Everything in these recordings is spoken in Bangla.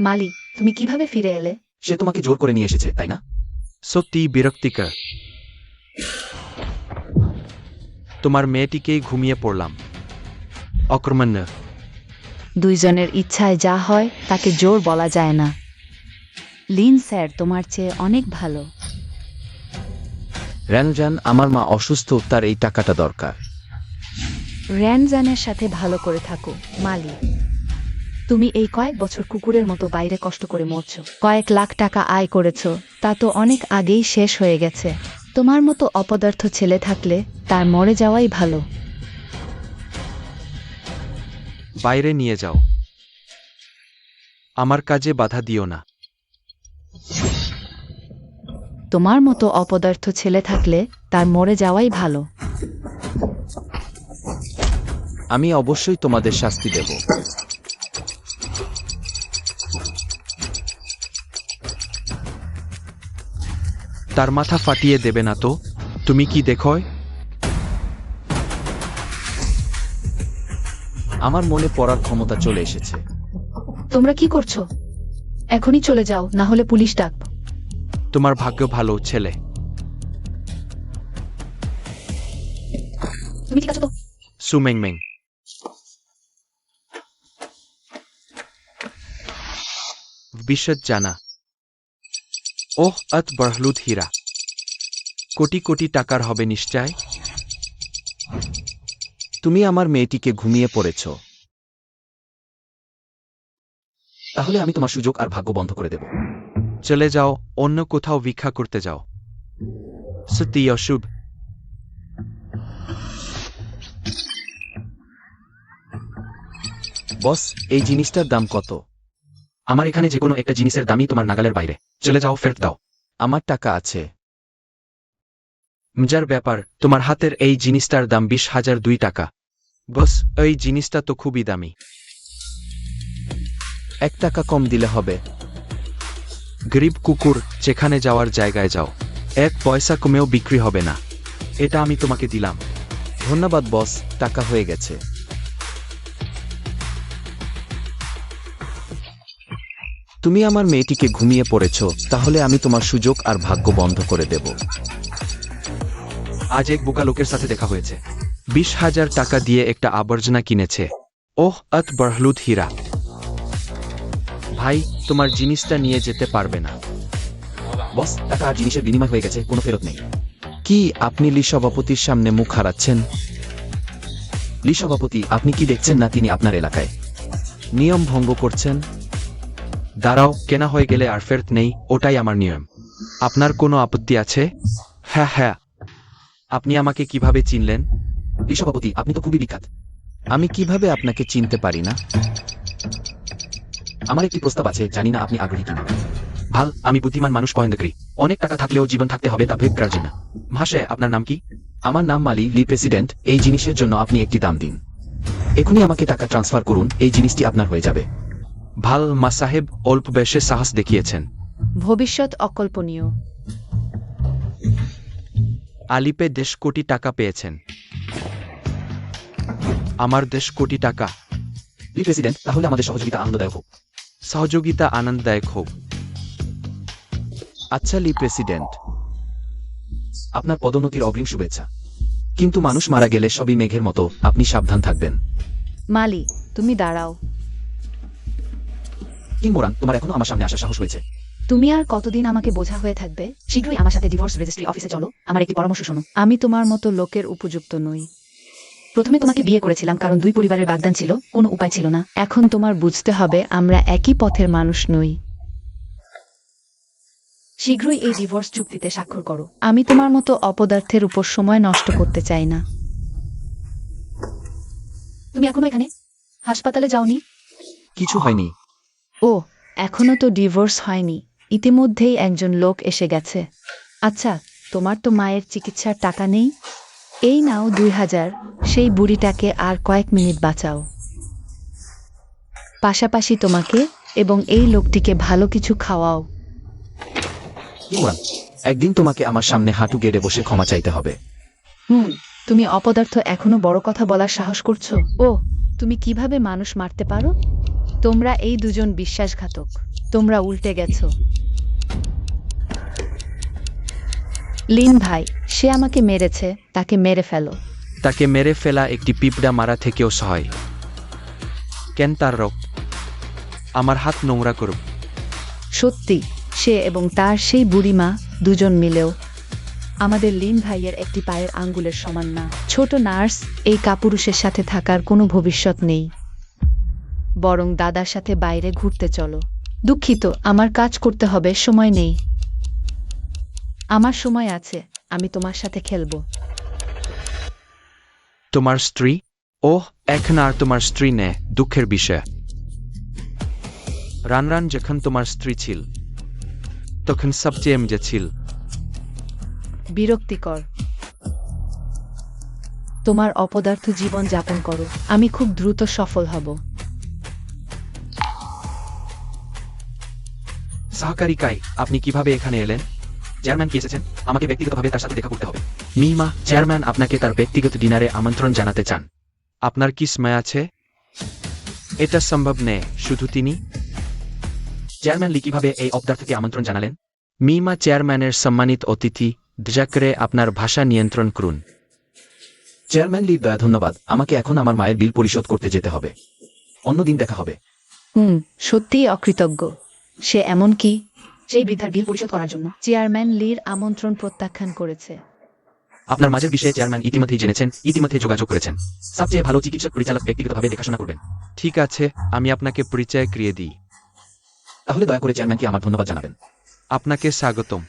মালি, তুমি কিভাবে ফিরে এলে? সে তোমাকে জোর করে নিয়ে এসেছে, তাই না? সত্যি বিরক্তিকর। তোমার মেয়েটিকেই ঘুমিয়ে পড়লাম। অকর্মণ্য। দুইজনের ইচ্ছায় যা হয় তাকে জোর বলা যায় না। লিন স্যার তোমার চেয়ে অনেক ভালো। র্যানজান, আমার মা অসুস্থ, তার এই টাকাটা দরকার। র্যানজানের সাথে ভালো করে থাকো, মালি। তুমি এই কয়েক বছর কুকুরের মতো বাইরে কষ্ট করে মরছ, কয়েক লাখ টাকা আয় করেছ, তা তো অনেক আগেই শেষ হয়ে গেছে। তোমার মতো অপদার্থ ছেলে থাকলে তার মরে যাওয়াই ভালো। বাইরে নিয়ে যাও। আমার কাজে বাধা দিও না। তোমার মতো অপদার্থ ছেলে থাকলে তার মরে যাওয়াই ভালো। আমি অবশ্যই তোমাদের শাস্তি দেব। তার মাথা ফাটিয়ে দেবে না তো? তুমি কি দেখোয়? আমার মনে পড়ার ক্ষমতা চলে এসেছে। তোমরা কি করছো? এখনই চলে যাও, না হলে পুলিশ ডাকব। তোমার ভাগ্য ভালো, ছেলে। তুমি ঠিক আছো তো? সুমেংমেং। বিশদ জানা। ওহ, অত বড়হলুদ হীরা। কোটি কোটি টাকার হবে নিশ্চয়। তুমি আমার মেয়েটিকে ঘুমিয়ে পড়েছ, তাহলে আমি তোমার সুযোগ আর ভাগ্য বন্ধ করে দেব। চলে যাও, অন্য কোথাও ভিক্ষা করতে যাও। সত্যি অশুভ। বস, এই জিনিসটার দাম কত? আমার এখানে যে কোনো একটা জিনিসের দামই তোমার নাগালের বাইরে। চলে যাও, ফেরত দাও। আমার টাকা আছে। মজার ব্যাপার, তোমার হাতের এই জিনিসটার দাম 20,002 টাকা। বস, এই জিনিসটা তো খুবই দামি। 1 টাকা কম দিলে হবে। গরিব কুকুর, যেখানে যাওয়ার জায়গায় যাও। 1 পয়সা কমেও বিক্রি হবে না। এটা আমি তোমাকে দিলাম। ধন্যবাদ বস, টাকা হয়ে গেছে। তুমি আমার মেয়েটিকে ঘুমিয়ে পড়েছ, তাহলে আমি তোমার সুযোগ আর ভাগ্য বন্ধ করে দেব। আজ এক বোকা লোকের সাথে দেখা হয়েছে। 20,000 টাকা দিয়ে একটা আবর্জনা কিনেছে। ওহ, অত বড়হলুদ হীরা। ভাই, তোমার জিনিসটা নিয়ে যেতে পারবে না। বস, টাকা আর জিনিসের বিনিময় হয়ে গেছে, কোনো ফেরত নেই। কি আপনি লি সভাপতির সামনে মুখ হারাচ্ছেন? লি সভাপতি, আপনি কি দেখছেন না তিনি আপনার এলাকায় নিয়ম ভঙ্গ করছেন? দাঁড়াও, কেনা হয়ে গেলে আর ফেরত নেই, ওটাই আমার নিয়ম। আপনার কোনো আপত্তি আছে? হ্যাঁ হ্যাঁ। আপনি আমাকে কিভাবে চিনলেন? লি সভাপতি, আপনি তো খুবই বিখ্যাত। আমি কিভাবে আপনাকে চিনতে পারি না? আমার একটি প্রস্তাব আছে, জানি না আপনি আগ্রহী কিনা। ভাল, আমি বুদ্ধিমান মানুষ পছন্দ করি। অনেক টাকা থাকলেও জীবন থাকতে হবে তা ভেদ করার জন্য। মহাশয়, আপনার নাম কি? আমার নাম মালি, লি প্রেসিডেন্ট। এই জিনিসের জন্য আপনি একটি দাম দিন। এখনই আমাকে টাকা ট্রান্সফার করুন, এই জিনিসটি আপনার হয়ে যাবে। ভাল মা সাহেব, অল্প বয়সে সাহস দেখিয়েছেন। ভবিষ্যৎ অকল্পনীয়। আলিপে 10 কোটি টাকা পেয়েছেন। আমার 10 কোটি টাকা। লি প্রেসিডেন্ট, তাহলে আমাদের সহযোগিতা আনন্দদায়ক হোক। সহযোগিতা আনন্দদায়ক হোক। আচ্ছা লি প্রেসিডেন্ট, আপনার পদোন্নতির অগ্রিম শুভেচ্ছা। কিন্তু মানুষ মারা গেলে সবই মেঘের মতো, আপনি সাবধান থাকবেন। মালি, তুমি দাঁড়াও। কিংবরান, তোমার এখনো আমার সামনে আসার সাহস হয়েছে? তুমি আর কতদিন আমাকে বোঝা হয়ে থাকবে? শীঘ্রই আমার সাথে ডিভোর্স রেজিস্ট্রি অফিসে চলো, আমার একটি পরামর্শ শোনো। আমি তোমার মতো লোকের উপযুক্ত নই। প্রথমে তোমাকে বিয়ে করেছিলাম কারণ 2 পরিবারের বাগদান ছিল, কোনো উপায় ছিল না। এখন তোমার বুঝতে হবে আমরা একই পথের মানুষ নই। শীঘ্রই এই ডিভোর্স চুক্তিতে স্বাক্ষর করো। আমি তোমার মতো অপদার্থের উপর সময় নষ্ট করতে চাই না। তুমি এখনো এখানে? হাসপাতালে যাওনি? কিছু হয়নি। ও, এখনো তো ডিভোর্স হয়নি। ইতিমধ্যেই একজন লোক এসে গেছে। আচ্ছা, তোমার তো মায়ের চিকিৎসার টাকা নেই? এই নাও 2,000, সেই বুড়িটাকে আর কয়েক মিনিট বাঁচাও। পাশাপাশি তোমাকে এবং এই লোকটিকে ভালো কিছু খাওয়াও। কিংবরান, একদিন তোমাকে আমার সামনে হাঁটু গেড়ে বসে ক্ষমা চাইতে হবে। তুমি অপদার্থ এখনো বড় কথা বলার সাহস করছো? ও, তুমি কিভাবে মানুষ মারতে পারো? তোমরা এই দুজন বিশ্বাসঘাতক। তোমরা উল্টে গেছো। লিন ভাই, সে আমাকে মেরেছে, তাকে মেরে ফেলো। তাকে মেরে ফেলা একটি পিঁপড়া মারা থেকেও সহায়। কেন তার রক্ত আমার হাত নোংরা করব? সত্যি, সে এবং তার সেই বুড়িমা দুজন মিলেও আমাদের লিন ভাইয়ের একটি পায়ের আঙ্গুলের সমান না। ছোট নার্স, এই কাপুরুষের সাথে থাকার কোনো ভবিষ্যৎ নেই। বরং দাদার সাথে বাইরে ঘুরতে চলো। দুঃখিত, আমার কাজ করতে হবে, সময় নেই। আমার সময় আছে, আমি তোমার সাথে খেলবো। তোমার স্ত্রী? ওহ, এখন আর তোমার স্ত্রী নে, দুঃখের বিষয়। রানরান যখন তোমার স্ত্রী ছিল তখন সবচেয়ে মজা ছিল। বিরক্তিকর। তোমার অপদার্থ জীবন যাপন করো, আমি খুব দ্রুত সফল হব। সহকারী কাই, আপনি কিভাবে এখানে এলেন? চেয়ারম্যান কি এসেছেন? আমাকে ব্যক্তিগতভাবে তার সাথে দেখা করতে হবে। মিমা, চেয়ারম্যান আপনাকে তার ব্যক্তিগত ডিনারে আমন্ত্রণ জানাতে চান। আপনার কি সময় আছে? এটা সম্ভব নেই, শুধু তিনি। চেয়ারম্যান লি কিভাবে এই অপদার্থকে আমন্ত্রণ জানালেন? মিমা চেয়ারম্যানের সম্মানিত অতিথি, দয়া করে আপনার ভাষা নিয়ন্ত্রণ করুন। চেয়ারম্যান লি, ধন্যবাদ, আমাকে এখন আমার মায়ের বিল পরিশোধ করতে যেতে হবে। অন্যদিন দেখা হবে। সত্যিই অকৃতজ্ঞ। সে এমন কি সেই বৃদ্ধার বিল পরিশোধ করার জন্য চেয়ারম্যান লির আমন্ত্রণ প্রত্যাখ্যান করেছে। আপনার মাঝের বিষয়ে চেয়ারম্যান ইতিমধ্যেই জেনেছেন, ইতিমধ্যে যোগাযোগ করেছেন। সবচেয়ে ভালো চিকিৎসক পরিচালক ব্যক্তিগতভাবে দেখাশোনা করবেন। ঠিক আছে, আমি আপনাকে পরিচয় করিয়ে দিই। তাহলে দয়া করে চেয়ারম্যানকে আমার ধন্যবাদ জানাবেন। আপনাকে স্বাগতম।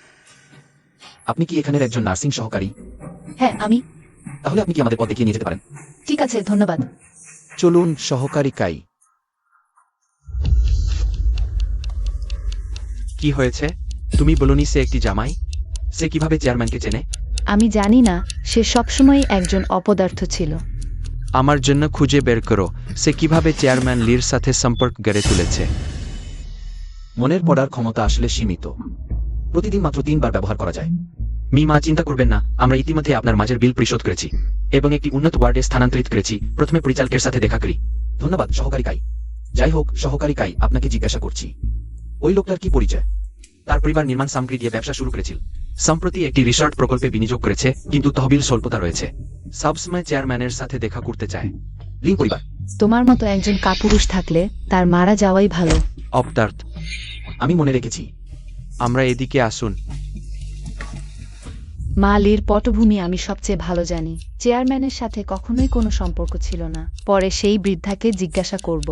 আপনি কি এখানের একজন নার্সিং সহকারী? হ্যাঁ, আমি। তাহলে আপনি কি আমাদের পথ দেখিয়ে নিয়ে যেতে পারেন? ঠিক আছে, ধন্যবাদ। চলুন সহকারী কাই। কি হয়েছে? তুমি বলনি সে একটি জামাই? সে কিভাবে চেয়ারম্যানকে চেনে? আমি জানি না, সে সবসময় একজন অপদার্থ ছিল। আমার জন্য খুঁজে বের করো সে কিভাবে চেয়ারম্যান লির সাথে সম্পর্ক গড়ে তুলেছে। মনের পড়ার ক্ষমতা আসলে সীমিত। প্রতিদিন মাত্র 3 বার ব্যবহার করা যায়। মিমা, চিন্তা করবেন না, আমরা ইতিমধ্যে আপনার মাঝের বিল পরিশোধ করেছি এবং একটি উন্নত ওয়ার্ডে স্থানান্তরিত করেছি। প্রথমে পরিচালকের সাথে দেখা করি। ধন্যবাদ সহকারী কাই। যাই হোক সহকারী কাই, আপনাকে জিজ্ঞাসা করছি, ওই লোকটার কি পরিচয়? তার পরিবার নির্মাণ সামগ্রী দিয়ে ব্যবসা শুরু করেছিল। সম্প্রতি একটি রিসর্ট প্রকল্পে বিনিয়োগ করেছে, কিন্তু তহবিল স্বল্পতা রয়েছে। সবসময় চেয়ারম্যানের সাথে দেখা করতে চায়। লিন পরিবার। তোমার মতো একজন কাপুরুষ থাকলে তার মারা যাওয়াই ভালো। অপদার্থ। আমি মনে রেখেছি। আমরা এদিকে আসুন। মা লির পটভূমি আমি সবচেয়ে ভালো জানি। চেয়ারম্যানের সাথে কখনোই কোনো সম্পর্ক ছিল না। পরে সেই বৃদ্ধাকে জিজ্ঞাসা করব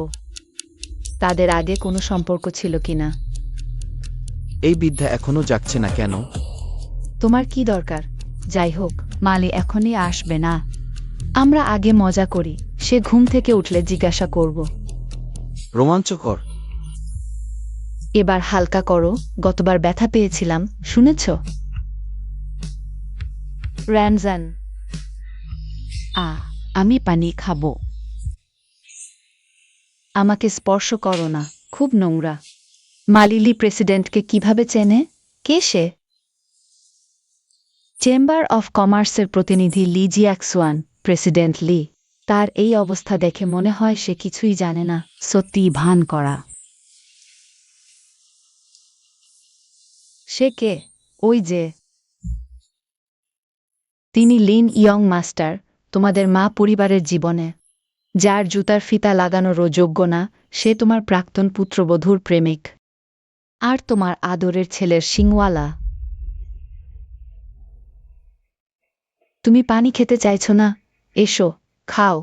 তাদের আগে কোনো সম্পর্ক ছিল কিনা। এই বৃদ্ধা এখনো যাচ্ছে না কেন? তোমার কি দরকার? যাই হোক, মালি এখনই আসবে না। আমরা আগে মজা করি, সে ঘুম থেকে উঠলে জিজ্ঞাসা করব। রোমাঞ্চকর। এবার হালকা করো, গতবার ব্যথা পেয়েছিলাম, শুনেছ? র্যানজান, আমি পানি খাবো। আমাকে স্পর্শ করো না, খুব নোংরা। মালিলি প্রেসিডেন্টকে কিভাবে চেনে? কে সে? চেম্বার অফ কমার্সের প্রতিনিধি লি জিয়াক্সওয়ান। প্রেসিডেন্ট লি, তার এই অবস্থা দেখে মনে হয় সে কিছুই জানে না। সত্যিই ভান করা। সে কে? ওই যে। তিনি লিন ইয়ং মাস্টার, তোমাদের মা পরিবারের জীবনে যার জুতার ফিতা লাগানোরও যোগ্য না। সে তোমার প্রাক্তন পুত্রবধূর প্রেমিক আর তোমার আদরের ছেলের সিংওয়ালা। তুমি পানি খেতে চাইছো না? এসো, খাও।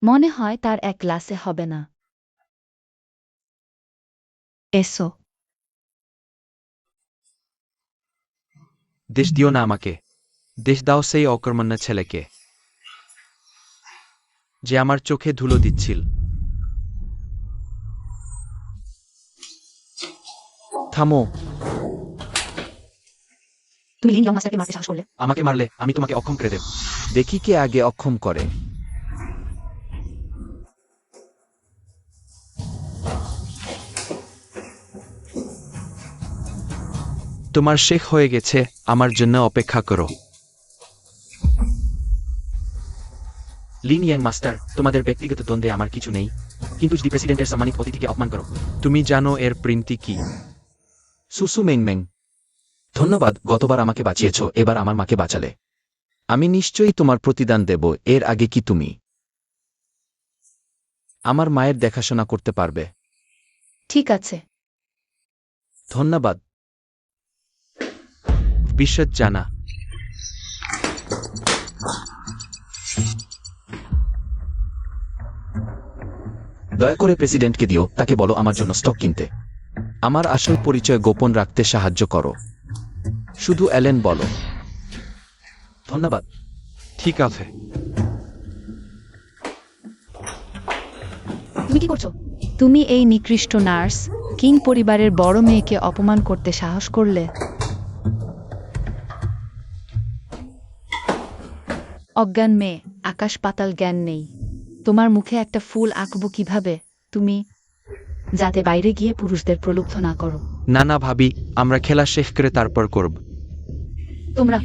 মনে হয় তার এক গ্লাসে হবে না। এসো। দেশ দিও না আমাকে। দেশ দাও সেই অকর্মণ্য ছেলেকে যে আমার চোখে ধুলো দিচ্ছিল। থামো। তুমি লিন ইয়ং মাস্টারকে মারতে সাহস করলে? আমাকে মারলে আমি তোমাকে অক্ষম করে দেব। দেখি কে আগে অক্ষম করে। তোমার শেখ হয়ে গেছে, আমার জন্য অপেক্ষা করো। লিন ইয়াং মাস্টার, তোমাদের ব্যক্তিগত দ্বন্দ্বে আমার কিছু নেই, কিন্তু যদি প্রেসিডেন্টের সম্মানিত অতিথিকে অপমান করো। তুমি জানো এর প্রিন্টি কি? সুসু মেং মেং, ধন্যবাদ, গতবার আমাকে বাঁচিয়েছ, এবার আমার মাকে বাঁচালে। আমি নিশ্চয়ই তোমার প্রতিদান দেব। এর আগে কি তুমি আমার মায়ের দেখাশোনা করতে পারবে? ঠিক আছে। ধন্যবাদ। বিশ্বত জানা। দয়া করে প্রেসিডেন্টকে দিও, তাকে বলো আমার জন্য স্টক কিনতে। আমার আসল পরিচয় গোপন রাখতে সাহায্য করো। শুধু অ্যালেন বলো। ধন্যবাদ। ঠিক আছে। তুমি কি করছো? তুমি এই নিকৃষ্ট নার্স কিং পরিবারের বড় মেয়েকে অপমান করতে সাহস করলে। অজ্ঞান মেয়ে, আকাশ পাতাল জ্ঞান নেই। তোমার মুখে একটা ফুল আঁকবো কিভাবে তুমি, যাতে বাইরে গিয়ে পুরুষদের প্রলুব্ধ না করো। না না ভাবি, আমরা খেলা শেষ করে তারপর করব। তোমরা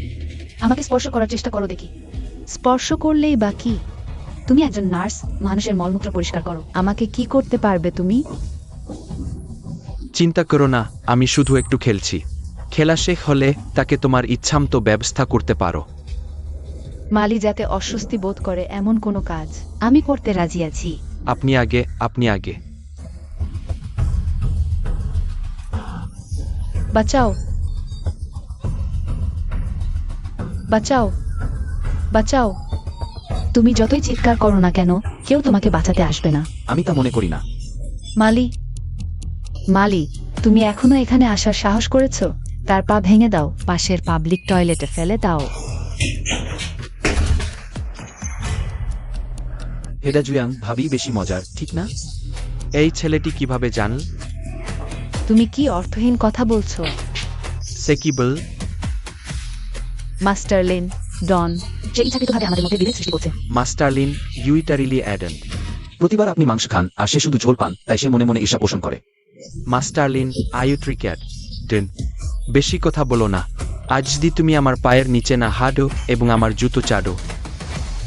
আমাকে স্পর্শ করার চেষ্টা করো দেখি। স্পর্শ করলেই বা কি? তুমি একজন নার্স, মানুষের মলমূত্র পরিষ্কার করো। আমাকে কি করতে পারবে তুমি? চিন্তা করো না, আমি শুধু একটু খেলছি। খেলা শেষ হলে তাকে তোমার ইচ্ছামতো ব্যবস্থা করতে পারো। মালি যাতে অস্বস্তি বোধ করে এমন কোনো কাজ আমি করতে রাজি আছি। আপনি আগে, আপনি আগে। বাঁচাও, বাঁচাও, বাঁচাও। তুমি যতই চিৎকার করো না কেন, কেউ তোমাকে বাঁচাতে আসবে না। আমি তা মনে করি না। মালি, মালি, তুমি এখনো এখানে আসার সাহস করেছো? তার পা ভেঙে দাও, পাশের পাবলিক টয়লেটে ফেলে দাও। হেডা জুয়াং, ভাবি বেশি মজার, ঠিক না? এই ছেলেটি কিভাবে জানল? তুমি কি অর্থহীন কথা বলছো? সে কি বল? মাস্টার লিন, ডন, যে ইচ্ছাকৃতভাবে আমাদের মধ্যে বিভেদ সৃষ্টি করছে। মাস্টারলিন, ইউইটারিলি অ্যাডেন। প্রতিবার আপনি মাংস খান আর সে শুধু ঝোল পান, তাই সে মনে মনে ঈর্ষা পোষণ করে। মাস্টারলিন, আয়ুট্রিক্যাট ডেন। বেশি কথা বলো না। আজ যদি তুমি আমার পায়ের নিচে না হাঁটো এবং আমার জুতো চাডো,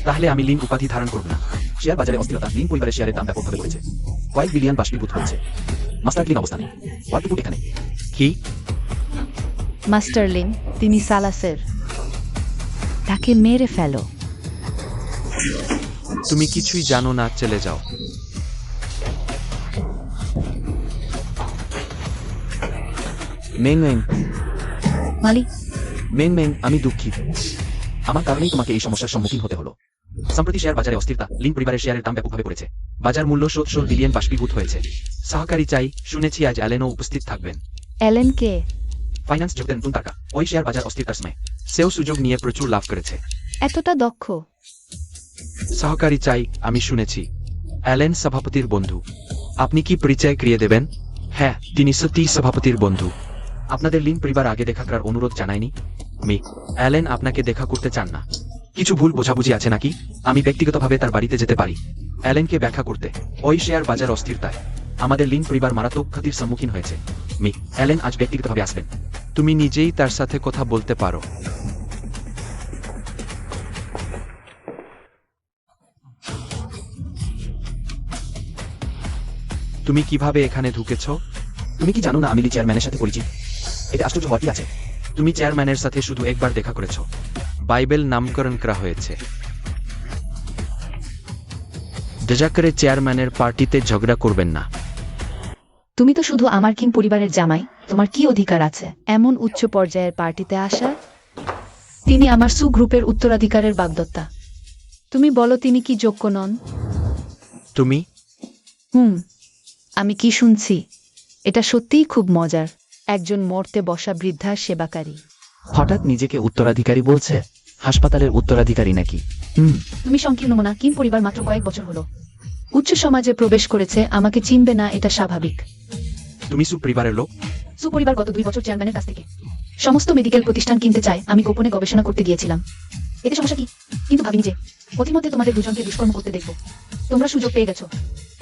তাহলে আমি লিন উপাধি ধারণ করব না। শেয়ার বাজারে অস্থিরতা, লিন পরিবারের শেয়ারের দাম ব্যাপকভাবে পড়েছে, কয়েক বিলিয়ন বাষ্পীভূত হয়েছে। মাস্টার লিন অবস্থানে, ওয়ার্কপুট এখানে। কি? মাস্টার লিন, তিনি সালাসের। তাকে মেরে ফেলো। তুমি কিছুই জানো না, চলে যাও। মেং মেং, মালি, মেং মেং, আমি দুঃখিত। আমার কারণেই তোমাকে এই সমস্যার সম্মুখীন হতে হলো। সম্প্রতি শেয়ার বাজারে অস্থিরতা, লিন পরিবারের শেয়ারের দাম ব্যাপকভাবে পড়েছে, বাজার মূল্য ১৭ বিলিয়ন বাষ্পীভূত হয়েছে। সহকারী চাই, শুনেছি আজ অ্যালেনও উপস্থিত থাকবেন। এলেন কে? ফাইন্যান্স যোগদেন নতুন টাকা, ওই শেয়ার বাজার অস্থিরতার সময়। সেও সুযোগ নিয়ে প্রচুর লাভ করেছে। এতটা দক্ষ? সহকারী চাই, আমি শুনেছি। অ্যালেন সভাপতির বন্ধু। আপনি কি পরিচয় করিয়ে দেবেন? হ্যাঁ, তিনি সত্যিই সভাপতির বন্ধু। আপনাদের লিন পরিবার আগে দেখা করার অনুরোধ জানায়নি? অ্যালেন আপনাকে দেখা করতে চান না। কিছু ভুল বোঝাবুঝি আছে নাকি? আমি ব্যক্তিগতভাবে তার বাড়িতে যেতে পারি। অ্যালেনকে ব্যাখ্যা করতে। ওই শেয়ার বাজার অস্থিরতায় আমাদের লিন পরিবার মারাত্মক ক্ষতির সম্মুখীন হয়েছে। অ্যালেন আজ ব্যক্তিগতভাবে আসবেন। তুমি নিজেই তার সাথে কথা বলতে পারো। তুমি কিভাবে এখানে ঢুকেছ? তুমি কি জানো না আমি লি চেয়ারম্যানের সাথে পরিচিত? এটা আশ্চর্য হওয়ার কি আছে? তুমি চেয়ারম্যানের সাথে শুধু একবার দেখা করেছ। বাইবেল নামকরণ করা হয়েছে। দয়া করে চেয়ারম্যানের পার্টিতে ঝগড়া করবেন না। তুমি তো শুধু আমার কিং পরিবারের জামাই, তোমার কি অধিকার আছে এমন উচ্চ পর্যায়ের পার্টিতে আসার? তিনি আমার সু গ্রুপের উত্তরাধিকারের বাগদত্তা। তুমি বলো তিনি কি যোগ্য নন? তুমি? আমি কি শুনছি? এটা সত্যিই খুব মজার। একজন মরতে বসা বৃদ্ধার সেবাকারী হঠাৎ নিজেকে উত্তরাধিকারী বলছে। হাসপাতালের উত্তরাধিকারী নাকি? তুমি সংকীর্ণ মনা, কিং পরিবার মাত্র কয়েক বছর হলো উচ্চ সমাজে প্রবেশ করেছে, আমাকে চিনবে না, এটা স্বাভাবিক। তুমি সু পরিবারের লোক? সুপরিবার গত 2 বছর চেয়ারম্যানের কাছ থেকে সমস্ত মেডিকেল প্রতিষ্ঠান কিনতে চায়। আমি গোপনে গবেষণা করতে গিয়েছিলাম। এতে সমস্যা কি? কিন্তু ভাবিনি যে অতিমধ্যে তোমাদের দুজনকে দুষ্কর্ম করতে দেখব। তোমরা সুযোগ পেয়ে গেছো।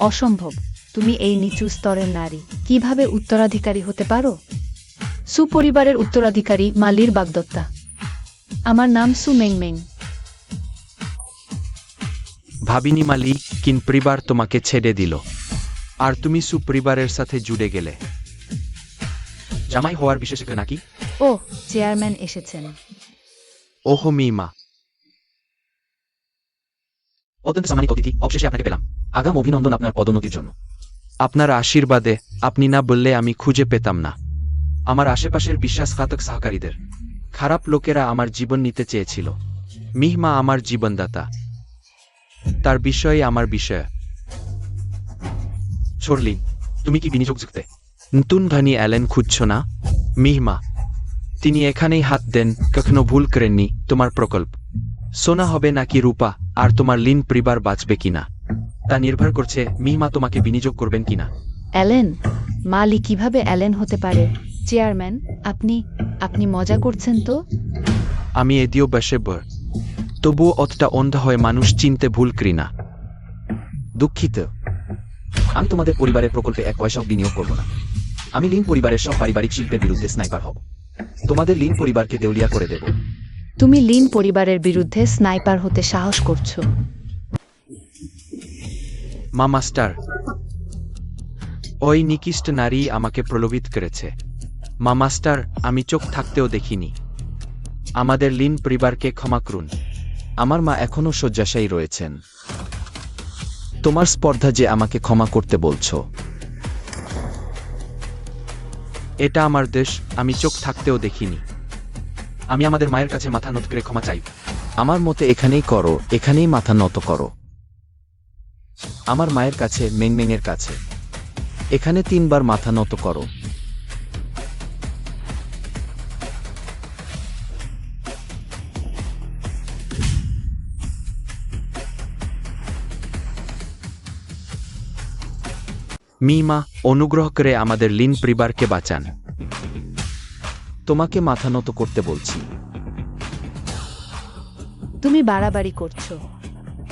অসম্ভব। তুমি এই নিচু স্তরের নারী, কিভাবে উত্তরাধিকারী হতে পারো? সুপরিবারের উত্তরাধিকারী মালির বাগদত্তা। আমার নাম সু মেং মেং। ভাবিনি মালি কিন পরিবার তোমাকে ছেড়ে দিল আর তুমি সুপরিবারের সাথে জুড়ে গেলে। জামাই হওয়ার বিশেষজ্ঞ নাকি? ও, চেয়ারম্যান এসেছেন। ওহো মিমা, অত্যন্ত সম্মানিত অতিথি, অবশেষে আপনাকে পেলাম। আগাম অভিনন্দন আপনার পদোন্নতির জন্য। আপনার আশীর্বাদে আপনি না বললে আমি খুঁজে পেতাম না আমার আশেপাশের বিশ্বাসঘাতক সহকারীদের। খারাপ লোকেরা আমার জীবন নিতে চেয়েছিল। মিহমা আমার জীবনদাতা, তার বিষয়ে আমার বিষয়। শর্লি, তুমি কি বিনিয়োগ যুক্তে? নতুন ধনী অ্যালেন খুঁজছ না? মিহমা, তিনি এখানেই হাত দেন, কখনো ভুল করেননি। তোমার প্রকল্প সোনা হবে নাকি রূপা, আর তোমার লিন পরিবার বাঁচবে কিনা তা নির্ভর করছে মিহমা তোমাকে বিনিয়োগ করবেন কিনা। অ্যালেন? মালি কিভাবে অ্যালেন হতে পারে? চেয়ারম্যান, আপনি মজা করছেন তো? আমি এদিও বসে বর, তবুও অতটা অন্ধ হয়ে মানুষ চিনতে ভুল করি না। দুঃখিত, আমি তোমাদের পরিবারের প্রকল্পে এক পয়সাও বিনিয়োগ করব না। আমি লিন পরিবারের সব পারিবারিক শিল্পের বিরুদ্ধে স্নাইপার হব। তোমাদের লিন পরিবারকে দেউলিয়া করে দেব। তুমি লিন পরিবারের বিরুদ্ধে স্নাইপার হতে সাহস করছো? মা মাস্টার, ওই নিকৃষ্ট নারী আমাকে প্রলোভিত করেছে। মা মাস্টার, আমি চোখ থাকতেও দেখিনি। আমাদের লিন পরিবারকে ক্ষমা করুন। আমার মা এখনো শয্যাশায়ী রয়েছেন। তোমার স্পর্ধা যে আমাকে ক্ষমা করতে বলছো। এটা আমার দেশ, আমি চোখ থাকতেও দেখিনি। আমি আমাদের মায়ের কাছে মাথা নত করে ক্ষমা চাই। আমার মতে এখানেই করো, এখানেই মাথা নত করো। আমার মায়ের কাছে, মেংমেংয়ের কাছে। এখানে 3 বার মাথা নত করো। মিমা, অনুগ্রহ করে আমাদের লিন পরিবারকে বাঁচান। তোমাকে মাথা নত করতে বলছি। তুমি বাড়াবাড়ি করছো।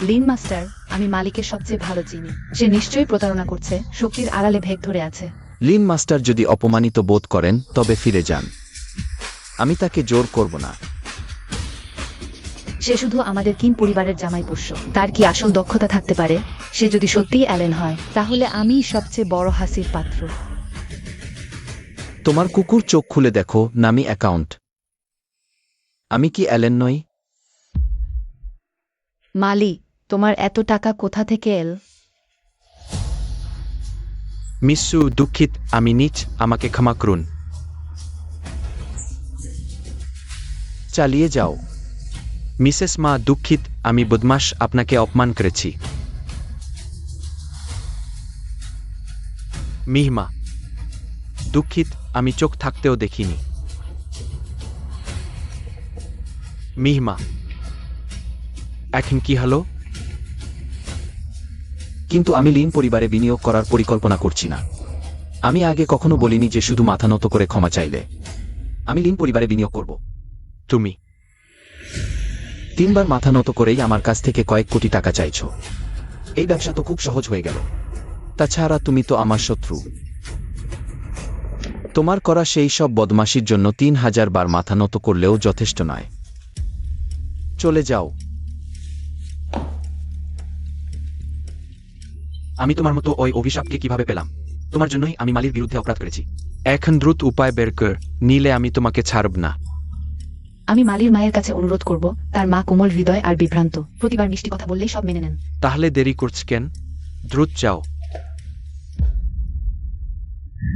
লিন মাস্টার, আমি মালিকের সবচেয়ে ভালো চিনি। সে নিশ্চয়ই প্রতারণা করছে, শক্তির আড়ালে ভেগ ধরে আছে। লিন মাস্টার যদি অপমানিত বোধ করেন তবে ফিরে যান। আমি তাকে জোর করব না। সে শুধু আমাদের কিন পরিবারের জামাই পোষ্য। তার কি আসল দক্ষতা থাকতে পারে? সে যদি সত্যিই অ্যালেন হয়, তাহলে আমিই সবচেয়ে বড় হাসির পাত্র। তোমার কুকুর চোখ খুলে দেখো, নামি অ্যাকাউন্ট। আমি কি অ্যালেন নই? মালি, তোমার এত টাকা কোথা থেকে এল? মিসু, দুঃখিত, আমি নিচ, আমাকে ক্ষমা করুন। চালিয়ে যাও। মিসেস মা, দুঃখিত, আমি বদমাশ, আপনাকে অপমান করেছি। মিহমা, দুঃখিত, আমি চোখ থাকতেও দেখিনি। মিহমা, এখন কি হলো? কিন্তু আমি লিন পরিবারে বিনিয়োগ করার পরিকল্পনা করছি না। আমি আগে কখনো বলিনি যে শুধু মাথা নত করে ক্ষমা চাইলে। আমি লিন পরিবারে বিনিয়োগ করব। তুমি 3 বার মাথা নত করেই আমার কাছ থেকে কয়েক কোটি টাকা চাইছো। এই ব্যবসা তো খুব সহজ হয়ে গেল। তাছাড়া তুমি তো আমার শত্রু। তোমার করা সেই সব বদমাশির জন্য 3000 বার মাথা নত করলেও যথেষ্ট নয়। চলে যাও। আমি তোমার মতো ওই অভিশাপকে কিভাবে পেলাম? তোমার জন্যই আমি মালির বিরুদ্ধে অপরাধ করেছি। এখন দ্রুত উপায় বের কর, নিলে আমি তোমাকে ছাড়ব না। আমি মালির মায়ের কাছে অনুরোধ করব। তার মা কোমল হৃদয় আর বিভ্রান্ত। প্রতিবার মিষ্টি কথা বললেই সব মেনে নেন। তাহলে দেরি করছ কেন? দ্রুত যাও।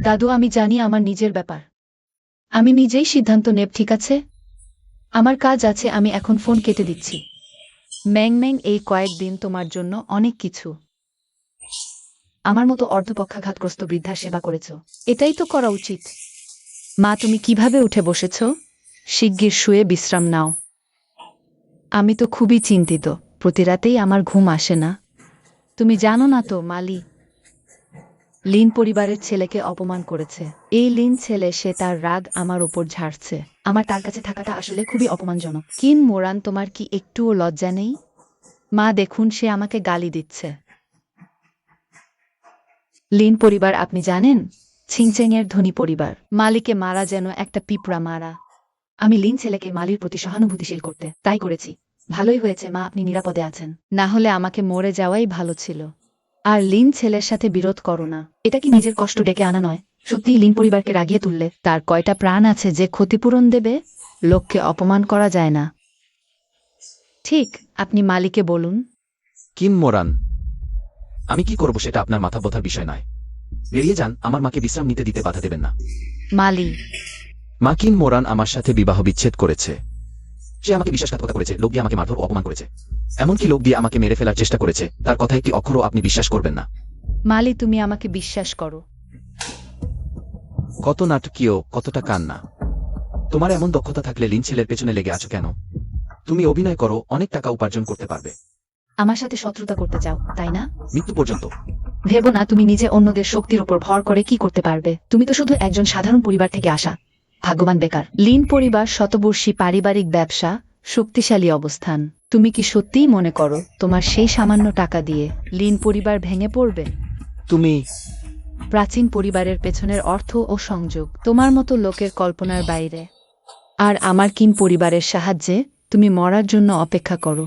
দাদু, আমি জানি আমার নিজের ব্যাপার। আমি নিজেই সিদ্ধান্ত নেব, ঠিক আছে? আমার কাজ আছে, আমি এখন ফোন কেটে দিচ্ছি। ম্যাং, এই কয়েকদিন তোমার জন্য অনেক কিছু। আমার মতো অর্ধপক্ষাঘাতগ্রস্ত বৃদ্ধার সেবা করেছ। এটাই তো করা উচিত। মা, তুমি কিভাবে উঠে বসেছ? শিগগির শুয়ে বিশ্রাম নাও। আমি তো খুবই চিন্তিত। প্রতি রাতেই আমার ঘুম আসে না। তুমি জানো না তো মালি, লিন পরিবারের ছেলেকে অপমান করেছে। এই লিন ছেলে, সে তার রাগ আমার ওপর ঝাড়ছে। আমার তার কাছে থাকাটা আসলে খুবই অপমানজনক। কিন মোরান, তোমার কি একটুও লজ্জা নেই? মা দেখুন, সে আমাকে গালি দিচ্ছে। লিন পরিবার, আপনি জানেন, ছিংচেংয়ের ধনী পরিবার। মালিকে মারা যেন একটা পিঁপড়া মারা। আমি লিন ছেলেকে মালির প্রতি সহানুভূতিশীল করতে তাই করেছি। ভালোই হয়েছে মা, আপনি নিরাপদে আছেন। না হলে আমাকে মরে যাওয়াই ভালো ছিল। আর লিন ছেলের সাথে বিরোধ করো না। এটা কি নিজের কষ্ট ডেকে আনা নয়? সত্যিই লিন পরিবারকে রাগিয়ে তুললে। তার কয়টা প্রাণ আছে যে ক্ষতিপূরণ দেবে? লোককে অপমান করা যায় না। ঠিক, আপনি মালিকে বলুন। কিম মোরান, আমি কি করব সেটা আপনার মাথা বোথার বিষয় নয়। বেরিয়ে যান, আমার মাকে বিশ্রাম নিতে দিতে বাধা দেবেন না। মালি, মা কিম মোরান আমার সাথে বিবাহ বিচ্ছেদ করেছে। সে আমাকে বিশ্বাসঘাতকতা করেছে, লোক দিয়ে আমাকে মারধর ও অপমান করেছে। এমনকি লোক দিয়ে আমাকে মেরে ফেলার চেষ্টা করেছে। তার কথা একটি অক্ষরও আপনি বিশ্বাস করবেন না। মালি, তুমি আমাকে বিশ্বাস করো। কত নাটকীয়, কতটা কান্না। তোমার এমন দক্ষতা থাকলে লিন ছেলের পেছনে লেগে আছো কেন? তুমি অভিনয় করো, অনেক টাকা উপার্জন করতে পারবে। আমার সাথে শত্রুতা করতে চাও, তাই না? মৃত্যু পর্যন্ত। ভেবো না তুমি নিজে অন্যদের শক্তির উপর ভর করে কি করতে পারবে। তুমি তো শুধু একজন সাধারণ পরিবার থেকে আসা ভাগ্যবান বেকার। লিন পরিবার শতবর্ষী পারিবারিক ব্যবসা, শক্তিশালী অবস্থান। তুমি কি সত্যিই মনে করো তোমার সেই সামান্য টাকা দিয়ে লিন পরিবার ভেঙে পড়বে? তুমি প্রাচীন পরিবারের পেছনের অর্থ ও সংযোগ তোমার মতো লোকের কল্পনার বাইরে। আর আমার কিম পরিবারের সাহায্যে তুমি মরার জন্য অপেক্ষা করো।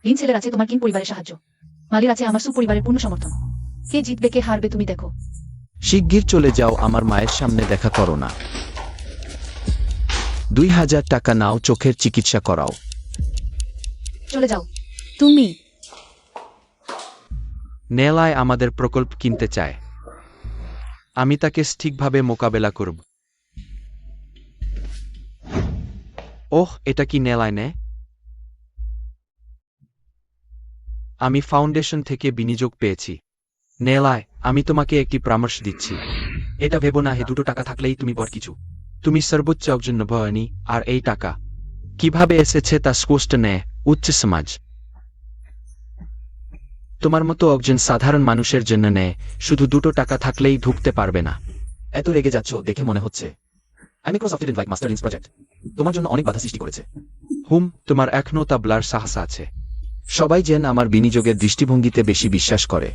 লিন ছেলের আছে তোমার কিম পরিবারের সাহায্য, মালির আছে আমার সুপরিবারের পূর্ণ সমর্থন। কে জিতবে কে হারবে তুমি দেখো। শিগগির চলে যাও, আমার মায়ের সামনে দেখা করো না। 2000 টাকা নাও, চোখের চিকিৎসা করাও। চলে যাও তুমি। নেলায় আমাদের প্রকল্প কিনতে চায়। আমি তাকে ঠিকভাবে মোকাবেলা করব। ওহ, এটা কি নেলায় নে? আমি ফাউন্ডেশন থেকে বিনিয়োগ পেয়েছি। নেলায়, আমি তোমাকে একটি পরামর্শ দিচ্ছি। এটা ভেবো না হে 2 টাকা থাকলেই তুমি বড় কিছু। তুমি সর্বোচ্চ একজন নবায়নী, আর এই টাকা কিভাবে এসেছে তা স্পষ্ট নেয় উচ্চ সমাজ। তোমার মতো একজন সাধারণ মানুষের জন্য নেয়, শুধু 2 টাকা থাকলেই ঢুকতে পারবে না। এত রেগে যাচ্ছ দেখে মনে হচ্ছে Microsoft didn't like master ins project তোমার জন্য অনেক বাধা সৃষ্টি করেছে। তোমার এখনও তা বলার সাহস আছে? সবাই যেন আমার বিনিয়োগের দৃষ্টিভঙ্গিতে বেশি বিশ্বাস করে।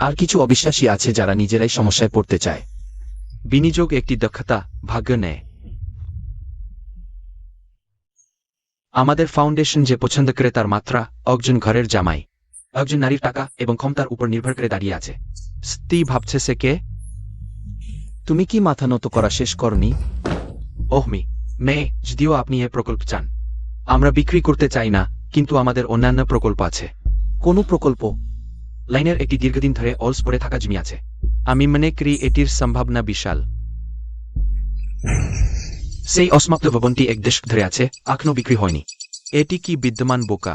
আর কিছু অবিশ্বাসী আছে যারা নিজেরাই সমস্যায় পড়তে চায়। বিনিয়োগ একটি দক্ষতা, ভাগ্য নেয়। আমাদের ফাউন্ডেশন যে পছন্দ করে তার মাত্রা একজন ঘরের জামাই, একজন নারীর টাকা এবং ক্ষমতার উপর নির্ভর করে দাঁড়িয়ে আছে। স্ত্রী ভাবছে সে কে? তুমি কি মাথা নত করা শেষ করনি? ওহমি মেয়ে, যদিও আপনি এ প্রকল্প চান, আমরা বিক্রি করতে চাই না, কিন্তু আমাদের অন্যান্য প্রকল্প আছে। কোনো প্রকল্প? লাইনের একটি দীর্ঘদিন ধরে অলস পড়ে থাকা জমি আছে। আমি মনে করি এটির সম্ভাবনা বিশাল। সেই অসমাপ্ত ভবনটি 1 দশক ধরে আছে, এখনো বিক্রি হয়নি। এটি কি বিদ্যমান বোকা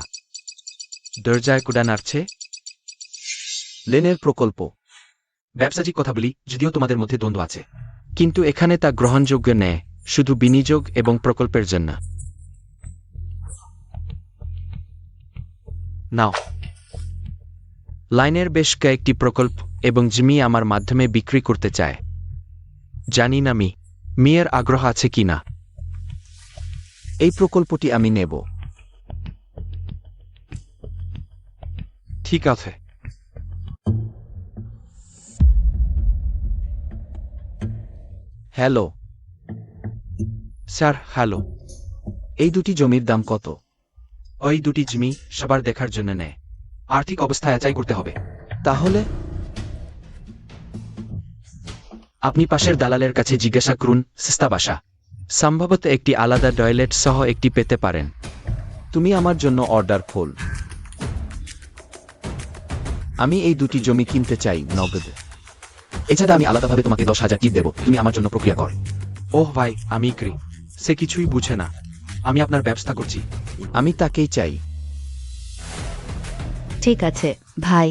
দরজায় কুড়া নাড়ছে? লেনের প্রকল্প। ব্যবসায়িক কথা বলি, যদিও তোমাদের মধ্যে দ্বন্দ্ব আছে, কিন্তু এখানে তা গ্রহণযোগ্য নেয়, শুধু বিনিয়োগ এবং প্রকল্পের জন্য। নাও। লাইনের বেশ কয়েকটি প্রকল্প এবং জমি আমার মাধ্যমে বিক্রি করতে চায়। জানি না মেয়ের আগ্রহ আছে কিনা। এই প্রকল্পটি আমি নেব। ঠিক আছে। Hello sir. হ্যালো। এই দুটি জমির দাম কত? ওই দুটি জমি সবার দেখার জন্য নেয়। আর্থিক অবস্থা যাচাই করতে হবে। তাহলে আপনি পাশের দালালের কাছে জিজ্ঞাসা করুন, সস্তা বাসা। সম্ভবত একটি আলাদা টয়লেট সহ একটি পেতে পারেন। তুমি আমার জন্য অর্ডার খোল। আমি এই দুটি জমি কিনতে চাই নগদ। এছাড়া আমি আলাদাভাবে তোমাকে 10,000 টিপ দেব, তুমি আমার জন্য প্রক্রিয়া কর। ওহ ভাই, আমি ক্রি সে কিছুই বুঝে না। আমি আপনার ব্যবস্থা করছি। আমি তাকেই চাই। ঠিক আছে ভাই,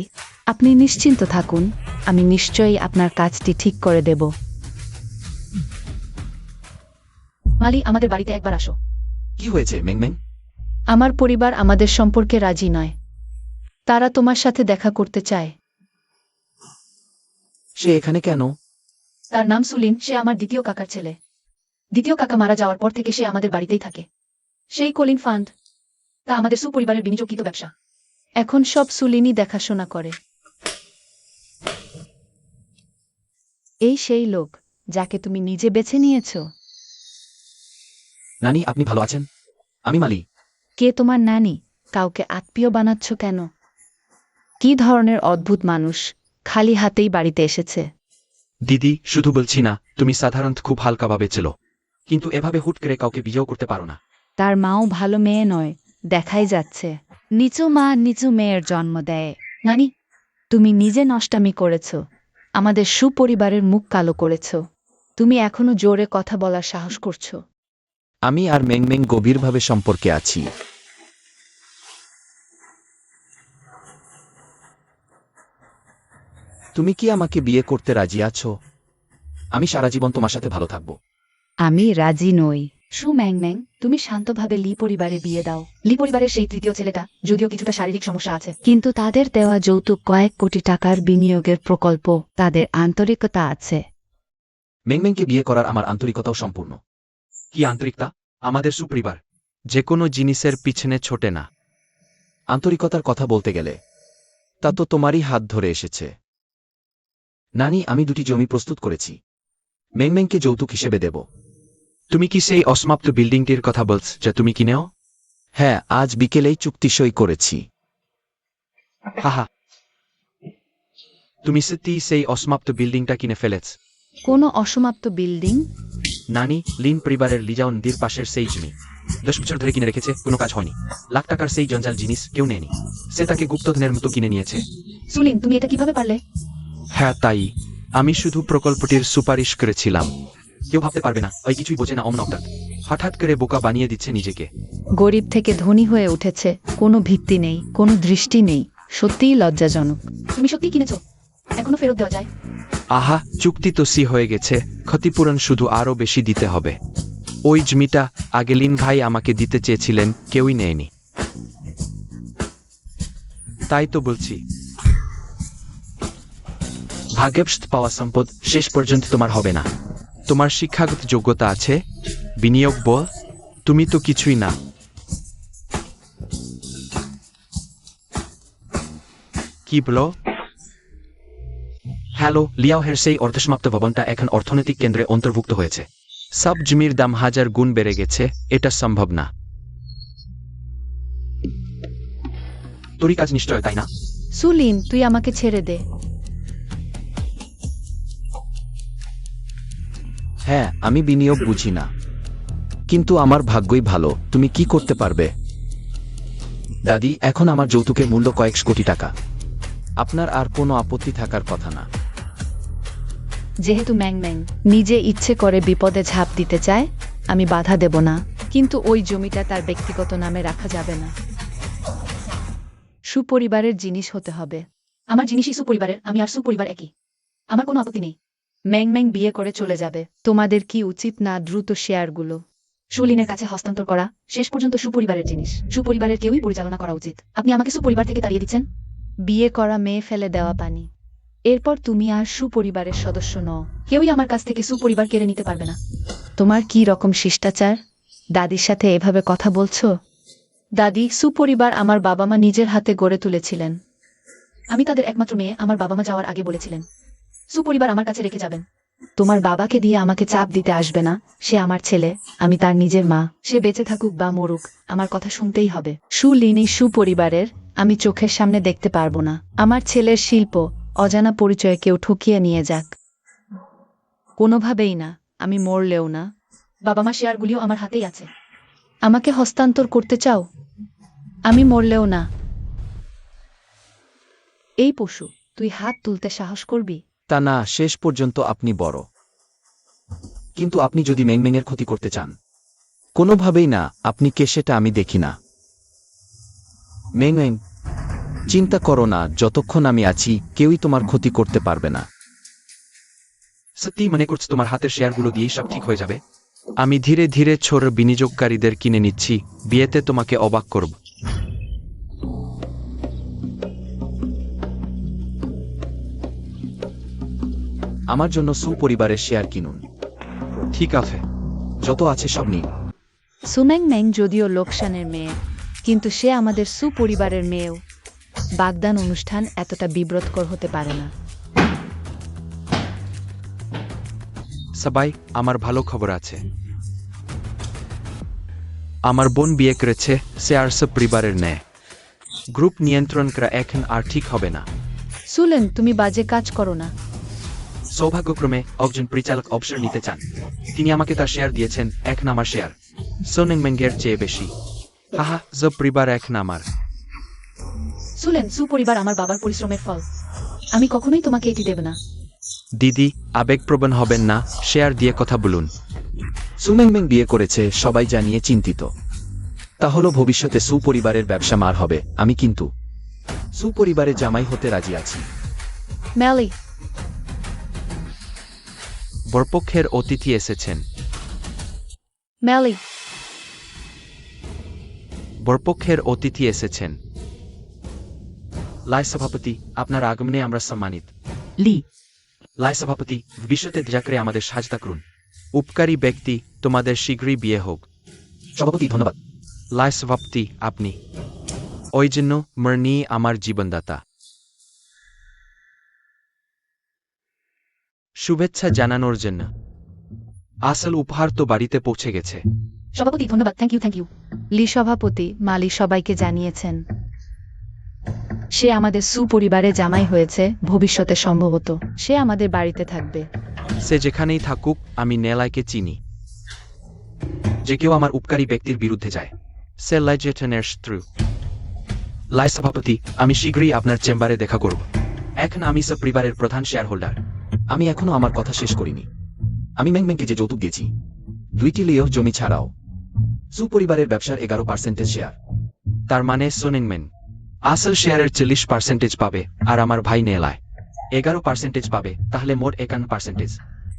আপনি নিশ্চিন্ত থাকুন, আমি নিশ্চয়ই আপনার কাজটি ঠিক করে দেব। মালি, আমাদের বাড়িতে একবার আসো। কি হয়েছে মেংমেং? আমার পরিবার আমাদের সম্পর্কে রাজি নয়। তারা তোমার সাথে দেখা করতে চায়। সে এখানে কেন? তার নাম সুলিন, সে আমার দ্বিতীয় কাকার ছেলে। দ্বিতীয় কাকা মারা যাওয়ার পর থেকে সে আমাদের বাড়িতেই থাকে। সেই কলিন ফান্ড, তা আমাদের সুপরিবারের বিনিয়োগকৃত ব্যবসা। এখন সব সুলিনই দেখাশোনা করে। এই সেই লোক যাকে তুমি নিজে বেছে নিয়েছ। নানি, আপনি ভালো আছেন? আমি মালি। কে তোমার নানি? কাউকে আত্মীয় বানাচ্ছ কেন? কি ধরনের অদ্ভুত মানুষ, খালি হাতেই বাড়িতে এসেছে। দিদি, শুধু বলছি না, তুমি সাধারণত খুব হালকাভাবে চলো, কিন্তু এভাবে হুট করে কাউকে বিয়েও করতে পারো না। তার মাও ভালো মেয়ে নয়, দেখাই যাচ্ছে। নিচু মা নিচু মেয়ের জন্ম দেয়। নানি, তুমি নিজে নষ্টামি করেছ, আমাদের সুপরিবারের মুখ কালো করেছ। তুমি এখনো জোরে কথা বলার সাহস করছো? আমি আর মেংমেং গভীরভাবে সম্পর্কে আছি। তুমি কি আমাকে বিয়ে করতে রাজি আছো? আমি সারা জীবন তোমার সাথে ভালো থাকবো। আমি রাজি নই। ম্যাং, তুমি শান্তভাবে লি পরিবারে বিয়ে দাও। লি পরিবারের সেই তৃতীয় ছেলেটা যদিও কিছুটা শারীরিক সমস্যা আছে, কিন্তু তাদের দেওয়া যৌতুক কয়েক কোটি টাকার বিনিয়োগের প্রকল্প, তাদের আন্তরিকতা আছে। মেংমেংকে বিয়ে করার আমার আন্তরিকতাও সম্পূর্ণ। কি আন্তরিকতা? আমাদের সুপরিবার যে কোনো জিনিসের পিছনে ছোটে না। আন্তরিকতার কথা বলতে গেলে তা তো তোমারই হাত ধরে এসেছে। নানি, আমি 2টি জমি প্রস্তুত করেছি, মেংমেংকে যৌতুক হিসেবে দেব। তুমি কি সেই অসমাপ্ত বিল্ডিংটির কথা বলছ যা তুমি কিনেও? হ্যাঁ, আজ বিকেলেই চুক্তি সই করেছি। হাহা, তুমি সত্যি সেই অসমাপ্ত বিল্ডিংটা কিনে ফেলেছ? কোনো অসমাপ্ত বিল্ডিং? নানি, লিন পরিবারের লিজাউন্দির পাশের সেই জমি 10 বছর ধরে কিনে রেখেছে, কোনো কাজ হয়নি। লাখ টাকার সেই জঞ্জাল জিনিস কেউ নেয়নি, সে তাকে গুপ্তধনের মতো কিনে নিয়েছে। সুলিন, তুমি এটা কিভাবে পারলে? হ্যাঁ তাই, আমি শুধু প্রকল্পটির সুপারিশ করেছিলাম। কেউ ভাবতে পারবে না, ওই কিছুই বোঝে না অমনকটাত হঠাৎ করে বোকা বানিয়ে দিচ্ছে নিজেকে। গরিব থেকে ধনী হয়ে উঠেছে, কোনো ভিত্তি নেই, কোনো দৃষ্টি নেই। সত্যিই লজ্জাজনক। তুমি সত্যি কিনেছো? এখনো ফেরত দেওয়া যায়? আহা, চুক্তি তো সি হয়ে গেছে, ক্ষতিপূরণ শুধু আরো বেশি দিতে হবে। ওই জমিটা আগে লিন ভাই আমাকে দিতে চেয়েছিলেন, কেউই নেয়নি। তাই তো বলছি, ভাগ্যবশত পাওয়া সম্পদ শেষ পর্যন্ত তোমার হবে না। তোমার শিক্ষাগত যোগ্যতা আছে, বিনিয়োগ বল, তুমি তো কিছুই না। কি বলো? হ্যালো, লিয়াওহের সেই অর্ধসমাপ্ত ভবনটা এখন অর্থনৈতিক কেন্দ্রে অন্তর্ভুক্ত হয়েছে। সব জমির দাম 1000 গুণ বেড়ে গেছে, এটা সম্ভব না। তোরই কাজ নিশ্চয়, তাই না? সুলিন, তুই আমাকে ছেড়ে দে। হ্যাঁ, আমি বিনিয়োগ বুঝি না, কিন্তু আমার ভাগ্যই ভালো। তুমি কি করতে পারবে? দাদি, এখন আমার যৌতুকের মূল্য কয়েক কোটি টাকা। আপনার আর কোনো আপত্তি থাকার কথা না। যেহেতু ম্যাং নিজে ইচ্ছে করে বিপদে ঝাঁপ দিতে চায়, আমি বাধা দেব না, কিন্তু ওই জমিটা তার ব্যক্তিগত নামে রাখা যাবে না। সুপরিবারের জিনিস হতে হবে। আমার জিনিসই সুপরিবারের, আমি আর সুপরিবার একই। আমার কোনো আপত্তি নেই। ম্যাং বিয়ে করে চলে যাবে। তোমাদের কি উচিত না দ্রুত শেয়ারগুলো সুলিনের কাছে হস্তান্তর করা? শেষ পর্যন্ত সুপরিবারের জিনিস, সুপরিবারের কেউই পরিচালনা করা উচিত। আপনি আমাকে সুপরিবার থেকে তাড়িয়ে দিচ্ছেন। বিয়ে করা মেয়ে ফেলে দেওয়া পানি। এরপর তুমি আর সুপরিবারের সদস্য নও। কেউই আমার কাছ থেকে সুপরিবার কেড়ে নিতে পারবে না। তোমার কি রকম শিষ্টাচার? দাদির সাথে এভাবে কথা বলছো? দাদি, সুপরিবার আমার বাবা মা নিজের হাতে গড়ে তুলেছিলেন। আমি তাদের একমাত্র মেয়ে, আমার বাবা মা যাওয়ার আগে বলেছিলেন সুপরিবার আমার কাছে রেখে যাবেন। তোমার বাবাকে দিয়ে আমাকে চাপ দিতে আসবে না, সে আমার ছেলে, আমি তার নিজের মা। সে বেঁচে থাকুক বা মরুক, আমার কথা শুনতেই হবে। সুলিনী সুপরিবারের আমি চোখের সামনে দেখতে পারবো না। আমার ছেলের শিল্প অজানা পরিচয়ে কেউ ঠকিয়ে নিয়ে যাক, কোনোভাবেই না। আমি মরলেও না। বাবা মা শেয়ারগুলিও আমার হাতেই আছে। আমাকে হস্তান্তর করতে চাও? আমি মরলেও না। এই পশু, তুই হাত তুলতে সাহস করবি? তা না, শেষ পর্যন্ত আপনি বড়। কিন্তু আপনি যদি মেংমেংয়ের ক্ষতি করতে চান, কোনোভাবেই না। আপনি কে সেটা আমি দেখি না। মেংমেং, চিন্তা করো না, যতক্ষণ আমি আছি কেউই তোমার ক্ষতি করতে পারবে না। সত্যি মনে করছো তোমার হাতের শেয়ারগুলো দিয়েই সব ঠিক হয়ে যাবে? আমি ধীরে ধীরে ছোট বিনিয়োগকারীদের কিনে নিচ্ছি, বিয়েতে তোমাকে অবাক করব। আমার জন্য সুপরিবারের শেয়ার কিনুন। ঠিক আছে, যত আছে সব নিন। সুমেং যদিও লোকসানের মেয়ে, কিন্তু সে আমাদের সুপরিবারের মেয়েও। বাগদান অনুষ্ঠান এতটা বিব্রতকর হতে পারে না। সবাই, আমার ভালো খবর আছে। আমার বোন বিয়ে করেছে, সে আর সব পরিবারের নেয়। গ্রুপ নিয়ন্ত্রণ করা এখন আর ঠিক হবে না। সুলেন, তুমি বাজে কাজ করো না। সৌভাগ্যক্রমে একজন পরিচালক অবসর নিতে চান। তিনি আমাকে তার শেয়ার দিয়েছেন, এখন আমার শেয়ার সোনেংমেংয়ের চেয়ে বেশি। হাহা, সব পরিবার এখন আমার। সুলেন, সুপরিবার আমার বাবার পরিশ্রমের ফল। আমি কখনোই তোমাকে এটি দেব না। দিদি, আবেগপ্রবণ হবেন না, শেয়ার দিয়ে কথা বলুন। সুমেংমেং বিয়ে করেছে, সবাই জানিয়ে চিন্তিত। তাহলে ভবিষ্যতে সুপরিবারের ব্যবসা মার হবে। আমি কিন্তু সুপরিবারে জামাই হতে রাজি আছি। ম্যালি, বরপক্ষের অতিথি এসেছেন। ম্যালি, বরপক্ষের অতিথি এসেছেন। লাই সভাপতি, আপনার আগমনে আমরা সম্মানিত। লি, লাই সভাপতি, ভবিষ্যতে দয়া করে আমাদের সাহায্য করুন। উপকারী ব্যক্তি, তোমাদের শীঘ্রই বিয়ে হোক। সভাপতি, ধন্যবাদ। লাই সভাপতি, আপনি ওই জন্য মরনি আমার জীবনদাতা। শুভেচ্ছা জানানোর জন্য। আসল উপহার তো বাড়িতে পৌঁছে গেছে। সভাপতি, ধন্যবাদ। Thank you. লি সভাপতি, মালি সবাইকে জানিয়েছেন সে আমাদের সুপরিবারে জামাই হয়েছে, ভবিষ্যতে সম্ভবত সে আমাদের বাড়িতে থাকবে। সে যেখানেই থাকুক, আমি নেলাইকে চিনি। যে কেউ আমার উপকারী ব্যক্তির বিরুদ্ধে যায়, সে লাইজেটনের শত্রু। লাই সভাপতি, আমি শীঘ্রই আপনার চেম্বারে দেখা করব। এখন আমি সব পরিবারের প্রধান শেয়ার হোল্ডার। আমি এখনো আমার কথা শেষ করিনি। আমি মেংমেংকে যে যৌতুক দিয়েছি, 2টি লিও জমি ছাড়াও সুপরিবারের ব্যবসার 11% শেয়ার। তার মানে সোনেংমেন আসল শেয়ারের 40% পাবে, আর আমার ভাই নেলায় 11% পাবে। তাহলে মোট 51%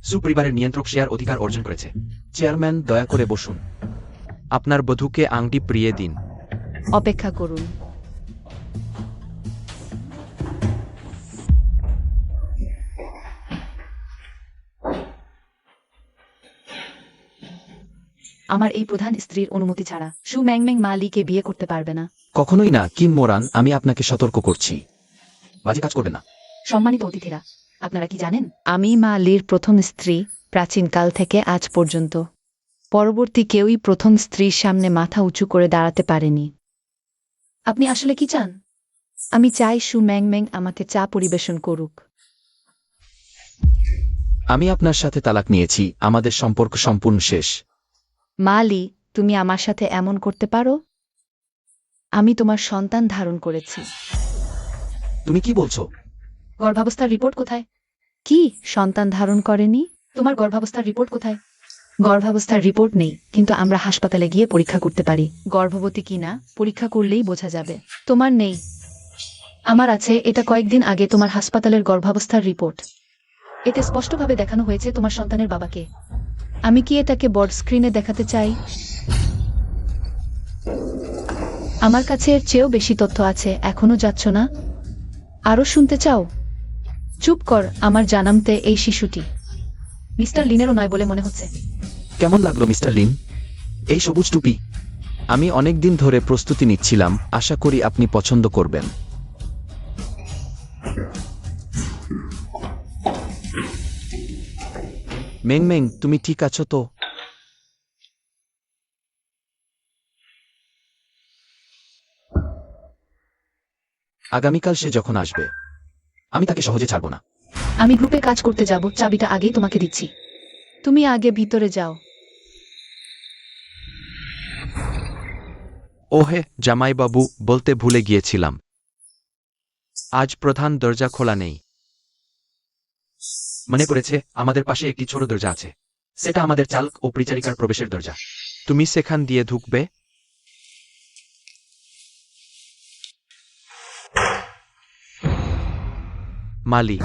সুপরিবারের নিয়ন্ত্রক শেয়ার অধিকার অর্জন করেছে। চেয়ারম্যান, দয়া করে বসুন। আপনার বধূকে আংটি পরিয়ে দিন। অপেক্ষা করুন। আমার এই প্রধান স্ত্রীর অনুমতি ছাড়া সু ম্যাংম্যাং মা লিকে বিয়ে করতে পারবে না। কখনোই না, কিম মোরান, আমি আপনাকে সতর্ক করছি। বাজে কাজ করবে না। সম্মানিত অতিথিরা, আপনারা কি জানেন আমি মা লির প্রথম স্ত্রী, প্রাচীনকাল থেকে আজ পর্যন্ত। পরবর্তী কেউই প্রথম স্ত্রীর সামনে মাথা উঁচু করে দাঁড়াতে পারেনি। আপনি আসলে কি চান? আমি চাই সু ম্যাংম্যাং আমাকে চা পরিবেশন করুক। আমি আপনার সাথে তালাক নিয়েছি, আমাদের সম্পর্ক সম্পূর্ণ শেষ। মা লি, তুমি আমার সাথে এমন করতে পারো? আমি তোমার সন্তান ধারণ করেছি। তুমি কি বলছো? গর্ভাবস্থার রিপোর্ট কোথায়? কি সন্তান ধারণ করেনি? তোমার গর্ভাবস্থার রিপোর্ট কোথায়? গর্ভাবস্থার রিপোর্ট নেই, কিন্তু আমরা হাসপাতালে গিয়ে পরীক্ষা করতে পারি। গর্ভবতী কিনা পরীক্ষা করলেই বোঝা যাবে। তোমার নেই? আমার আছে। এটা কয়েকদিন আগে তোমার হাসপাতালের গর্ভাবস্থার রিপোর্ট। এতে স্পষ্টভাবে দেখানো হয়েছে তোমার সন্তানের বাবাকে। আমি কি এটাকে বড় স্ক্রিনে দেখাতে চাই? আমার কাছে এর চেয়েও বেশি তথ্য আছে। এখনো যাচ্ছ না? আরো শুনতে চাও? চুপ কর। আমার জানামতে এই শিশুটি মিস্টার লিনেরও নয় বলে মনে হচ্ছে। কেমন লাগলো মিস্টার লিন, এই সবুজ টুপি? আমি অনেক দিন ধরে প্রস্তুতি নিচ্ছিলাম, আশা করি আপনি পছন্দ করবেন। মেংমেং, তুমি ঠিক আছো তো? আগামীকাল সে যখন আসবে, আমি তাকে সহজে ছাড়ব না। আমি গ্রুপে কাজ করতে যাব, চাবিটা আগেই তোমাকে দিচ্ছি। তুমি আগে ভিতরে যাও। ওহে জামাইবাবু, বলতে ভুলে গিয়েছিলাম, আজ প্রধান দরজা খোলা নেই। মনে পড়েছে, আমাদের পাশে একটি ছোট দরজা আছে। সেটা আমাদের চালক ও পরিচারিকার প্রবেশের দরজা। তুমি সেখান দিয়ে ঢুকবে। মালি,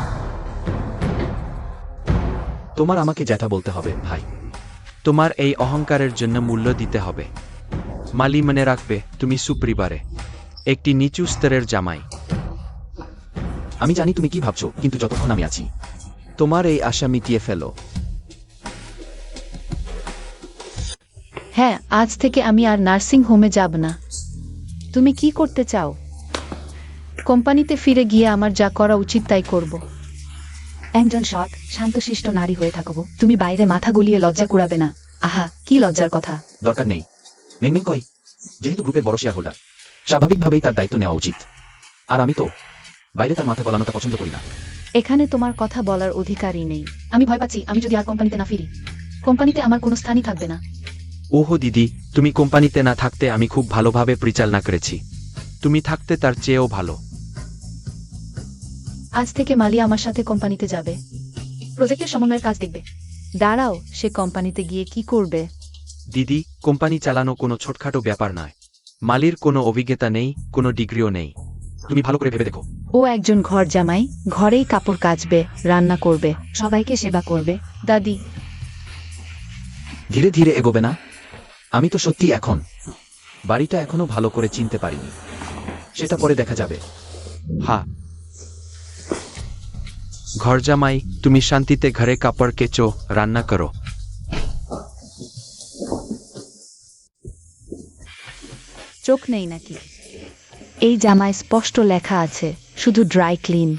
তোমার আমাকে জ্যাঠা বলতে হবে ভাই। তোমার এই অহংকারের জন্য মূল্য দিতে হবে। মালি, মনে রাখবে, তুমি সুপরিবারে একটি নিচু স্তরের জামাই। আমি জানি তুমি কি ভাবছো, কিন্তু যতক্ষণ আমি আছি, তোমার এই আশা মিটিয়ে ফেলো। হ্যাঁ, আজ থেকে আমি আর নার্সিং হোমে যাব না। তুমি কি করতে চাও? কোম্পানিতে ফিরে গিয়ে আমার যা করা উচিত তাই করব। একজন সৎ, শান্তশিষ্ট নারী হয়ে থাকবো। তুমি বাইরে মাথা গুলিয়ে লজ্জা কুড়াবে না। আহা, কি লজ্জার কথা। দরকার নেই। মেনমেন কয় যেহেতু গ্রুপের বড় শেয়ার হোল্ডার, স্বাভাবিকভাবেই তার দায়িত্ব নেওয়া উচিত। আর আমি তো বাইরে তার মাথা গলানোটা পছন্দ করি না। এখানে তোমার কথা বলার অধিকারই নেই। আমি ভয় পাচ্ছি, আমি যদি আর কোম্পানিতে না ফিরি, কোম্পানিতে আমার কোনো স্থানই থাকবে না। ওহো দিদি, তুমি কোম্পানিতে না থাকতে আমি খুব ভালোভাবে পরিচালনা করেছি। তুমি থাকতে তার চেয়েও ভালো। আজ থেকে মালিয়া আমার সাথে কোম্পানিতে যাবে, প্রজেক্টের সমন্বয়ের কাজ দেখবে। দাঁড়াও, সে কোম্পানিতে গিয়ে কি করবে? দিদি, কোম্পানি চালানো কোনো ছোটখাটো ব্যাপার নয়। মালির কোনো অভিজ্ঞতা নেই, কোনো ডিগ্রিও নেই। তুমি ভালো করে ভেবে দেখো। ও একজন ঘর জামাই, ঘরেই কাপড় কাচবে, রান্না করবে, সবাইকে সেবা করবে। দাদি, ধীরে ধীরে এগোবে না? আমি তো সত্যি এখন বাড়িটা এখনো ভালো করে চিনতে পারিনি, সেটা পরে দেখা যাবে। হ্যাঁ, ঘর জামাই, তুমি শান্তিতে ঘরে কাপড় কেচো, রান্না করো। চোখ নেই নাকি? এই জামায় স্পষ্ট লেখা আছে শুধু ড্রাই ক্লিন।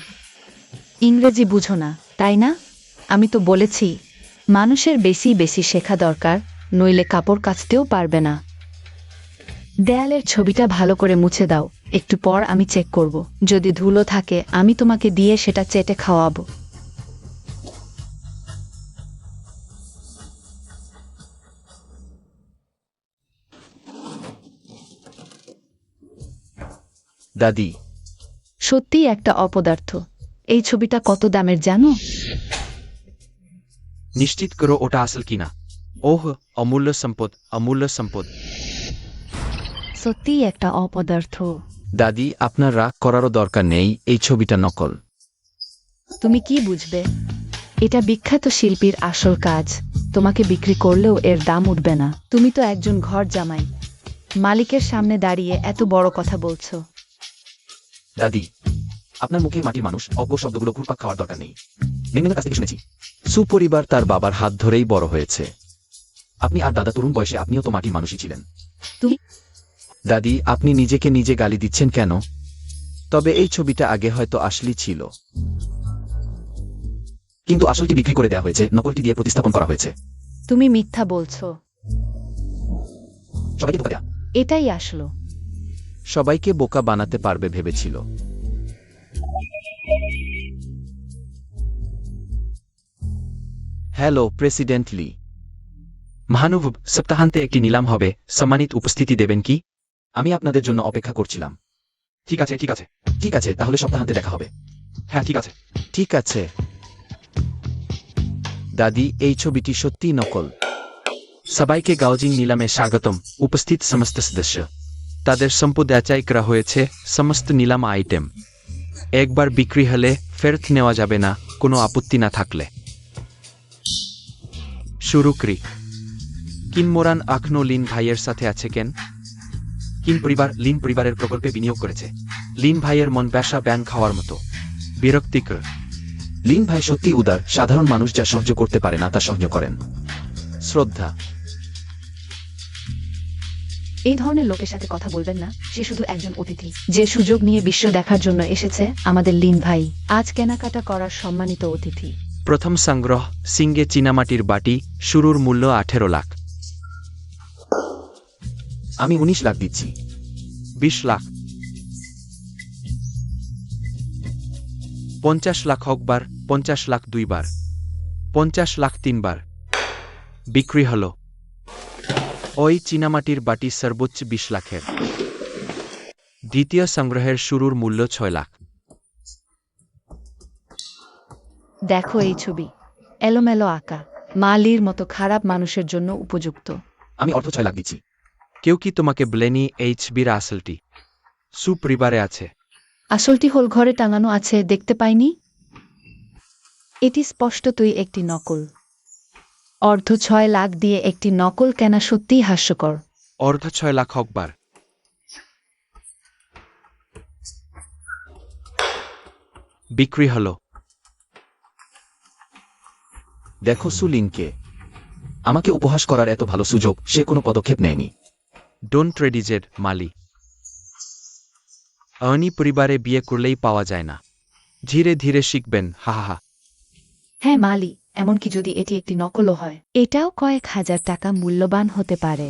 ইংরেজি বুঝো না, তাই না? আমি তো বলেছি মানুষের বেশি বেশি শেখা দরকার, নইলে কাপড় কাচতেও পারবে না। দেয়ালের ছবিটা ভালো করে মুছে দাও, একটু পর আমি চেক করব। যদি ধুলো থাকে আমি তোমাকে দিয়ে সেটা চেটে খাওয়াবো। দাদি, সত্যিই একটা অপদার্থ। এই ছবিটা কত দামের জানো? নিশ্চিত করো ওটা আসল কিনা। ওহ, অমূল্য সম্পদ, অমূল্য সম্পদ। সত্যিই একটা অপদার্থ। দাদি, আপনার রাগ করারও দরকার নেই, এই ছবিটা নকল। তুমি কি বুঝবে? এটা বিখ্যাত শিল্পীর আসল কাজ। তোমাকে বিক্রি করলেও এর দাম উঠবে না। তুমি তো একজন ঘর জামাই, মালিকের সামনে দাঁড়িয়ে এত বড় কথা বলছো। দাদি, আপনার মুখে মাটির মানুষ অজ্ঞ শব্দগুলো ঘুরপাক খাওয়ার দরকার নেই। মেনমেনের কাছ থেকে শুনেছি সুপরিবার তার বাবার হাত ধরেই বড় হয়েছে। আপনি আর দাদা তরুণ বয়সে আপনিও তো মাটির মানুষই ছিলেন। তুমি দাদি, আপনি নিজেকে নিজে গালি দিচ্ছেন কেন? তবে এই ছবিটা আগে হয়তো আসলি ছিল, কিন্তু আসলটি বিক্রি করে দেওয়া হয়েছে, নকলটি দিয়ে প্রতিস্থাপন করা হয়েছে। তুমি মিথ্যা বলছো। সবাইকে ধোঁকা দেয়া। এটাই আসলো। সবাইকে বোকা বানাতে পারবে ভেবেছিল। Hello president Lee. মহানুভব, সপ্তাহান্তে একটি নিলাম হবে, সম্মানিত উপস্থিতি দেবেন কি? আমি আপনাদের জন্য অপেক্ষা করছিলাম। ঠিক আছে, ঠিক আছে। ঠিক আছে, তাহলে সপ্তাহান্তে দেখা হবে। হ্যাঁ, ঠিক আছে। ঠিক আছে। দাদি, এই ছবিটি সত্যিই নকল। সবাইকে গাউজিং নিলামে স্বাগতম। উপস্থিত সমস্ত সদস্য, তাদের সম্পদ যাচাই করা হয়েছে, সমস্ত নিলাম আইটেম একবার বিক্রি হলে ফেরত নেওয়া যাবে না, কোনো আপত্তি না থাকলে। শুরু করি। কিনমোরান আখনো লিন ভাইয়ের সাথে আছে কেন? কিন পরিবার লিন পরিবারের প্রকল্পে বিনিয়োগ করেছে। লিন ভাইয়ের মন ব্যবসা ব্যাংক খাওয়ার মতো বিরক্তিকর। লিন ভাই সত্যি উদার, সাধারণ মানুষ যা সহ্য করতে পারে না তা সহ্য করেন। শ্রদ্ধা। এই ধরনের লোকের সাথে কথা বলবেন না। সে শুধু একজন অতিথি, যে সুযোগ নিয়ে বিশ্ব দেখার জন্য এসেছে। আমাদের লিন ভাই আজ কেনাকাটা করার সম্মানিত অতিথি। প্রথম সংগ্রহ, সিঙ্গে চীনামাটির বাটি, শুরুর মূল্য 18 লাখ। আমি 19 লাখ দিচ্ছি। 20 লাখ। 50 লাখ একবার, 50 লাখ দুইবার, 50 লাখ তিনবার। বিক্রি হলো। ওই চীনামাটির বাটি সর্বোচ্চ 20 লাখের। দ্বিতীয় সংগ্রহের শুরুর মূল্য 6 লাখ। দেখো এই ছবি, এলোমেলো আঁকা, মালির মতো খারাপ মানুষের জন্য উপযুক্ত। আমি অর্থ 6 লাখ দিচ্ছি। কেউ কি তোমাকে বলেনি এই ছবির আসলটি সুপরিবারে আছে? আসলটি হল ঘরে টাঙানো আছে, দেখতে পাইনি? এটি স্পষ্টতই একটি নকল। অর্ধ 6 লাখ দিয়ে একটি নকল কেনা সত্যিই হাস্যকর। অর্ধ 6 লাখ একবার। বিক্রি হলো। দেখো সুলিনকে, আমাকে উপহাস করার এত ভালো সুযোগ সে কোনো পদক্ষেপ নেয়নি। ডোন্ট ট্রেডিজেড মালি। অনি পরিবারে বিয়ে করলেই পাওয়া যায় না। ধীরে ধীরে শিখবেন, হা হা হা। হ্যাঁ মালি, এমনকি যদি এটি একটি নকলও হয়, এটাও কয়েক হাজার টাকা মূল্যবান হতে পারে।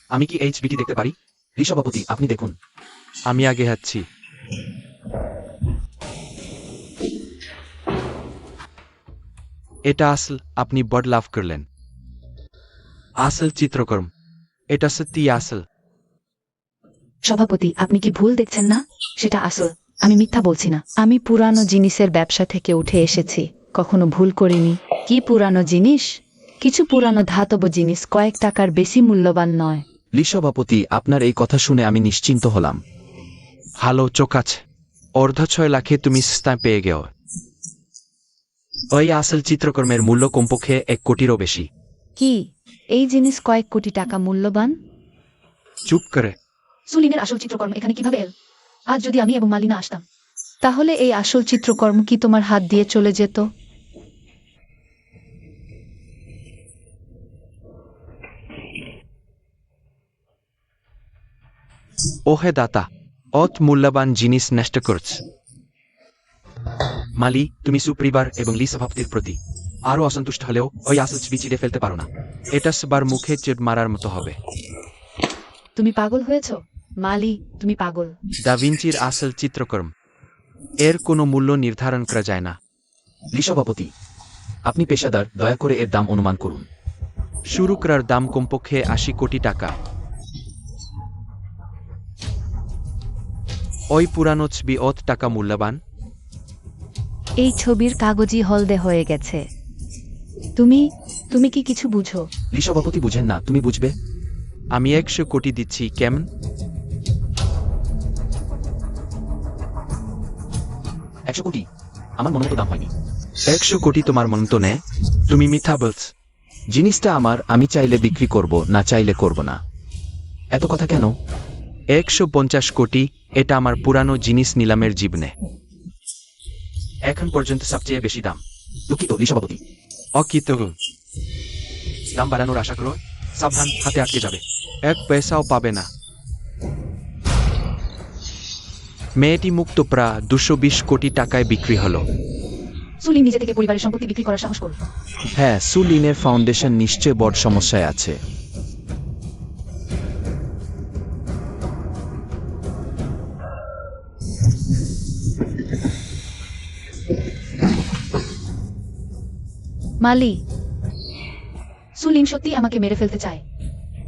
আমি কি এইচবিটি দেখতে পারি? লি সভাপতি, আপনি দেখুন। আমি আগে হাঁটছি। এটা আসল, আপনি বড় লাভ করলেন। আসল চিত্রকর্ম, এটা সত্যি আসল। সভাপতি, আপনি কি ভুল দেখছেন না? সেটা আসল, আমি মিথ্যা বলছি না। আমি পুরানো জিনিসের ব্যবসা থেকে উঠে এসেছি, কখনো ভুল করিনি। কি পুরানো জিনিস? কিছু পুরানো ধাতব জিনিস কয়েক টাকার বেশি মূল্যবান নয়। লি সভাপতি, আপনার এই কথা শুনে আমি নিশ্চিন্ত হলাম। ভালো চোখ আছে। অর্ধ 6 লাখে তুমি স্থান পেয়ে গেও। ওই আসল চিত্রকর্মের মূল্য কমপক্ষে 1 কোটিরও বেশি। কি এই জিনিস কয়েক কোটি টাকা মূল্যবান? চুপ করে। সুলিনের আসল চিত্রকর্ম এখানে কিভাবে এল? আজ যদি আমি এবং মালিনা আসতাম, তাহলে এই আসল চিত্রকর্ম কি তোমার হাত দিয়ে চলে যেত? ওহে দাতা, অত মূল্যবান জিনিস নষ্ট করছ। মালি, তুমি সুপরিবার এবং লি সভাপতির প্রতি আরো অসন্তুষ্ট হলেও ওই আসল ছবি চিড়ে ফেলতে পারো না। এটা সবার মুখে চেট মারার মতো হবে। তুমি পাগল হয়েছ মালি, তুমি পাগল। দা ভিঞ্চির আসল চিত্রকর্ম, এর কোনো মূল্য নির্ধারণ করা যায় না। লি সভাপতি, আপনি পেশাদার, দয়া করে এর দাম অনুমান করুন। শুরু করার দাম কমপক্ষে 80 কোটি টাকা। ওই পুরানো ছবি অত টাকা মূল্যবান। এই ছবির কাগজই হলদে হয়ে গেছে। তুমি তুমি কি কিছু বুঝো? লি সভাপতি, বুঝেন না, তুমি বুঝবে। আমি 100 কোটি দিচ্ছি, কেমন? 100 কোটি? আমার মনে তো দাম হয়নি। 100 কোটি তোমার মন তো নেই, তুমি মিথ্যা বলছ। জিনিসটা আমার, আমি চাইলে বিক্রি করব, না চাইলে করব না। এত কথা কেন? 150 কোটি, এটা আমার পুরানো জিনিস নিলামের জীবনে এখন পর্যন্ত সবচেয়ে বেশি দাম। দুঃখিত লি সভাপতি। অকৃত। দাম বাড়ানোর আশা করো, সাবধান, হাতে আটকে যাবে। 1 পয়সাও পাবে না। মেয়েটি মুক্ত প্রায় 220 কোটি টাকায় বিক্রি হলো। সুলিন নিজে থেকে পরিবারের সম্পত্তি বিক্রি করার সাহস করল। হ্যাঁ, সুলিনের ফাউন্ডেশন নিশ্চয় বড় সমস্যায় আছে। মালি, সুলিন সত্যি আমাকে মেরে ফেলতে চায়।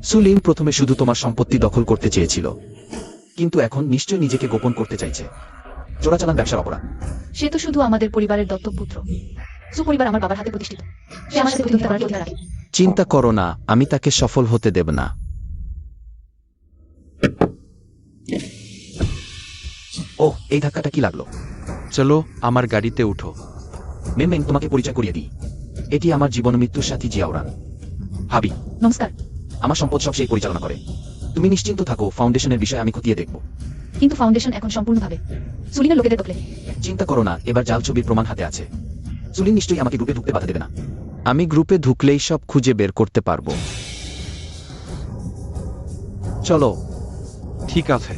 সুলিন প্রথমে শুধু তোমার সম্পত্তি দখল করতে চেয়েছিল, কিন্তু এখন নিশ্চয় নিজেকে গোপন করতে চাইছে। চোরাচালান ব্যবসার অপরাধ। সে তো শুধু আমাদের পরিবারের দত্তক পুত্র। সুপরিবার আমার বাবার হাতে প্রতিষ্ঠিত। সে আমার সাথে প্রতিদ্বন্দ্বিতা করার অধিকার রাখে। চিন্তা করো না, আমি তাকে সফল হতে দেব না। ওহ, এই ধাক্কাটা কি লাগলো? চলো আমার গাড়িতে উঠো। মেম, তোমাকে পরিচয় করিয়ে দিই। এটি আমার জীবন মৃত্যুর সাথী জিয়াউরান হাবি। নমস্কার। আমার সম্পদ সব সেই পরিচালনা করে। তুমি নিশ্চিন্ত থাকো, ফাউন্ডেশনের বিষয়ে আমি খতিয়ে দেখব। কিন্তু ফাউন্ডেশন এখন সম্পূর্ণভাবে সুলিনের লোকেদের দখলে। চিন্তা করো না, এবার জাল ছবির প্রমাণ হাতে আছে। সুলিন নিশ্চয়ই আমাকে গ্রুপে ঢুকতে বাধা দেবে না। আমি গ্রুপে ঢুকলেই সব খুঁজে বের করতে পারবো। চলো। ঠিক আছে।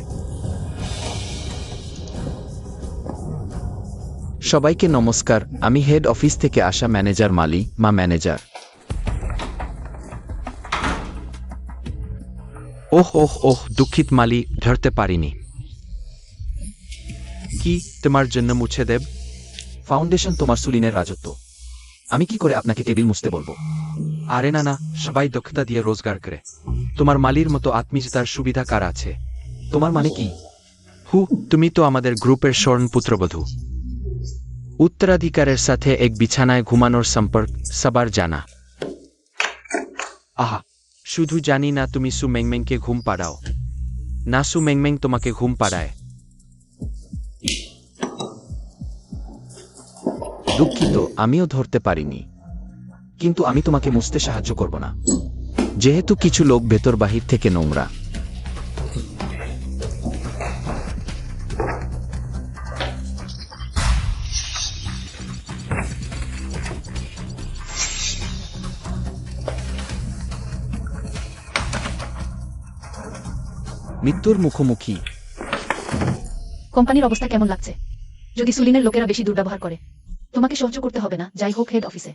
সবাইকে নমস্কার, আমি হেড অফিস থেকে আসা ম্যানেজার মালি, মা ম্যানেজার। ওহ ওহ ওহ, দুঃখিত মালি, ধরতে পারিনি। কি তোমার জন্য মুছে দেব? ফাউন্ডেশন তোমার সুলিনের রাজত্ব। আমি কি করে আপনাকে টেবিল মুছতে বলবো? আরে না না, সবাই দক্ষতা দিয়ে রোজগার করে। তোমার মালির মতো আত্মীয়তার সুবিধা কার আছে? তোমার মানে কি? তুমি তো আমাদের গ্রুপের স্বর্ণ পুত্রবধূ। উত্তরাধিকারের সাথে এক বিছানায় ঘুমানোর সম্পর্ক সবার জানা। আহা, শুধু জানি না তুমি সু মেংমেংকে ঘুম পাড়াও, না সু মেংমেং তোমাকে ঘুম পাড়ায়। দুঃখিত, আমিও ধরতে পারিনি। কিন্তু আমি তোমাকে মুছতে সাহায্য করব না, যেহেতু কিছু লোক ভেতর বাহির থেকে নোংরা। মৃত্যুর মুখোমুখি। কোম্পানির অবস্থা কেমন লাগছে? যদি সুলিনের লোকেরা বেশি দুর্ব্যবহার করে, তোমাকে সহ্য করতে হবে না, যাই হোক হেড অফিসে।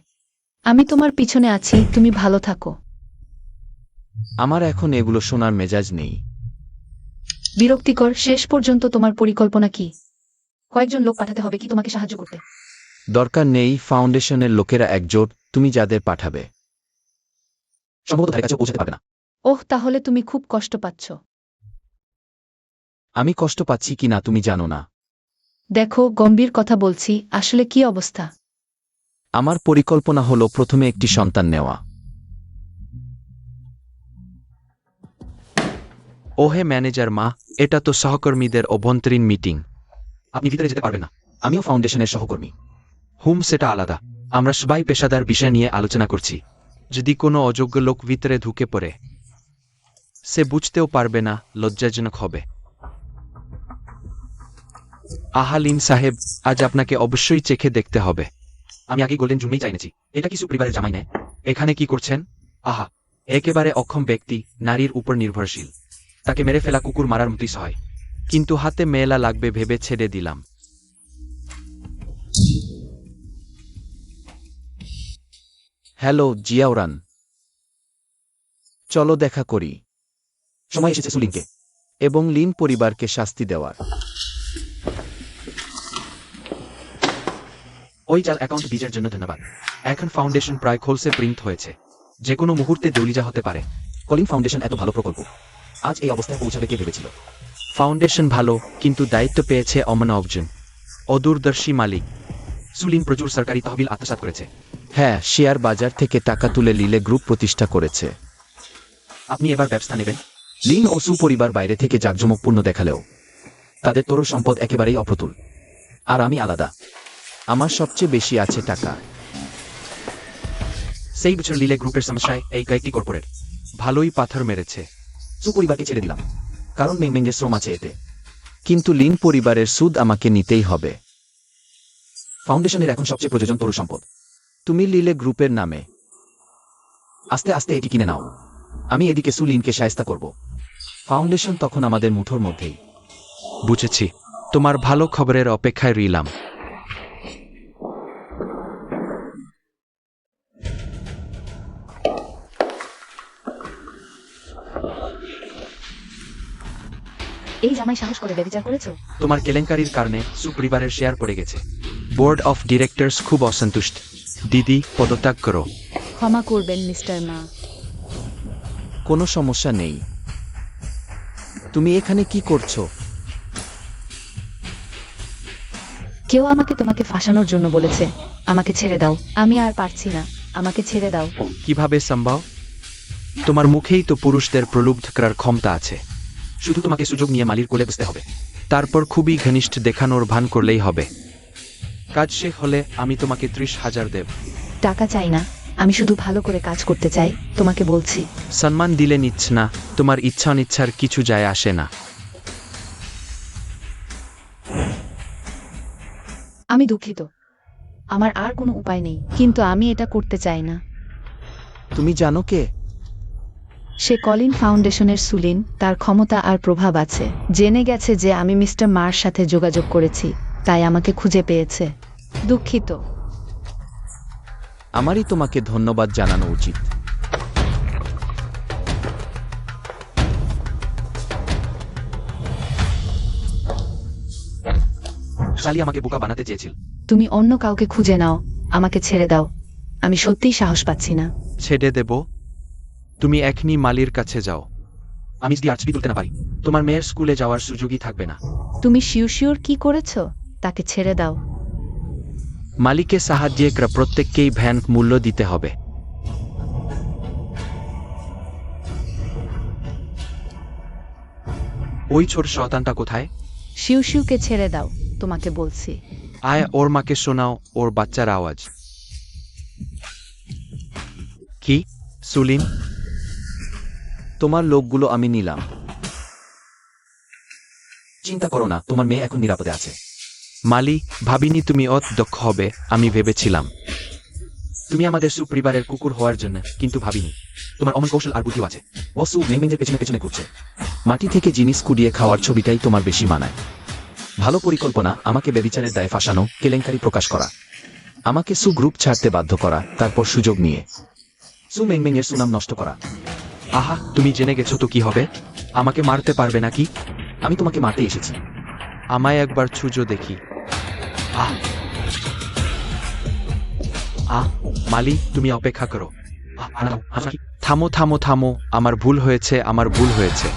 আমি তোমার পিছনে আছি, তুমি ভালো থাকো। আমার এখন এগুলো শোনার মেজাজ নেই। বিরক্তিকর। শেষ পর্যন্ত তোমার পরিকল্পনা কি? কয়েকজন লোক পাঠাতে হবে কি তোমাকে সাহায্য করতে? দরকার নেই, ফাউন্ডেশনের লোকেরা একজোট, তুমি যাদের পাঠাবে সম্ভবত তাদের কাছে পৌঁছাতে পারবে না। ওহ, তাহলে তুমি খুব কষ্ট পাচ্ছ। আমি কষ্ট পাচ্ছি কি না তুমি জানো না। দেখো, গম্ভীর কথা বলছি, আসলে কি অবস্থা? আমার পরিকল্পনা হলো প্রথমে একটি সন্তান নেওয়া। ওহে ম্যানেজার মা, এটা তো সহকর্মীদের অভ্যন্তরীণ মিটিং। আপনি ভিতরে যেতে পারবেন না, আমিও ফাউন্ডেশনের সহকর্মী। সেটা আলাদা। আমরা সবাই পেশাদার বিষয় নিয়ে আলোচনা করছি। যদি কোনো অযোগ্য লোক ভিতরে ঢুকে পড়ে, সে বুঝতেও পারবে না, লজ্জাজনক হবে। লিন সাহেব, আজ আপনাকে অবশ্যই চেখে দেখতে হবে। আমি আগে গোল্ডেন জুমেই চাইনেছি। এটা কিছু পরিবারের জামাই নেয়। এখানে কি করছেন? একেবারে অক্ষম ব্যক্তি, নারীর উপর নির্ভরশীল। তাকে মেরে ফেলা কুকুর মারার মতোই সহায়। কিন্তু হাতে মেলা লাগবে ভেবে ছেড়ে দিলাম। হ্যালো জিয়াওরান, চলো দেখা করি। সময় এসেছে সুলিনকে এবং লিন পরিবারকে শাস্তি দেওয়ার। ওই জাল অ্যাকাউন্ট বীজের জন্য ধন্যবাদ। এখন ফাউন্ডেশন প্রায় খোলসে প্রিন্ট হয়েছে। যে কোনো মুহূর্তে দৌলিজা হতে পারে। কলিন ফাউন্ডেশন এত ভালো প্রকল্প আজ এই অবস্থায় পৌঁছাবে কে ভেবেছিল? ফাউন্ডেশন ভালো, কিন্তু দায়িত্ব পেয়েছে অমনোবজন, অদূরদর্শী মালিক। সুলিন প্রচুর সরকারি তহবিল আত্মসাৎ করেছে। হ্যাঁ, শেয়ার বাজার থেকে টাকা তুলে লিলে গ্রুপ প্রতিষ্ঠা করেছে। আপনি এবার ব্যবস্থা নেবেন? লিন ও সু পরিবার বাইরে থেকে জাঁকজমকপূর্ণ দেখালেও তাদের তরুণ সম্পদ একেবারেই অপ্রতুল। আর আমি আলাদা, আমার সবচেয়ে বেশি আছে টাকা। সেই বছর লিলে গ্রুপের সমস্যায় এই কয়েকটি কর্পোরেট ভালোই পাথর মেরেছে। সু পরিবারকে ছেড়ে দিলাম, কারণ মেংমেংয়ের শ্রম আছে এতে। কিন্তু লিন পরিবারের সুদ আমাকে নিতেই হবে। ফাউন্ডেশনের এখন সবচেয়ে প্রয়োজন তরুণ সম্পদ। তুমি লিলে গ্রুপের নামে আস্তে আস্তে এটি কিনে নাও। আমি এদিকে সু লিনকে শায়েস্তা করব। ফাউন্ডেশন তখন আমাদের মুঠোর মধ্যেই। বুঝেছি। তোমার ভালো খবরের অপেক্ষায় রইলাম। এই জামাই সাহস করে ব্যভিচার করেছো? তোমার কেলেঙ্কারির কারণে সু পরিবারের শেয়ার পড়ে গেছে। বোর্ড অফ ডিরেক্টরস খুব অসন্তুষ্ট। দিদি, পদত্যাগ করো। ক্ষমা করবেন মিস্টার মা। কোনো সমস্যা নেই। তুমি এখানে কি করছো? কেউ আমাকে তোমাকে ফাঁসানোর জন্য বলেছে। আমাকে ছেড়ে দাও, আমি আর পারছি না, আমাকে ছেড়ে দাও। কিভাবে সম্ভব? তোমার মুখেই তো পুরুষদের প্রলুব্ধ করার ক্ষমতা আছে। শুধু তোমাকে সুযোগ নিয়ে মালির কোলে বসতে হবে। তারপর খুবই ঘনিষ্ঠ দেখানোর ভান করলেই হবে। কাজ শেষ হলে আমি তোমাকে 30,000 দেব। টাকা চাই না, আমি শুধু ভালো করে কাজ করতে চাই, তোমাকে বলছি। সম্মান দিলে নিচ্ছ না, তোমার ইচ্ছা অনিচ্ছার কিছু যায় আসে না। আমি দুঃখিত, আমার আর কোনো উপায় নেই, কিন্তু আমি এটা করতে চাই না। তুমি জানো কে? সে কলিন ফাউন্ডেশনের সুলিন। তার ক্ষমতা আর প্রভাব আছে। জেনে গেছে যে আমি মিস্টার মার সাথে যোগাযোগ করেছি, তাই আমাকে খুঁজে পেয়েছে। দুঃখিত। আমারই তোমাকে ধন্যবাদ জানানো উচিত। শালি আমাকে বোকা বানাতে চেয়েছিল। তুমি অন্য কাউকে খুঁজে নাও, আমাকে ছেড়ে দাও। আমি সত্যিই সাহস পাচ্ছি না। ছেড়ে দেব? তুমি এখনই মালির কাছে যাও। আমি যদি আর্টসবি তুলতে না পারি, তোমার মেয়ের স্কুলে যাওয়ার সুযোগই থাকবে না। তুমি শিওর কি করেছো? তাকে ছেড়ে দাও। মালিকে সাহায্যে করা প্রত্যেককেই ভ্যান মূল্য দিতে হবে। ওই ছোট শয়তানটা কোথায়? শিউকে ছেড়ে দাও, তোমাকে বলছি। ওর মাকে শোনাও ওর বাচ্চার আওয়াজ। কি? সুলিন? তোমার লোকগুলো আমি নিলাম। চিন্তা করো না, তোমার মেয়ে এখন নিরাপদে আছে। মালি, ভাবিনি তুমি অত দক্ষ হবে। আমি ভেবেছিলাম তুমি আমাদের সু পরিবারের কুকুর হওয়ার জন্য, কিন্তু ভাবিনি তোমার অমন কৌশল আর বুদ্ধিও আছে। ও সু মেংমেংয়ের পেছনে পেছনে ঘুরছে। মাটি থেকে জিনিস কুড়িয়ে খাওয়ার ছবিটাই তোমার বেশি মানায়। ভালো পরিকল্পনা আমাকে বেবিচারের দায়ে ফাঁসানো, কেলেঙ্কারি প্রকাশ করা, আমাকে সু গ্রুপ ছাড়তে বাধ্য করা, তারপর সুযোগ নিয়ে সু মেংমেংয়ের সুনাম নষ্ট করা। আহা, তুমি জেনে গেছো তো কি হবে? আমাকে মারতে পারবে নাকি? আমি তোমাকে মারতে এসেছি। আমায় একবার ছুঁজো দেখি। আহ আহ মালি, তুমি অপেক্ষা করো। থামো থামো থামো, আমার ভুল হয়েছে, আমার ভুল হয়েছে।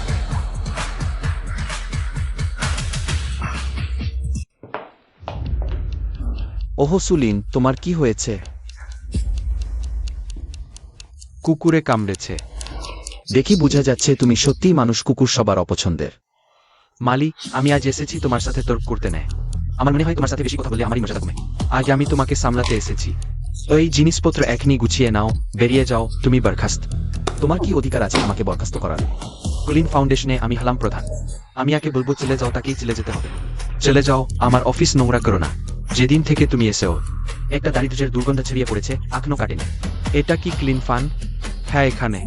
ওহো সুলিন, তোমার কি হয়েছে? কুকুরে কামড়েছে। দেখি বোঝা যাচ্ছে তুমি সত্যিই মানুষ কুকুর সবার অপছন্দের। মালি, আমি আজ এসেছি তোমার সাথে তর্ক করতে নেয়। আমার মনে হয় তোমার সাথে বেশি কথা বললে আমারই মর্যাদা কমে। আজ আমি তোমাকে সামলাতে এসেছি। ওই জিনিসপত্র এখনই গুছিয়ে নাও, বেরিয়ে যাও, তুমি বরখাস্ত। তোমার কি অধিকার আছে আমাকে বরখাস্ত করার? কুলিন ফাউন্ডেশনে আমি হলাম প্রধান। আমি আগে বলবো চলে যাও, তাকেই চলে যেতে হবে। চলে যাও, আমার অফিস নোংরা করো না। যেদিন থেকে তুমি এসেও একটা দারিদ্র্যের দুর্গন্ধ ছড়িয়ে পড়েছে, এখনো কাটেনি। এটা কি ক্লিন ফান? হ্যাঁ, এখানে।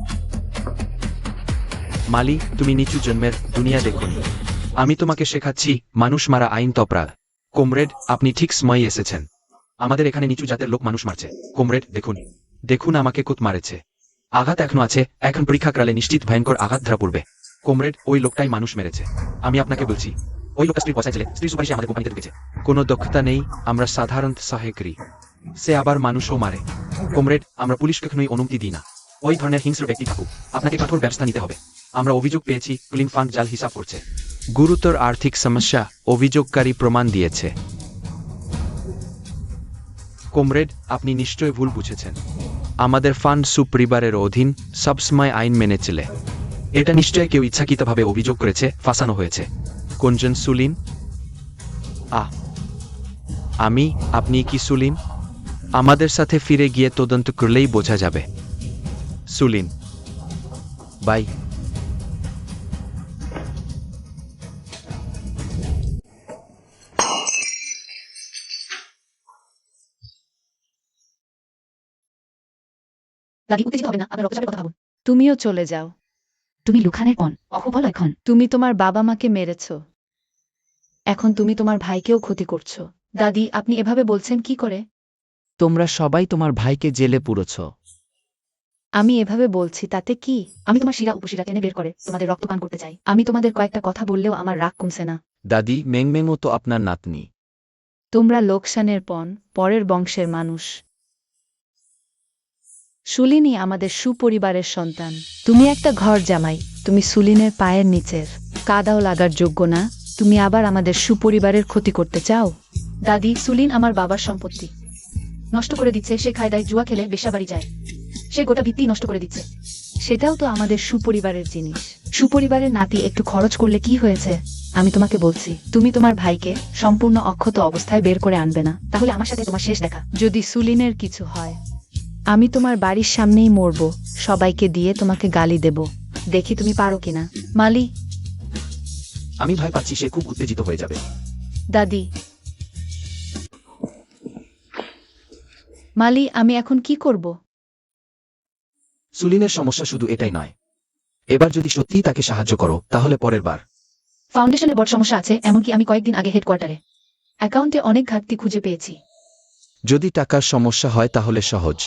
মালি, তুমি নিচু জন্মের দুনিয়া দেখুনি। আমি তোমাকে শেখাচ্ছি মানুষ মারা আইন তো অপরাধ। কমরেড, আপনি ঠিক সময়ে এসেছেন। আমাদের এখানে নিচু জাতের লোক মানুষ মারছে। কমরেড, দেখুন দেখুন আমাকে কুত মারেছে। আঘাত এখনো আছে, এখন পরীক্ষা করালে নিশ্চিত ভয়ঙ্কর আঘাত ধরা পড়বে। কমরেড, ওই লোকটাই মানুষ মেরেছে। আমি আপনাকে বলছি, ওই লোকটা স্ত্রীর পয়সায় ছেলে, স্ত্রীর সুপারিশে আমাদের কোম্পানিতে ঢুকেছে। কোনো দক্ষতা নেই, আমরা সাধারণ সহায়কারী। সে আবার মানুষও মারে। কমরেড, আমরা পুলিশ কখনোই অনুমতি দিই না। ওই ধরনের হিংস্র ব্যক্তি থাকুক, আপনাকে কঠোর ব্যবস্থা নিতে হবে। আমরা অভিযোগ পেয়েছি ক্লিন ফান্ড জাল হিসাব করছে। গুরুতর আর্থিক সমস্যা, অভিযোগকারী প্রমাণ দিয়েছে। কমরেড, আপনি নিশ্চয় ভুল বুঝেছেন। আমাদের ফান্ড সুপরিবারের অধীন, সবসময় আইন মেনে চলে। এটা নিশ্চয় কেউ ইচ্ছাকৃতভাবে অভিযোগ করেছে, ফাঁসানো হয়েছে। কোনজন সুলিন? আমি? আপনি কি সুলিন? আমাদের সাথে ফিরে গিয়ে তদন্ত করলেই বোঝা যাবে। সুলিন, বাই। দাদি উত্তেজিত হবে না, আপনার রক্তচাপের কথা ভাবুন। তুমিও চলে যাও। তুমি লুখানের পণ অহুবল এখন। তুমি তোমার বাবা মাকে মেরেছ, এখন তুমি তোমার ভাইকেও ক্ষতি করছো। দাদি, আপনি এভাবে বলছেন কি করে? তোমরা সবাই তোমার ভাইকে জেলে পুরেছ। আমি এভাবে বলছি তাতে কি? আমি তোমার শিরা উপশিরা টেনে বের করে তোমাদের রক্ত পান করতে চাই। আমি তোমাদের কয়েকটা কথা বললেও আমার রাগ কমছে না। দাদি, মেংমেংও তো আপনার নাতনি। তোমরা লোকসানের পণ, পরের বংশের মানুষ। সুলিনই আমাদের সুপরিবারের সন্তান। তুমি একটা ঘর জামাই, তুমি সুলিনের পায়ের নিচের কাদাও লাগার যোগ্য না। তুমি আবার আমাদের সুপরিবারের ক্ষতি করতে চাও? দাদি, সুলিন আমার বাবার সম্পত্তি নষ্ট করে দিচ্ছে। সে খায় দায়, জুয়া খেলে বেশ্যাবাড়ি যায়। সে গোটা ভিত্তি নষ্ট করে দিচ্ছে। সেটাও তো আমাদের সুপরিবারের জিনিস। সুপরিবারের নাতি একটু খরচ করলে কি হয়েছে? আমি তোমাকে বলছি, তুমি তোমার ভাইকে সম্পূর্ণ অক্ষত অবস্থায় বের করে আনবে না, তাহলে আমার সাথে তোমার শেষ দেখা। যদি সুলিনের কিছু হয়, আমি তোমার বাড়ির সামনেই মরব, সবাইকে দিয়ে তোমাকে গালি দেব। দেখি তুমি পারো কিনা। মালি। আমি ভয় পাচ্ছি সে খুব উত্তেজিত হয়ে যাবে। দাদি। মালি, আমি এখন কি করব? সুলিনের সমস্যা শুধু এটাই নয়। এবার যদি সত্যিই তাকে সাহায্য করো, তাহলে পরের বার। ফাউন্ডেশনের বড় সমস্যা আছে, এমনকি আমি কয়েকদিন আগে হেডকোয়ার্টারে অ্যাকাউন্টে অনেক ঘাটতি খুঁজে পেয়েছি। যদি টাকার সমস্যা হয় তাহলে সহজ।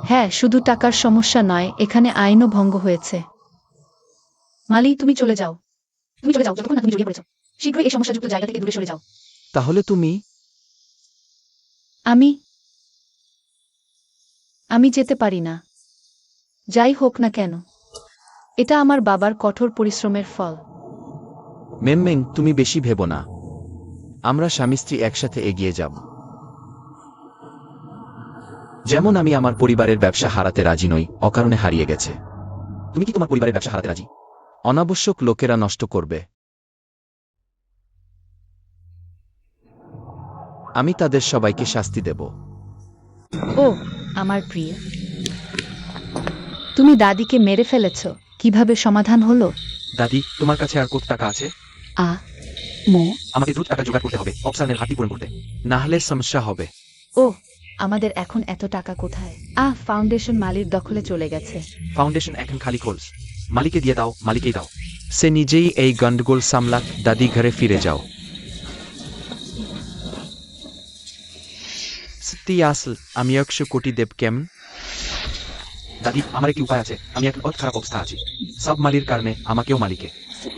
হ্যাঁ, শুধু টাকার সমস্যা নয়, এখানে আইনও ভঙ্গ হয়েছে। মালি, তুমি চলে যাও। তুমি চলে যাও যতক্ষণ না তুমি জড়িয়ে পড়েছো। শীঘ্রই এই সমস্যাযুক্ত জায়গা থেকে দূরে সরে যাও। তাহলে তুমি? আমি যেতে পারি না। যাই হোক না কেন, এটা আমার বাবার কঠোর পরিশ্রমের ফল। মেমমেং, তুমি বেশি ভেবো না। আমরা স্বামী স্ত্রী একসাথে এগিয়ে যাব। যেমন আমি আমার পরিবারের ব্যবসা হারাতে রাজি নই, অকারণে হারিয়ে গেছে। তুমি কি তোমার পরিবারের ব্যবসা হারাতে রাজি? অনাবশ্যক লোকেরা নষ্ট করবে। আমি তাদের সবাইকে শাস্তি দেব। ও আমার প্রিয়, তুমি দাদিকে মেরে ফেলেছ। কিভাবে সমাধান হলো? দাদি, তোমার কাছে আর কত টাকা আছে? মো আমাকে দ্রুত টাকা জোগাড় করতে হবে অপসারণের ঘাটতি পূরণ করতে, না হলে সমস্যা হবে। ও আমাদের এখন এত টাকা কোথায়? ফাউন্ডেশন মালির দখলে চলে গেছে। ফাউন্ডেশন এখন খালি খোলস। মালিকে দিয়ে দাও, মালিকেই দাও। সে নিজেই এই গন্ডগোল সামলাক। দাদি, ঘরে ফিরে যাও। সত্যি আসল আমি 100 কোটি দেব কেমন? দাদি, আমার একটি উপায় আছে। আমি এখন অত খারাপ অবস্থা আছি। সব মালির কারণে আমাকেও মালিকে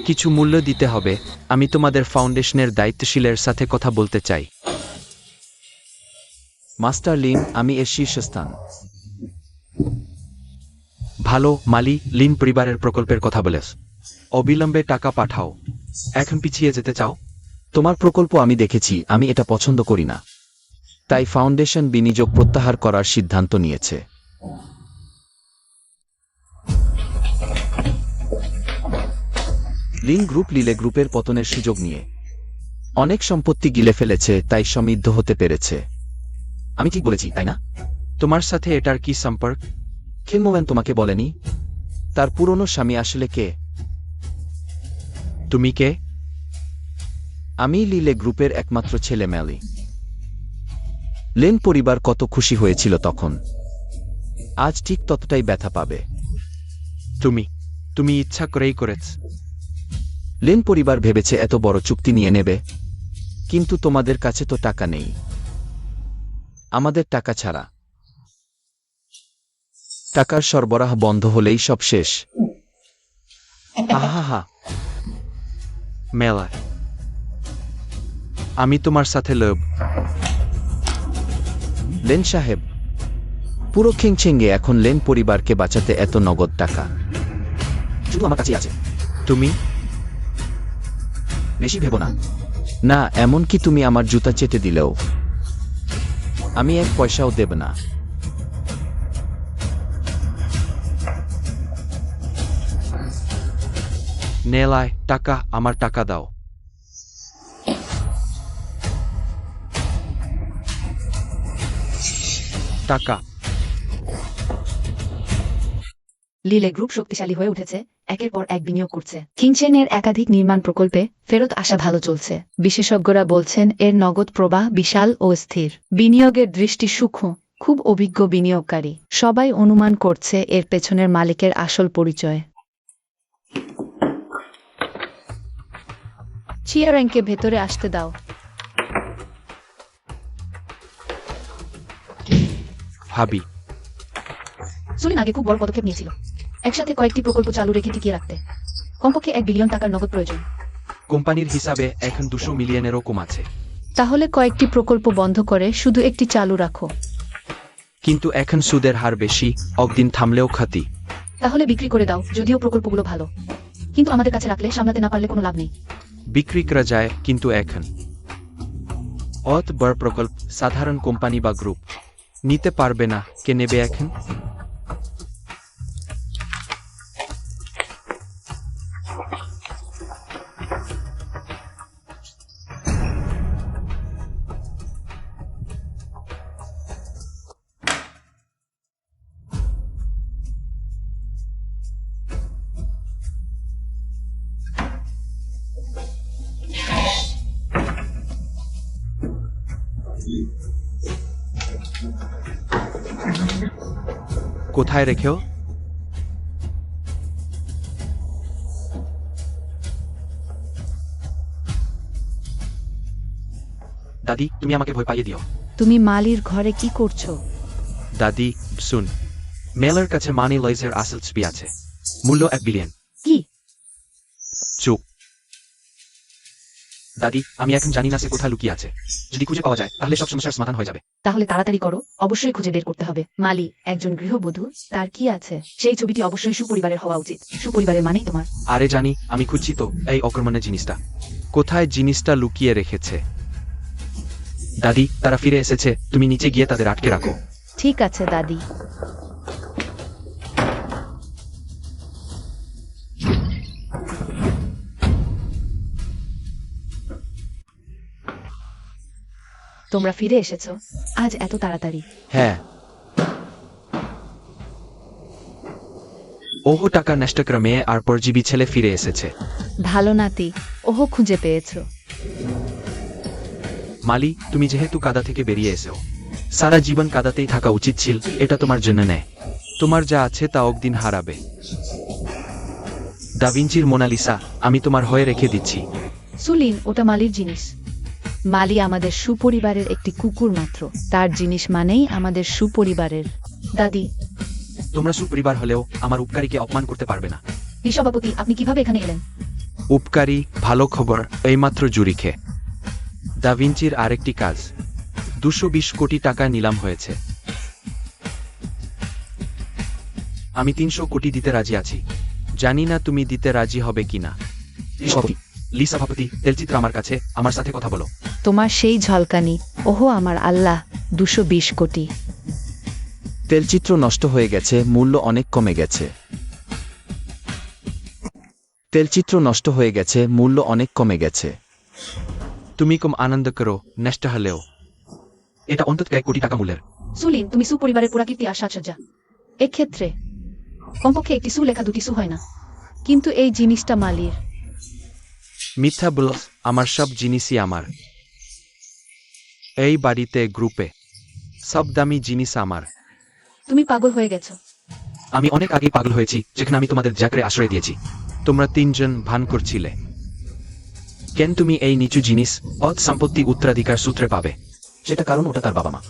কিছু মূল্য দিতে হবে। আমি তোমাদের ফাউন্ডেশনের দায়িত্বশীলের সাথে কথা বলতে চাই। মাস্টার লিন, আমি এর শীর্ষস্থান। ভালো মালি, লিন পরিবারের প্রকল্পের কথা বলেছ। অবিলম্বে টাকা পাঠাও। এখন পিছিয়ে যেতে চাও? তোমার প্রকল্প আমি দেখেছি, আমি এটা পছন্দ করি না। তাই ফাউন্ডেশন বিনিয়োগ প্রত্যাহার করার সিদ্ধান্ত নিয়েছে। লিন গ্রুপ লিলে গ্রুপের পতনের সুযোগ নিয়ে অনেক সম্পত্তি গিলে ফেলেছে, তাই সমৃদ্ধ হতে পেরেছে। আমি ঠিক বলেছি, তাই না? তোমার সাথে এটার কি সম্পর্ক? খেলমোম্যান তোমাকে বলেনি তার পুরনো স্বামী আসলে কে? তুমি কে? আমি লিলে গ্রুপের একমাত্র ছেলে ম্যালি। লেন পরিবার কত খুশি হয়েছিল তখন, আজ ঠিক ততটাই ব্যথা পাবে। তুমি ইচ্ছা করেই করেছ। লেন পরিবার ভেবেছে এত বড় চুক্তি নিয়ে নেবে, কিন্তু তোমাদের কাছে তো টাকা নেই। আমাদের টাকা ছাড়া টাকার সরবরাহ বন্ধ হলেই সব শেষ। আহা, মেলা, আমি তোমার সাথে লোভ। লেন সাহেব, পুরো খিংছেঙ্গে এখন লেন পরিবারকে বাঁচাতে এত নগদ টাকা শুধু আমার কাছেই আছে। তুমি বেশি ভেবো না। না, এমনকি তুমি আমার জুতা চেটে দিলেও আমি এক পয়সাও দেব না। নেলায় টাকা, আমার টাকা দাও। টাকা। লিলে গ্রুপ শক্তিশালী হয়ে উঠেছে, একের পর এক বিনিয়োগ করছে। কিংচেনের একাধিক নির্মাণ প্রকল্পে ফেরত আসা ভালো চলছে। বিশেষজ্ঞরা বলছেন এর নগদ প্রবাহ বিশাল ও স্থির। বিনিয়োগের দৃষ্টি সূক্ষ্ম, খুব অভিজ্ঞ বিনিয়োগকারী। সবাই অনুমান করছে এর পেছনের মালিকের আসল পরিচয়। চিয়ারেংকে ভেতরে আসতে দাও। ভাবি, সুলিন আগে খুব বড় পদক্ষেপ নিয়েছিল, একসাথে কয়েকটি প্রকল্প চালু রেখে টিকিয়ে রাখতে। কমপক্ষে 1 বিলিয়ন টাকার নগদ প্রয়োজন। কোম্পানির হিসাবে এখন 200 মিলিয়নেরও কম আছে। তাহলে কয়েকটি প্রকল্প বন্ধ করে শুধু একটি চালু রাখো। কিন্তু এখন সুদের হার বেশি, একদিন থামলেও ক্ষতি। তাহলে বিক্রি করে দাও, যদিও প্রকল্পগুলো ভালো, কিন্তু আমাদের কাছে রাখলে সামলাতে না পারলে কোনো লাভ নেই। বিক্রি করা যায়, কিন্তু এখন অত বড় প্রকল্প সাধারণ কোম্পানি বা গ্রুপ নিতে পারবে না। কে নেবে এখন? কোথায় রেখেও? দাদি, তুমি আমাকে ভয় পাইয়ে দিও। তুমি মালির ঘরে কি করছো? দাদি, শুন, মেলার কাছে মানি লয়েজের আসল ছবি আছে, মূল্য 1 বিলিয়ন। কি? চুপ। দাদি, আমি এখন জানি না সে কোথায় লুকিয়ে আছে। যদি খুঁজে পাওয়া যায় তাহলে সব সমস্যার সমাধান হয়ে যাবে। তাহলে তাড়াতাড়ি করো, অবশ্যই খুঁজে বের করতে হবে। মালি একজন গৃহবধূ, তার কি আছে? সেই ছবিটি অবশ্যই সুপরিবারের হওয়া উচিত। সুপরিবারের মানেই তোমার। আরে জানি, আমি খুঁজছি তো এই অকর্মণের জিনিসটা। কোথায় জিনিসটা লুকিয়ে রেখেছে? দাদি, তারা ফিরে এসেছে, তুমি নিচে গিয়ে তাদের আটকে রাখো। ঠিক আছে দাদি। তোমরা ফিরে এসেছো আজ এত তাড়াতাড়ি? হ্যাঁ। ওহ, টাকা নষ্টক্রমে আর পরজীবী ছেলে ফিরে এসেছে। ভালো নাতি, ওহ খুঁজে পেয়েছো। মালি, তুমি যেহেতু কাদা থেকে বেরিয়ে এসেও, সারা জীবন কাদাতেই থাকা উচিত ছিল। এটা তোমার জন্য নেয়। তোমার যা আছে তা একদিন হারাবে। দাভিঞ্চির মোনালিসা আমি তোমার হয়ে রেখে দিচ্ছি। সুলিন, ওটা মালির জিনিস। মালি আমাদের সুপরিবারের একটি কুকুর মাত্র। তার জিনিস মানেই আমাদের সুপরিবারের। দাদি, তোমরা সুপরিবার হলেও আমার উপকারীকে অপমান করতে পারবে না। লি সভাপতি, আপনি কিভাবে এখানে এলেন? উপকারী, ভালো খবর, এইমাত্র জুরিখে দাভিঞ্চির আরেকটি কাজ 220 কোটি টাকা নিলাম হয়েছে। আমি 300 কোটি দিতে রাজি আছি। জানি না তুমি দিতে রাজি হবে কিনা। লি সভাপতি, তেলচিত্র আমার কাছে, আমার সাথে কথা বলো। তোমার সেই ঝলকানি, ওহো আমার আল্লাহ, 220 কোটি। তেলচিত্র নষ্ট হয়ে গেছে, মূল্য অনেক কমে গেছে। তেলচিত্র নষ্ট হয়ে গেছে, মূল্য অনেক কমে গেছে। তুমি কম আনন্দ করো, নষ্ট হলেও এটা অন্তত 1 কোটি টাকা মূল্যের। সুলিন, তুমি সুপরিবারের পুরাকীর্তি আর সাজসজ্জা। এক্ষেত্রে কমপক্ষে একটি সু লেখা 2টি সু হয় না। কিন্তু এই জিনিসটা মালির। মিথ্যা বল, আমার সব জিনিসই আমার। এই বাড়িতে গ্রুপে সব দামি জিনিস আমার। তুমি পাগল হয়ে গেছো। আমি অনেক আগেই পাগল হয়েছি, যেখানে আমি তোমাদের জাকরে আশ্রয় দিয়েছি। তোমরা 3 জন ভান করছিলে। কেন তুমি এই নিচু জিনিস অত সম্পত্তি উত্তরাধিকার সূত্রে পাবে? সেটা কারণ ওটা তার বাবা মা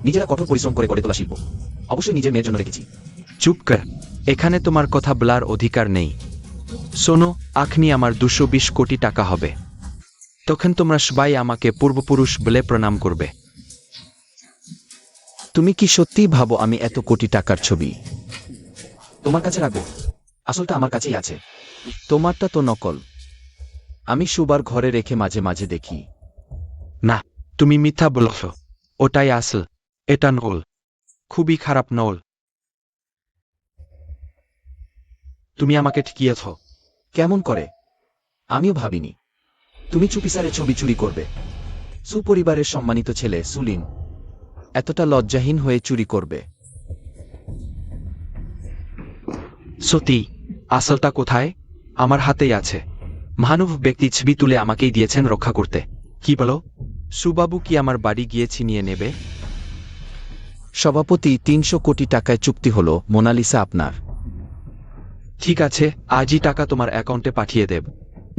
নিজেরা কঠোর পরিশ্রম করে গড়ে তোলা শিল্প। অবশ্যই নিজের মেয়ের জন্য রেখেছি। চুপ কর, এখানে তোমার কথা বলার অধিকার নেই। শোনো, আখনি আমার 220 কোটি টাকা হবে, তখন তোমরা সবাই আমাকে পূর্বপুরুষ বলে প্রণাম করবে। তুমি কি সত্যিই ভাবো আমি এত কোটি টাকার ছবি তোমার কাছে রাখবো? আসলটা আমার কাছেই আছে। তোমারটা তো নকল। আমি সুবার ঘরে রেখে মাঝে মাঝে দেখি। না, তুমি মিথ্যা বলছ। ওটাই আসল, এটা নকল। খুবই খারাপ নকল। তুমি আমাকে ঠকিয়েছ। কেমন করে? আমিও ভাবিনি তুমি চুপিসারে ছবি চুরি করবে। সুপরিবারের সম্মানিত ছেলে সুলিন এতটা লজ্জাহীন হয়ে চুরি করবে? সত্যি, আসলটা কোথায়? আমার হাতেই আছে। মহানুভ ব্যক্তি ছবি তুলে আমাকেই দিয়েছেন রক্ষা করতে। কি বলো, সুবাবু কি আমার বাড়ি গিয়ে ছিনিয়ে নেবে? সভাপতি, 300 কোটি টাকায় চুক্তি হলো। মোনালিসা আপনার। ঠিক আছে, আজই টাকা তোমার অ্যাকাউন্টে পাঠিয়ে দেব।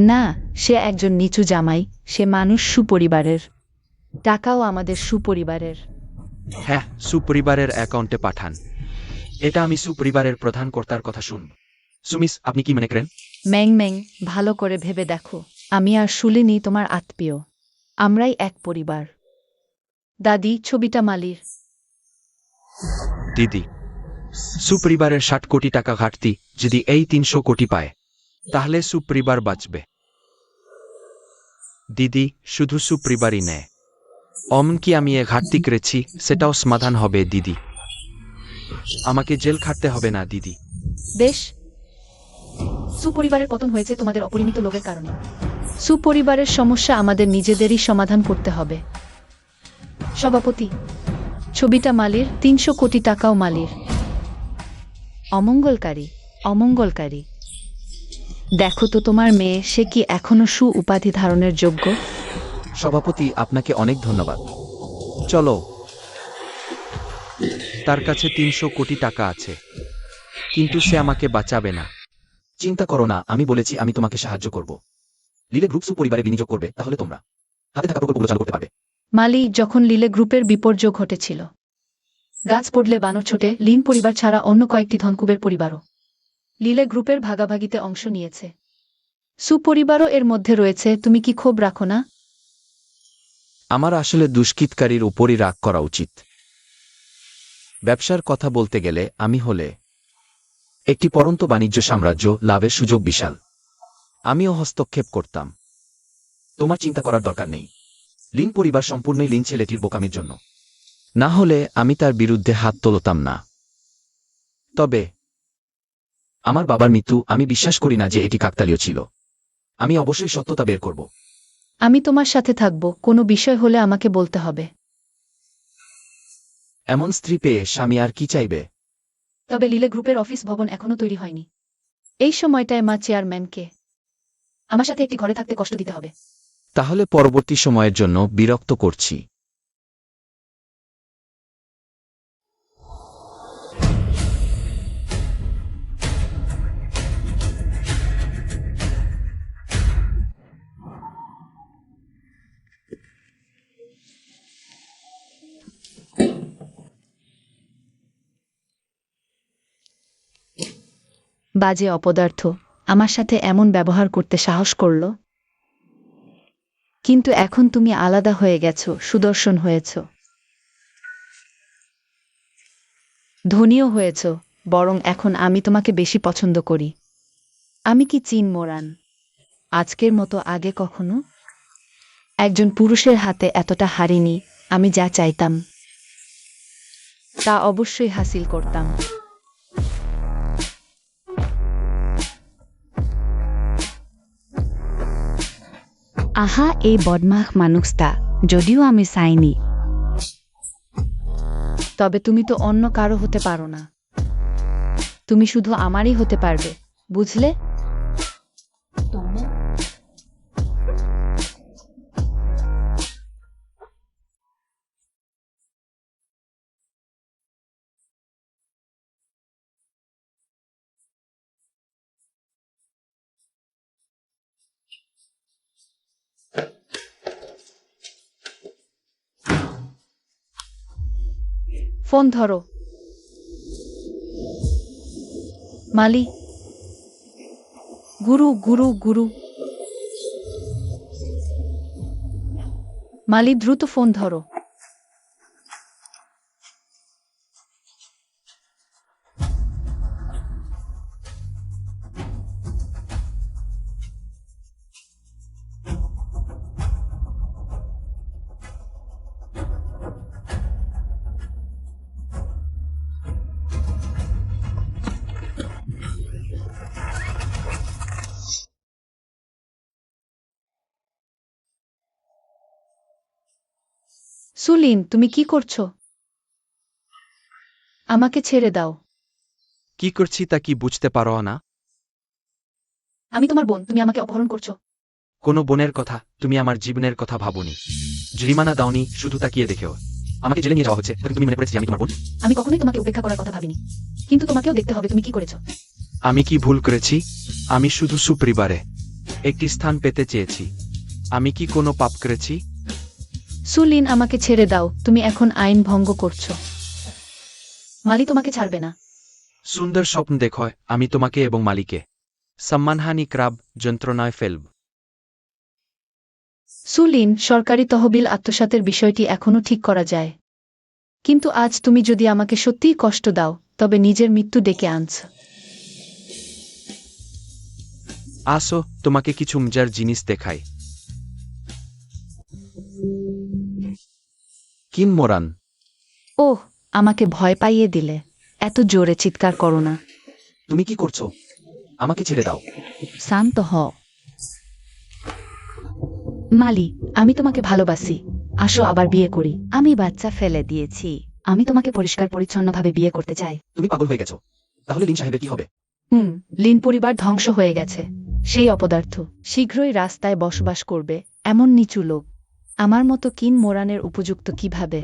না, সে একজন নিচু জামাই, সে মানুষ সুপরিবারের। টাকাও আমাদের সুপরিবারের। হ্যাঁ, সুপরিবারের অ্যাকাউন্টে পাঠান। এটা আমি সুপরিবারের প্রধান কর্তার কথা শুনব। সুমিস, আপনি কি মনে করেন? ম্যাং ম্যাং, ভালো করে ভেবে দেখো। আমি আর সুলিনি তোমার আত্মীয়। আমরাই এক পরিবার। দাদি, ছবিটা মালির। দিদি, সুপরিবারের 60 কোটি টাকা ঘাটতি যদি এই 300 কোটি পায়, তাহলে সুপরিবার বাঁচবে। দিদি, শুধু সুপরিবারই নেয়, এমনকি আমি এ ঘাটতি করেছি সেটাও সমাধান হবে দিদি। আমাকে জেল খাটতে হবে না দিদি। বেশ, সুপরিবারের পতন হয়েছে তোমাদের অপরিমিত লোভের কারণে। সুপরিবারের সমস্যা আমাদের নিজেদেরই সমাধান করতে হবে। সভাপতি, ছবিটা মালির, 300 কোটি টাকাও মালির। অমঙ্গলকারী, অমঙ্গলকারী। দেখো তো তোমার মেয়ে, সে কি এখনো সু উপাধি ধারণের যোগ্য? সভাপতি, আপনাকে অনেক ধন্যবাদ। চলো। তার কাছে 300 কোটি টাকা আছে, কিন্তু সে আমাকে বাঁচাবে না। চিন্তা করো না, আমি বলেছি আমি তোমাকে সাহায্য করব। লিলে গ্রুপ সুপরিবারে বিনিয়োগ করবে, তাহলে তোমরা হাতে থাকা প্রকল্পগুলো চালু করতে পারবে। মালি, যখন লিলে গ্রুপের বিপর্যয় ঘটেছিল, গাছ পড়লে বানর ছোটে, লিন পরিবার ছাড়া অন্য কয়েকটি ধনকুবের পরিবারও লিলে গ্রুপের ভাগাভাগিতে অংশ নিয়েছে। সুপরিবারও এর মধ্যে রয়েছে। তুমি কি ক্ষোভ রাখো না? আমার আসলে দুষ্কৃতকারীর উপরই রাগ করা উচিত। ব্যবসার কথা বলতে গেলে আমি হলে একটি পরন্ত বাণিজ্য সাম্রাজ্য, লাভের সুযোগ বিশাল। আমিও হস্তক্ষেপ করতাম। তোমার চিন্তা করার দরকার নেই। লিন পরিবার সম্পূর্ণই লিন ছেলেটির বোকামির জন্য। না হলে আমি তার বিরুদ্ধে হাত তোলতাম না। তবে আমার বাবার মৃত্যু, আমি বিশ্বাস করি না যে এটি কাকতালীয় ছিল। আমি অবশ্যই সত্যতা বের করব। আমি তোমার সাথে থাকব, কোনো বিষয় হলে আমাকে বলতে হবে। এমন স্ত্রী পেয়ে স্বামী আর কি চাইবে? তবে লিলে গ্রুপের অফিস ভবন এখনো তৈরি হয়নি। এই সময়টায় মা চেয়ারম্যানকে আমার সাথে একটি ঘরে থাকতে কষ্ট দিতে হবে। তাহলে পরবর্তী সময়ের জন্য বিরক্ত করছি। বাজে অপদার্থ আমার সাথে এমন ব্যবহার করতে সাহস করল। কিন্তু এখন তুমি আলাদা হয়ে গেছো, সুদর্শন হয়েছ, ধনীও হয়েছ, বরং এখন আমি তোমাকে বেশি পছন্দ করি। আমি কি চিন মোরান আজকের মতো আগে কখনো? একজন পুরুষের হাতে এতটা হারিনি। আমি যা চাইতাম তা অবশ্যই হাসিল করতাম। আহা, এই বদমাশ মানুষটা, যদিও আমি চাইনি। তবে তুমি তো অন্য কারো হতে পারো না, তুমি শুধু আমারই হতে পারবে, বুঝলে? ফোন ধরো। মালি, গুরু গুরু গুরু। মালি, দ্রুত ফোন ধরো। সুলিন, তুমি কি করছো? আমাকে ছেড়ে দাও। কি করছি তা কি বুঝতে পারো না? আমি তোমার বোন, তুমি আমাকে অপহরণ করছো। কোনো বোনের কথা, তুমি আমার জীবনের কথা ভাবোনি। জরিমানা দাওনি, শুধু তাকিয়ে দেখেও আমাকে জেলে নিয়ে যাওয়া হচ্ছে, তবে তুমি মনে করেছি আমি তোমার বোন। আমি কখনোই তোমাকে উপেক্ষা করার কথা ভাবিনি, কিন্তু তোমাকেও দেখতে হবে তুমি কি করেছো। আমি কি ভুল করেছি? আমি শুধু সুপরিবারে একটি স্থান পেতে চেয়েছি। আমি কি কোনো পাপ করেছি? সুলিন, আমাকে ছেড়ে দাও, তুমি এখন আইন ভঙ্গ করছো। মালি তোমাকে ছাড়বে না। সুন্দর স্বপ্ন দেখো, আমি তোমাকে এবং মালিকে সম্মানহানি ক্রাব যন্ত্রণায় ফেলব। সুলিন, সরকারি তহবিল আত্মসাতের বিষয়টি এখনো ঠিক করা যায়, কিন্তু আজ তুমি যদি আমাকে সত্যিই কষ্ট দাও, তবে নিজের মৃত্যু ডেকে আনছ। আসো, তোমাকে কিছু মজার জিনিস দেখাই। কিন মোরান, ওহ, আমাকে ভয় পাইয়ে দিলে। এত জোরে চিৎকার করো না। তুমি কি করছো? আমাকে ছেড়ে দাও। শান্ত হও। মালি, আমি তোমাকে ভালোবাসি, আসো আবার বিয়ে করি। আমি বাচ্চা ফেলে দিয়েছি, আমি তোমাকে পরিষ্কার পরিচ্ছন্নভাবে বিয়ে করতে চাই। তুমি পাগল হয়ে গেছো। তাহলে লিন সাহেবের কি হবে? লিন পরিবার ধ্বংস হয়ে গেছে। সেই অপদার্থ শীঘ্রই রাস্তায় বসবাস করবে, এমন নিচু লোক আমার মতো কিন মোরানের উপযুক্ত কিভাবে?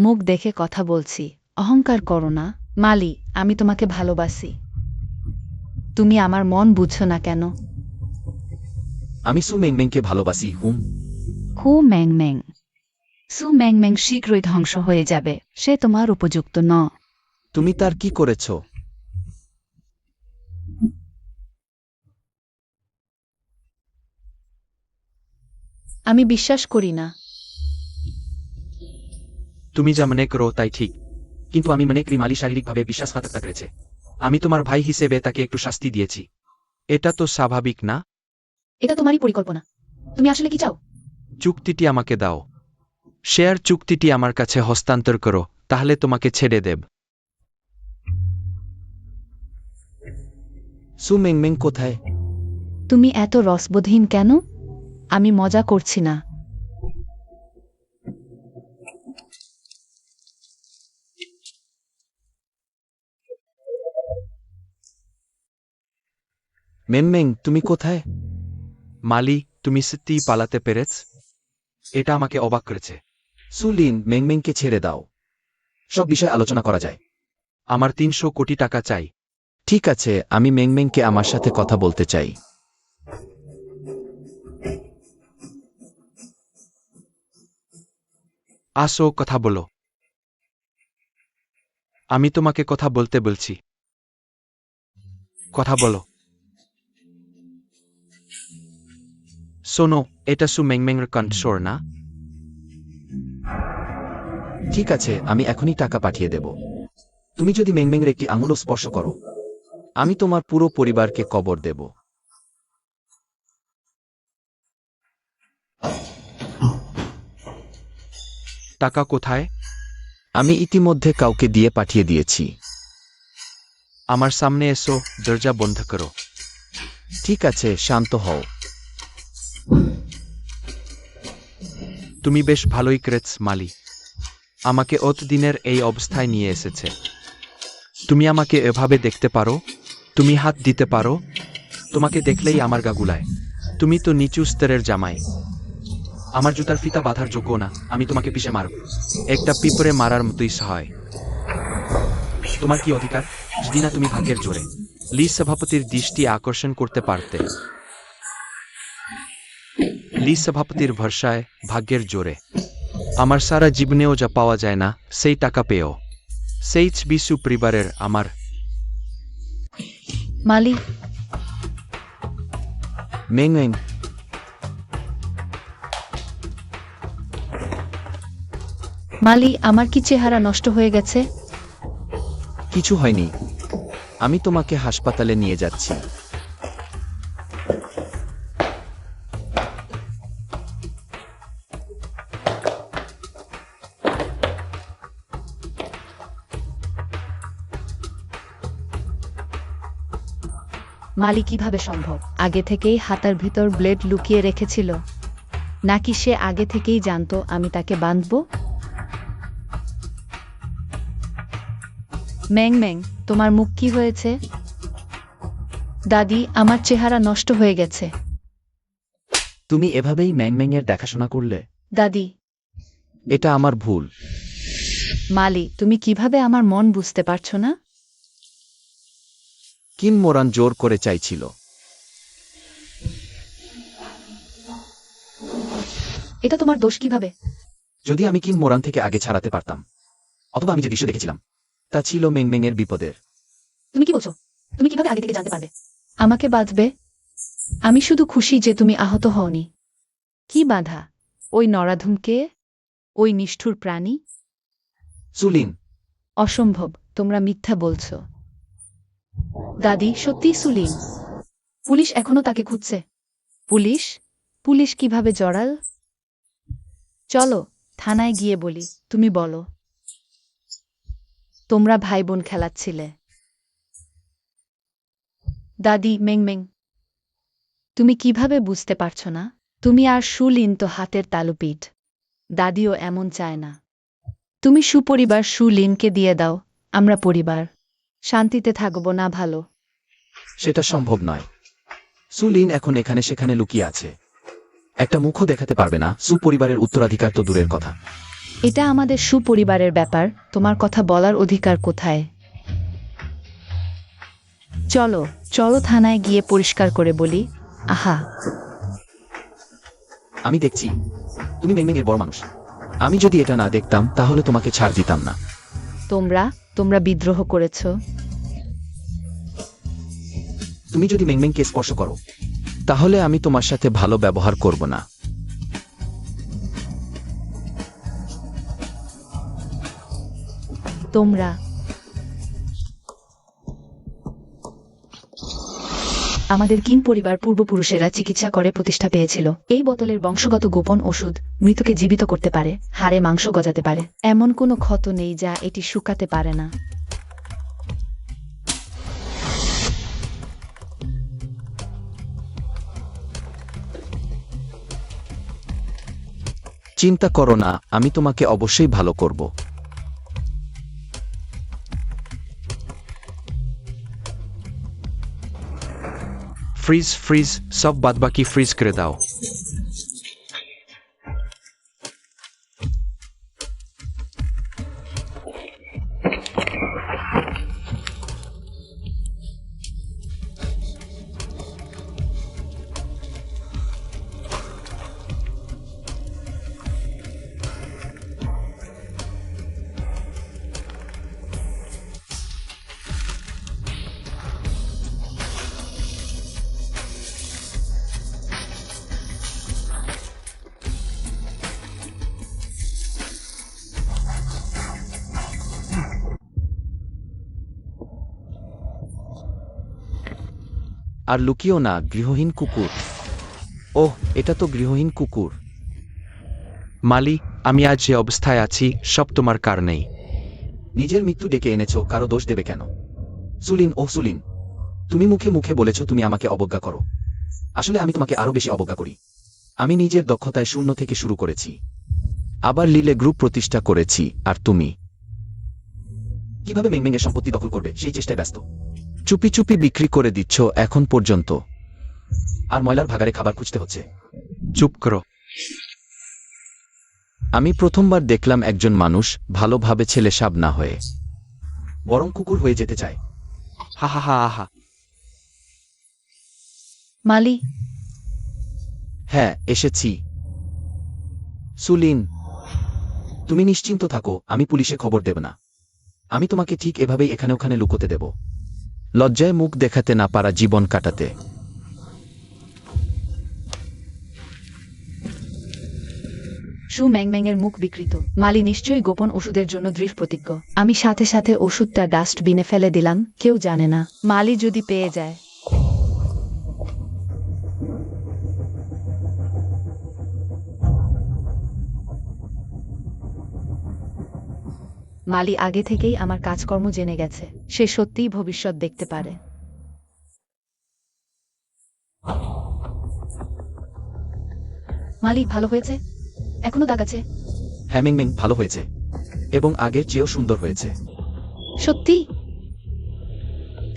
মুখ দেখে কথা বলছি, অহংকার করো না। মালি, আমি তোমাকে ভালোবাসি, তুমি আমার মন বুঝছো না কেন? আমি সু মেংমেংকে ভালোবাসি। হু ম্যাং ম্যাং। সু ম্যাং ম্যাং শীঘ্রই ধ্বংস হয়ে যাবে, সে তোমার উপযুক্ত ন। তুমি তার কি করেছো? আমি বিশ্বাস করি না। তুমি যা মনে করো তাই ঠিক, কিন্তু আমি মনে করি মালি শারীরিকভাবে বিশ্বাসঘাতকতা করেছে। আমি তোমার ভাই হিসেবে তাকে একটু শাস্তি দিয়েছি। এটা তো স্বাভাবিক না? এটা তোমারই পরিকল্পনা। তুমি আসলে কি চাও? চুক্তিটি আমাকে দাও। শেয়ার চুক্তিটি আমার কাছে হস্তান্তর করো, তাহলে তোমাকে ছেড়ে দেব। সু মেংমেং কোথায়? তুমি এত রসবোধহীন কেন? আমি মজা করছি না। মেংমেং, তুমি কোথায়? মালি, তুমি সত্যিই পালাতে পেরেছ? এটা আমাকে অবাক করেছে। সুলিন, মেংমেংকে ছেড়ে দাও, সব বিষয়ে আলোচনা করা যায়। আমার ৩০০ কোটি টাকা চাই। ঠিক আছে, আমি মেংমেংকে আমার সাথে কথা বলতে চাই। আসো, কথা বলো। আমি তোমাকে কথা বলতে বলছি। কথা বলো। শোনো, এটা সু মেংমেংয়ের কণ্ঠস্বর না? ঠিক আছে, আমি এখনই টাকা পাঠিয়ে দেব। তুমি যদি মেংমেংয়ের একটি আঙুলও স্পর্শ করো, আমি তোমার পুরো পরিবারকে কবর দেব। টাকা কোথায়? আমি ইতিমধ্যে কাউকে দিয়ে পাঠিয়ে দিয়েছি। আমার সামনে এসো, দরজা বন্ধ করো। ঠিক আছে, শান্ত হও। তুমি বেশ ভালোই করেছ, মালি। আমাকে দিনের এই অবস্থায় নিয়ে এসেছে। তুমি আমাকে এভাবে দেখতে পারো? তুমি হাত দিতে পারো? তোমাকে দেখলেই আমার গা গুলায়। তুমি তো নিচু স্তরের জামাই। আমার জুতার ফিতা বাঁধার যোগ্য না। আমি তোমাকে পিষে মারব, একটা পিঁপড়ে মারার মতোই সহায়। তোমার কি অধিকার? যদি না তুমি ভাগ্যের জোরে লি সভাপতির দৃষ্টি আকর্ষণ করতে পারতে। লি সভাপতির ভরসায়, ভাগ্যের জোরে আমার সারা জীবনেও যা পাওয়া যায় না, সেই টাকা পেয়েও সেই বিশু পরিবারের আমার। মালি, মেংমেং, মালি, আমার কি চেহারা নষ্ট হয়ে গেছে? কিছু হয়নি। আমি তোমাকে হাসপাতালে নিয়ে যাচ্ছি। মালি, কিভাবে সম্ভব? আগে থেকেই হাতার ভিতর ব্লেড লুকিয়ে রেখেছিল, নাকি সে আগে থেকেই জানতো আমি তাকে বাঁধব? ম্যাং ম্যাং, তোমার মুখ কি হয়েছে? দাদি, আমার চেহারা নষ্ট হয়ে গেছে। তুমি এভাবেই মেংমেংয়ের দেখাশোনা করলে? দাদি। এটা আমার ভুল। মালি, তুমি কিভাবে আমার মন বুঝতে পারছো না? কিম মোরান জোর করে চাইছিল। এটা তোমার দোষ কিভাবে? যদি আমি কিম মোরান থেকে আগে ছাড়াতে পারতাম, অথবা আমি যে দৃশ্য দেখেছিলাম তা ছিল মেংমেংয়ের বিপদের। তুমি কি বলছো? তুমি কিভাবে আগে থেকে জানতে পারবে আমাকে বাঁধবে? আমি শুধু খুশি যে তুমি আহত হওনি। কি বাধা? ওই নরাধমকে? ওই নিষ্ঠুর প্রাণী? সুলিন, অসম্ভব, তোমরা মিথ্যা বলছো। দাদি, সত্যি সুলিন। পুলিশ এখনো তাকে খুঁজছে। পুলিশ? পুলিশ কিভাবে জড়াল? চলো, থানায় গিয়ে বলি। তুমি বলো, তোমরা ভাই বোন খেলাচ্ছিলে। দাদি, মেংমেং, তুমি কিভাবে বুঝতে পারছো না? তুমি আর সুলিন তো হাতের তালুপিঠ। দাদিও এমন চায় না। তুমি সুপরিবার সুলিনকে দিয়ে দাও, আমরা পরিবার শান্তিতে থাকব না। ভালো। সেটা সম্ভব নয়। সুলিন এখন এখানে সেখানে লুকিয়ে আছে। একটা মুখও দেখাতে পারবে না। সুপরিবারের উত্তরাধিকার তো দূরের কথা। এটা আমাদের সুপরিবারের ব্যাপার, তোমার কথা বলার অধিকার কোথায়? চলো, চলো থানায় গিয়ে পরিষ্কার করে বলি। আহা, আমি দেখছি তুমি মেংমেংয়ের বড় মানুষ। আমি যদি এটা না দেখতাম তাহলে তোমাকে ছাড় দিতাম না। তোমরা বিদ্রোহ করেছ। তুমি যদি মেংমেংকে স্পর্শ করো, তাহলে আমি তোমার সাথে ভালো ব্যবহার করব না। তোমরা আমাদের কিম পরিবার পূর্বপুরুষেরা চিকিৎসা করে প্রতিষ্ঠা পেয়েছিল। এই বোতলের বংশগত গোপন ওষুধ মৃতকে জীবিত করতে পারে, হাড়ে মাংস গজাতে পারে। এমন কোনো ক্ষত নেই যা এটি শুকাতে পারে না। চিন্তা করো না, আমি তোমাকে অবশ্যই ভালো করব। ফ্রিজ ফ্রিজ, সব বাদবাকি ফ্রিজ করে দাও। আর লুকিও না, গৃহহীন কুকুর। ওহ, এটা তো গৃহহীন কুকুর। মালি, আমি আজ যে অবস্থায় আছি সব তোমার কারণেই। নিজের মৃত্যু ডেকে এনেছো, কারো দোষ দেবে কেন? সুলিন, ও সুলিন, তুমি মুখে মুখে বলেছো তুমি আমাকে অবজ্ঞা করো। আসলে আমি তোমাকে আরো বেশি অবজ্ঞা করি। আমি নিজের দক্ষতায় শূন্য থেকে শুরু করেছি, আবার লিলে গ্রুপ প্রতিষ্ঠা করেছি, আর তুমি কিভাবে মেংমেংয়ের সম্পত্তি দখল করবে সেই চেষ্টায় ব্যস্ত। চুপি চুপি বিক্রি করে দিচ্ছ এখন পর্যন্ত, আর ময়লার ভাগারে খাবার খুঁজতে হচ্ছে। চুপ করো। আমি প্রথমবার দেখলাম একজন মানুষ ভালোভাবে ছেলে সাব না হয়ে বরং কুকুর হয়ে যেতে চায়। হা হা হা আহা। মালি, হ্যাঁ, এসেছি। সুলিন, তুমি নিশ্চিন্ত থাকো, আমি পুলিশে খবর দেব না। আমি তোমাকে ঠিক এভাবেই এখানে ওখানে লুকোতে দেব, লজ্জায় মুখ দেখাতে না পারা জীবন কাটাতে। সু ম্যাংম্যাংয়ের মুখ বিকৃত। মালি নিশ্চয়ই গোপন ওষুধের জন্য দৃঢ় প্রতিজ্ঞ। আমি সাথে সাথে ওষুধটা ডাস্টবিনে ফেলে দিলাম, কেউ জানে না। মালি যদি পেয়ে যায়। মালি আগে থেকেই আমার কাজকর্ম জেনে গেছে, সে সত্যিই ভবিষ্যৎ দেখতে পারে। মালি, ভালো হয়েছে? এখনো দাগ আছে? হ্যাঁ মেংমেং, ভালো হয়েছে, এবং আগের চেয়েও সুন্দর হয়েছে। সত্যি?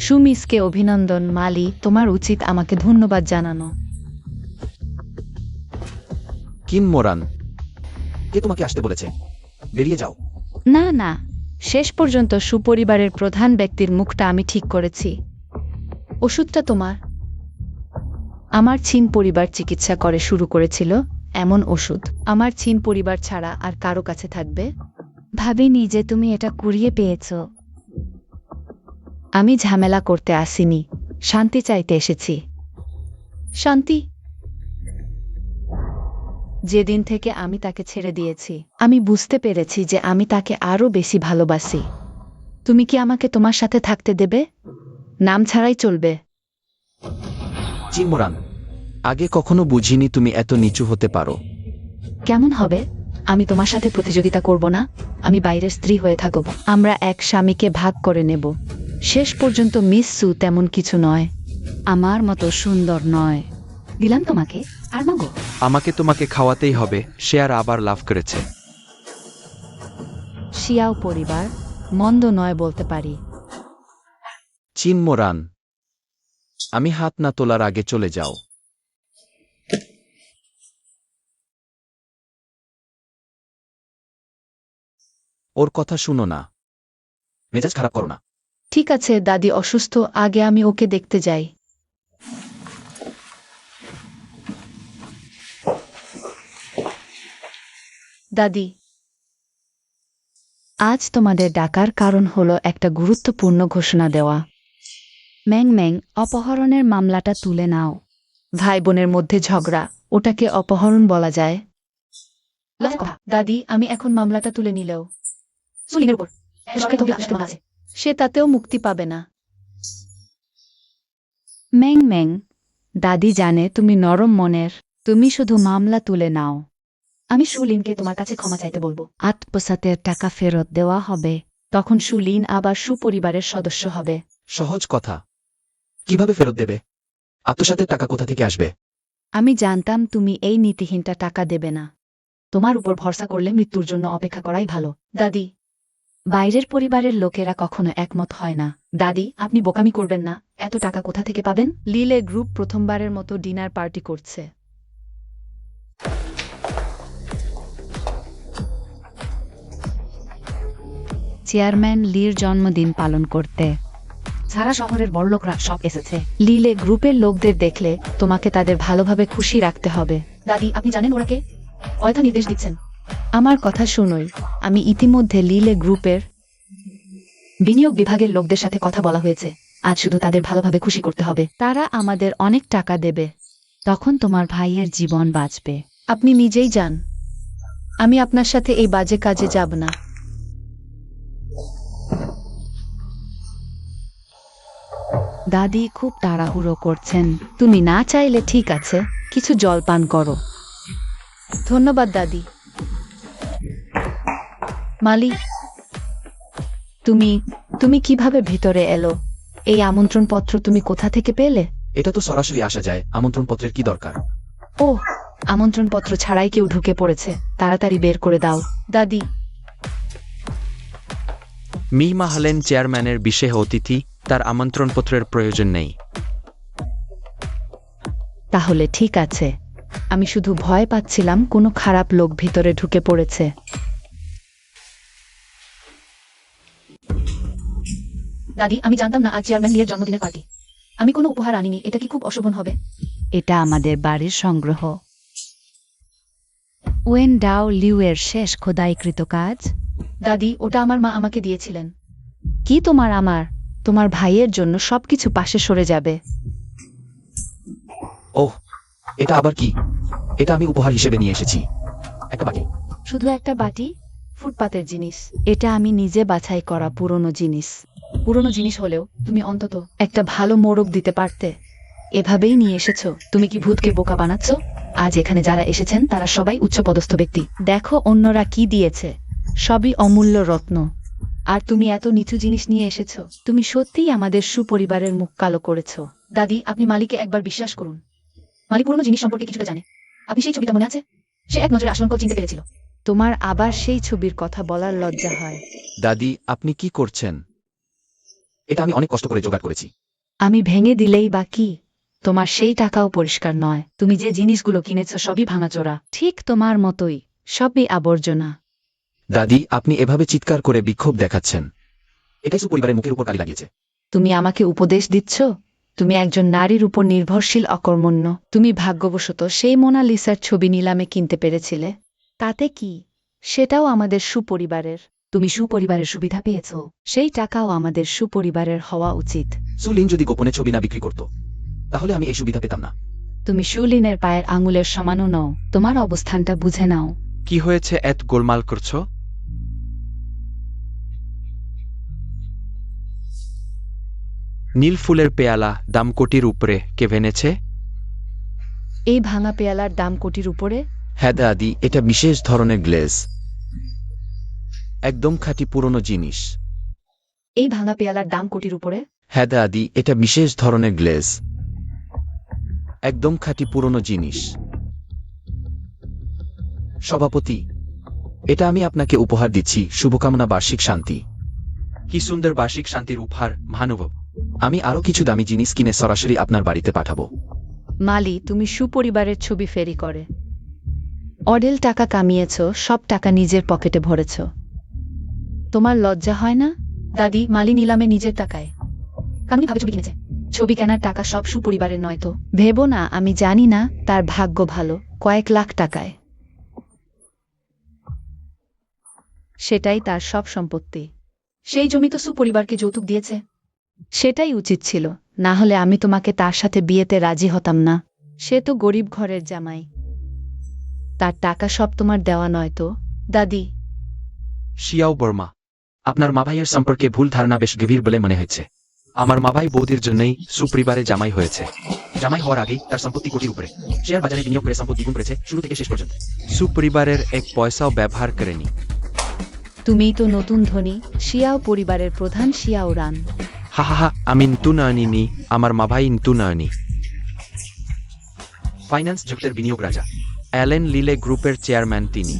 সুমিসকে অভিনন্দন। মালি, তোমার উচিত আমাকে ধন্যবাদ জানানো। কিম মোরান, কে তোমাকে আসতে বলেছে? বেরিয়ে যাও। না না, শেষ পর্যন্ত সুপরিবারের প্রধান ব্যক্তির মুখটা আমি ঠিক করেছি। ওষুধটা তোমার। আমার চীন পরিবার চিকিৎসা করে শুরু করেছিল এমন ওষুধ আমার চীন পরিবার ছাড়া আর কারো কাছে থাকবে? ভাবিনি যে তুমি এটা কুড়িয়ে পেয়েছ। আমি ঝামেলা করতে আসিনি, শান্তি চাইতে এসেছি। শান্তি? যেদিন থেকে আমি তাকে ছেড়ে দিয়েছি, আমি বুঝতে পেরেছি যে আমি তাকে আরো বেশি ভালোবাসি। তুমি কি আমাকে তোমার সাথে থাকতে দেবে? নাম ছাড়াই চলবে? কিম মোরান, আগে কখনো বুঝিনি তুমি এত নিচু হতে পারো। কেমন হবে? আমি তোমার সাথে প্রতিযোগিতা করব না, আমি বাইরের স্ত্রী হয়ে থাকব। আমরা এক স্বামীকে ভাগ করে নেব। শেষ পর্যন্ত মিস সু তেমন কিছু নয়, আমার মতো সুন্দর নয়। দিলাম তোমাকে, আর মাগো। আমাকে তোমাকে খাওয়াতেই হবে। সে আর আবার লাভ করেছে। শিয়াও পরিবার মন্দ নয় বলতে পারি। চিন মোরান, আমি হাত না তোলার আগে চলে যাও। ওর কথা শুনো না, মেজাজ খারাপ করো না। ঠিক আছে, দাদি অসুস্থ, আগে আমি ওকে দেখতে যাই। দাদি, আজ তোমাদের ডাকার কারণ হলো একটা গুরুত্বপূর্ণ ঘোষণা দেওয়া। ম্যাং ম্যাং, অপহরণের মামলাটা তুলে নাও। ভাই বোনের মধ্যে ঝগড়া, ওটাকে অপহরণ বলা যায়? দাদি, আমি এখন মামলাটা তুলে নিলেও সুলিনের উপর আছে, সে তাতেও মুক্তি পাবে না। ম্যাং ম্যাং, দাদি জানে তুমি নরম মনের, তুমি শুধু মামলা তুলে নাও। আমি সুলিনকে তোমার কাছে ক্ষমা চাইতে বলবো। আত্মসাতের টাকা ফেরত দেওয়া হবে, তখন সুলিন আবার সুপরিবারের সদস্য হবে। সহজ কথা, কিভাবে ফেরত দেবে? আত্মসাতের টাকা কোথা থেকে আসবে? আমি জানতাম তুমি এই নীতিহীনটা টাকা দেবে না। তোমার উপর ভরসা করলে মৃত্যুর জন্য অপেক্ষা করাই ভালো। দাদি, বাইরের পরিবারের লোকেরা কখনো একমত হয় না। দাদি, আপনি বোকামি করবেন না। এত টাকা কোথা থেকে পাবেন? লিলে গ্রুপ প্রথমবারের মতো ডিনার পার্টি করছে। চেয়ারম্যান লির জন্মদিন পালন করতে সারা শহরের বড়লোকরা সব এসেছে। লিলে গ্রুপের লোকদের দেখলে তোমাকে তাদের ভালোভাবে খুশি রাখতে হবে। দাদি, আপনি জানেন ওরা কে? অয়থা নির্দেশ দিচ্ছেন। আমার কথা শুনোই, আমি ইতিমধ্যে লিলে গ্রুপের বিনিয়োগ বিভাগের লোকদের সাথে কথা বলা হয়েছে। আজ শুধু তাদের ভালোভাবে খুশি করতে হবে। তারা আমাদের অনেক টাকা দেবে, তখন তোমার ভাইয়ের জীবন বাঁচবে। আপনি নিজেই যান, আমি আপনার সাথে এই বাজে কাজে যাব না। দাদি খুব তাড়াহুড়ো করছেন, তুমি না চাইলে ঠিক আছে, কিছু জল পান করো। ধন্যবাদ দাদি। মালি, তুমি তুমি কিভাবে ভিতরে এলো? এই আমন্ত্রণপত্র তুমি কোথা থেকে পেলে? এটা তো সরাসরি আসা যায়, আমন্ত্রণপত্রের কি দরকার? ও, আমন্ত্রণপত্র ছাড়াই কেউ ঢুকে পড়েছে, তাড়াতাড়ি বের করে দাও। দাদি, মিহিমা হলেন চেয়ারম্যানের বিশেষ অতিথি, তার আমন্ত্রণপত্রের প্রয়োজন নেই। তাহলে ঠিক আছে। আমি শুধু ভয় পাচ্ছিলাম কোনো খারাপ লোক ভিতরে ঢুকে পড়েছে। দাদি, আমি জানতাম না আজ চেয়ারম্যান লিয়ের জন্মদিনের পার্টি। আমি কোনো উপহার আনিনি, এটা কি খুব অশোভন হবে? এটা আমাদের বাড়ির সংগ্রহ। ওয়েন ডাও লিউ এর শেষ খোদাইকৃত কাজ। দাদি, ওটা আমার মা আমাকে দিয়েছিলেন। কি আমার তোমার ভাইয়ের জন্য সবকিছু পাশে সরে যাবে। ওহ, এটা আবার কি? এটা আমি উপহার হিসেবে নিয়ে এসেছি, একটা বাটি। শুধু একটা বাটি? ফুটপাতের জিনিস। এটা আমি নিজে বাছাই করা পুরনো জিনিস। পুরনো জিনিস হলেও তুমি অন্তত একটা ভালো মোড়ক দিতে পারতে। এভাবেই নিয়ে এসেছো। তুমি কি ভূতকে বোকা বানাচ্ছ? আজ এখানে যারা এসেছেন তারা সবাই উচ্চপদস্থ ব্যক্তি। দেখো অন্যরা কি দিয়েছে, সবই অমূল্য রত্ন। আর তুমি এত নিচু জিনিস নিয়ে এসেছো। তুমি সত্যিই আমাদের সুপরিবারের মুখ কালো করেছো। দাদি, আপনি মালিকে একবার বিশ্বাস করুন। মালি পুরনো জিনিস সম্পর্কে কিছুটা জানে। আপনি সেই ছবিটা মনে আছে? সে এক নজরে আসল চিনতে পেরেছিল। তোমার আবার সেই ছবির কথা বলার লজ্জা হয়। দাদি, আপনি কি করছেন? এটা আমি অনেক কষ্ট করে জোগাড় করেছি। আমি ভেঙে দিলেই বা কি? তোমার সেই টাকাও পরিষ্কার নয়। তুমি যে জিনিসগুলো কিনেছো সবই ভাঙাচোরা, ঠিক তোমার মতোই, সবই আবর্জনা। দাদি, আপনি এভাবে চিৎকার করে বিক্ষোভ দেখাচ্ছেন, এটাই সুপরিবারের মুখের উপর কালি লাগিয়েছে। তুমি আমাকে উপদেশ দিচ্ছ? তুমি একজন নারীর উপর নির্ভরশীল অকর্মণ্য। তুমি ভাগ্যবশত সেই মোনালিসার ছবি নিলামে কিনতে পেরেছিলে। তাতে কি? সেটাও আমাদের সুপরিবারের। তুমি সুপরিবারের সুবিধা পেয়েছ, সেই টাকাও আমাদের সুপরিবারের হওয়া উচিত। সুলিন যদি গোপনে ছবি না বিক্রি করত, তাহলে আমি এই সুবিধা পেতাম না। তুমি সুলিনের পায়ের আঙুলের সমানও নও। তোমার অবস্থানটা বুঝে নাও। কি হয়েছে, এত গোলমাল করছো? নীল ফুলের পেয়ালা দাম কোটির উপরে, কে ভেনেছে? এই ভাঙা পেয়ালার দাম কোটির উপরে? হ্যাঁ দাদি, এটা বিশেষ ধরনের গ্লেজ, একদম খাঁটি পুরনো জিনিস। এই ভাঙা পেয়ালার দাম কোটির উপরে? হ্যাঁ দাদি, এটা বিশেষ ধরনের গ্লেজ, একদম খাঁটি পুরনো জিনিস। সভাপতি, এটা আমি আপনাকে উপহার দিচ্ছি, শুভকামনা বার্ষিক শান্তি। কি সুন্দর বার্ষিক শান্তির উপহার, মহানুভব। আমি আরো কিছু দামি জিনিস কিনে সরাসরি আপনার বাড়িতে পাঠাবো। মালি, তুমি সুপরিবারের ছবি ফেরি করে অডেল টাকা কামিয়েছ, সব টাকা নিজের পকেটে ভরেছ। তোমার লজ্জা হয় না? দাদি, মালি নিলামে নিজের টাকায় কামিনী ভাবে ছবি কিনেছে। ছবি কেনার টাকা সব সুপরিবারের নয় তো? ভেবো না আমি জানি না তার ভাগ্য ভালো, কয়েক লাখ টাকায়। সেটাই তার সব সম্পত্তি। সেই জমি তো সুপরিবারকে যৌতুক দিয়েছে। সেটাই উচিত ছিল, না হলে আমি তোমাকে তার সাথে বিয়েতে রাজি হতাম না। সে তো গরিব ঘরের জামাই, তার টাকা সব তোমার দেওয়া নয় তো? দাদি, শিয়াও বর্মা, আপনার মা ভাইয়ের সম্পর্কে ভুল ধারণা বেশ গভীর বলে মনে হচ্ছে। আমার মা ভাই বৌদির জন্যই সুপরিবারে জামাই হয়েছে। জামাই হওয়ার আগেই তার সম্পত্তি কোটির উপরে। শেয়ার বাজারে বিনিয়োগ করে সম্পদ দ্বিগুণ করেছে, শুরু থেকে শেষ পর্যন্ত। সুপরিবারের এক পয়সাও ব্যবহার করেনি। তুমিই তো নতুন ধনী। শিয়াও পরিবারের প্রধান শিয়াও রান। হা হা হা, আমি নতু নয়নি, আমার মা ভাই নতু নয়নি। ফাইন্যান্স জগতের বিনিয়োগ রাজা। অ্যালেন লিলে গ্রুপের চেয়ারম্যান তিনি।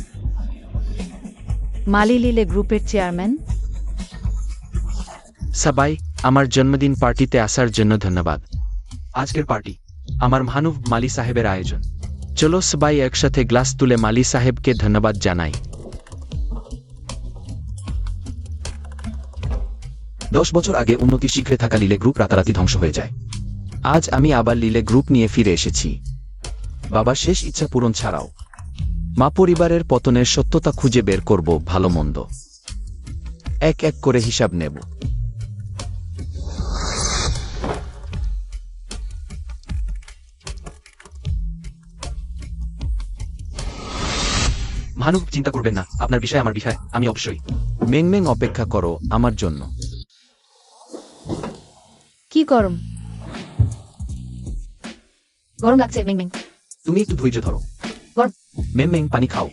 মালি লিলে গ্রুপের চেয়ারম্যান। সবাই, আমার জন্মদিন পার্টিতে আসার জন্য ধন্যবাদ। আজকের পার্টি আমার মহানুভ মালি সাহেবের আয়োজন। চলো সবাই একসাথে গ্লাস তুলে মালি সাহেবকে ধন্যবাদ জানাই। 10 বছর আগে উন্নতির শিখরে থাকা লিলে গ্রুপ রাতারাতি ধ্বংস হয়ে যায়। আজ আমি আবার লিলে গ্রুপ নিয়ে ফিরে এসেছি, বাবার শেষ ইচ্ছা পূরণ ছাড়াও। মা পরিবারের পতনের সত্যতা খুঁজে বের করব, ভালো মন্দ এক এক করে হিসাব নেব। মহানুভ, চিন্তা করবেন না, আপনার বিষয় আমার বিষয়, আমি অবশ্যই। মেং মেং, অপেক্ষা করো আমার জন্য। কি গরম! গরম লাগছে মেং। তুমি একটু ধৈর্য ধরো। গরম। মেং পানি খাও।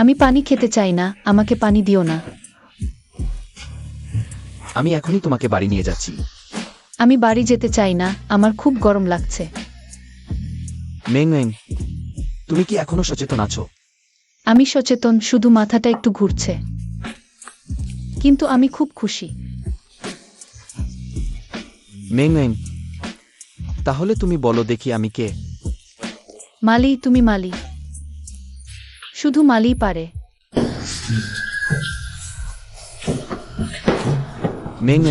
আমি পানি খেতে চাই না, আমাকে পানি দিও না। আমি এখনই তোমাকে বাড়ি নিয়ে যাচ্ছি। আমি বাড়ি যেতে চাই না, আমার খুব গরম লাগছে। মেং তুমি কি এখনো সচেতন আছো? আমি সচেতন, শুধু মাথাটা একটু ঘুরছে। কিন্তু আমি খুব খুশি। মেং তাহলে তুমি বলো দেখি আমি কে? মালি, তুমি মালি। শুধু মালিই পারে। মেং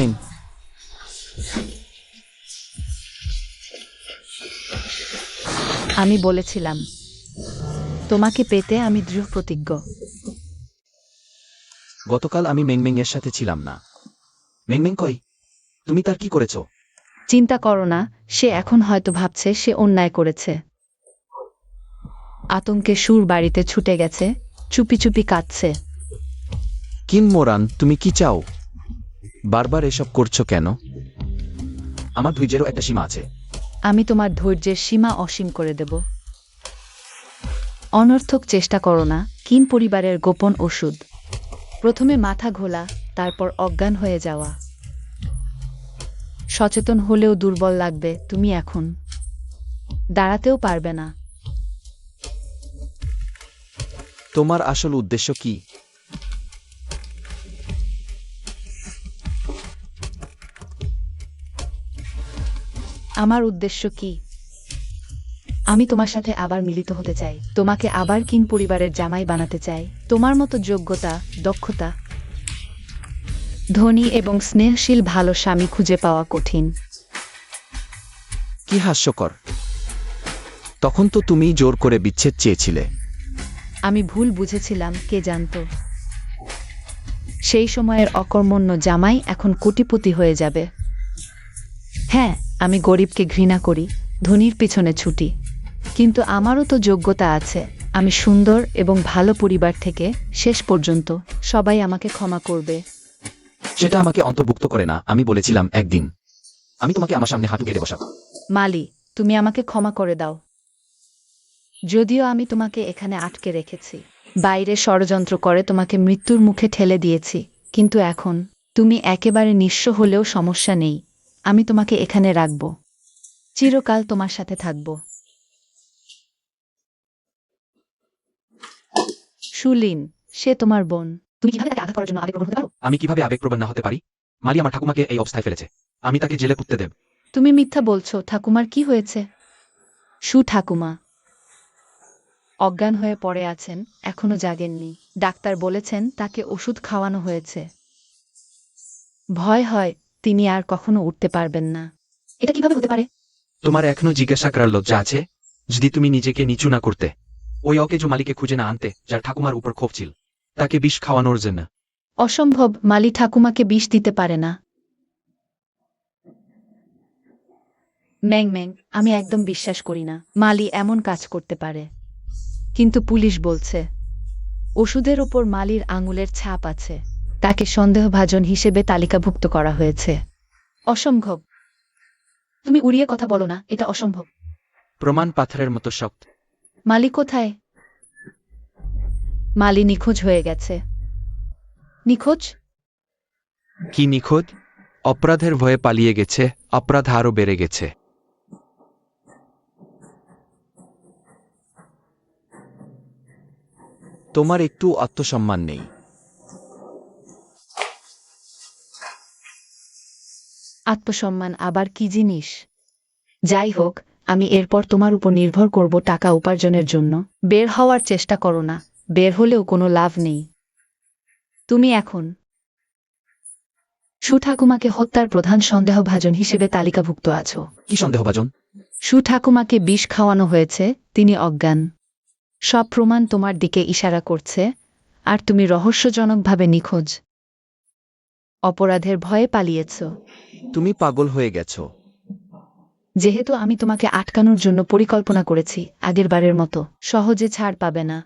আমি বলেছিলাম, তোমাকে পেতে আমি দৃঢ় প্রতিজ্ঞ। গতকাল আমি মেং এর সাথে ছিলাম না। মেং কই? তুমি তার কি করেছো? চিন্তা করো না, সে এখন হয়তো ভাবছে সে অন্যায় করেছে। আতঙ্কে সুর বাড়িতে ছুটে গেছে, চুপি চুপি কাঁদছে। কিম মোরান, তুমি কি চাও? বারবার এসব করছো কেন? আমার ধৈর্যেরও একটা সীমা আছে। আমি তোমার ধৈর্যের সীমা অসীম করে দেব। অনর্থক চেষ্টা করো না। কিম পরিবারের গোপন ওষুধ। প্রথমে মাথা ঘোলা, তারপর অজ্ঞান হয়ে যাওয়া। সচেতন হলেও দুর্বল লাগবে, তুমি এখন দাঁড়াতেও পারবে না। তোমার আসল উদ্দেশ্য কি? আমার উদ্দেশ্য কি? আমি তোমার সাথে আবার মিলিত হতে চাই, তোমাকে আবার কিন পরিবারের জামাই বানাতে চাই। তোমার মতো যোগ্যতা, দক্ষতা, ধনী এবং স্নেহশীল ভালো স্বামী খুঁজে পাওয়া কঠিন। কি হাস্যকর! তখন তো তুমিই জোর করে বিচ্ছেদ চেয়েছিলে। আমি ভুল বুঝেছিলাম, কে জানতো সেই সময়ের অকর্মণ্য জামাই এখন কোটিপতি হয়ে যাবে। হ্যাঁ, আমি গরিবকে ঘৃণা করি, ধনীর পিছনে ছুটি। কিন্তু আমারও তো যোগ্যতা আছে। আমি সুন্দর এবং ভালো পরিবার থেকে শেষ পর্যন্ত সবাই আমাকে ক্ষমা করবে। সেটা আমাকে অন্তর্ভুক্ত করে না। আমি বলেছিলাম একদিন আমি তোমাকে আমার সামনে হাঁটু গেড়ে বসাবো। মালি, তুমি আমাকে ক্ষমা করে দাও। যদিও আমি তোমাকে এখানে আটকে রেখেছি, বাইরে ষড়যন্ত্র করে তোমাকে মৃত্যুর মুখে ঠেলে দিয়েছি, কিন্তু এখন তুমি একেবারে নিঃস্ব হলেও সমস্যা নেই। আমি তোমাকে এখানে রাখব, চিরকাল তোমার সাথে থাকব। সুলিন, সে তোমার বোন। তুমি কিভাবে তাকে আঘাত করার জন্য আবেগপ্রবণ হতে পারো? আমি কিভাবে আবেগপ্রবণ না হতে পারি? মালি আমার ঠাকুমাকে এই অবস্থায় ফেলেছে। আমি তাকে জেলে পুঁততে দেব। তুমি মিথ্যা বলছো। ঠাকুমার কি হয়েছে? ঠাকুমা অজ্ঞান হয়ে পড়ে আছেন, এখনো জাগেননি। ডাক্তার বলেছেন তাকে ওষুধ খাওয়ানো হয়েছে। ভয় হয় তিনি আর কখনো উঠতে পারবেন না। এটা কিভাবে হতে পারে? তোমার এখনো জিজ্ঞাসা করার লজ্জা আছে? যদি তুমি নিজেকে নিচু না করতে, ওই অকেজো মালিকে খুঁজে না আনতে যার ঠাকুমার উপর ক্ষোভ ছিল, তাকে বিষ খাওয়ানোর জন্য। অসম্ভব, মালি ঠাকুমাকে বিষ দিতে পারে না। ম্যাং, আমি একদম বিশ্বাস করি না মালি এমন কাজ করতে পারে। কিন্তু পুলিশ বলছে ওষুধের ওপর মালির আঙুলের ছাপ আছে। তাকে সন্দেহভাজন হিসেবে তালিকাভুক্ত করা হয়েছে। অসম্ভব। তুমি উড়িয়ে কথা বলো না, এটা অসম্ভব। প্রমাণ পাথরের মতো শক্ত। মালি কোথায়? মালি নিখোঁজ হয়ে গেছে। নিখোঁজ? কি নিখোঁজ? অপরাধের ভয়ে পালিয়ে গেছে, অপরাধ আরও বেড়ে গেছে। তোমার একটু আত্মসম্মান নেই। আত্মসম্মান আবার কি জিনিস? যাই হোক, আমি এরপর তোমার উপর নির্ভর করব টাকা উপার্জনের জন্য। বের হওয়ার চেষ্টা করো না, বের হলেও কোনো লাভ নেই। তুমি এখন ঠাকুমাকে হত্যার প্রধান সন্দেহভাজন হিসেবে তালিকাভুক্ত আছো। কি সন্দেহভাজন? ঠাকুমাকে বিষ খাওয়ানো হয়েছে, তিনি অজ্ঞান। সব প্রমাণ তোমার দিকে ইশারা করছে, আর তুমি রহস্যজনকভাবে নিখোঁজ। অপরাধের ভয়ে পালিয়েছ। তুমি পাগল হয়ে গেছো। যেহেতু আমি তোমাকে আটকানোর জন্য পরিকল্পনা করেছি, আগেরবারের মতো সহজে ছাড় পাবে না।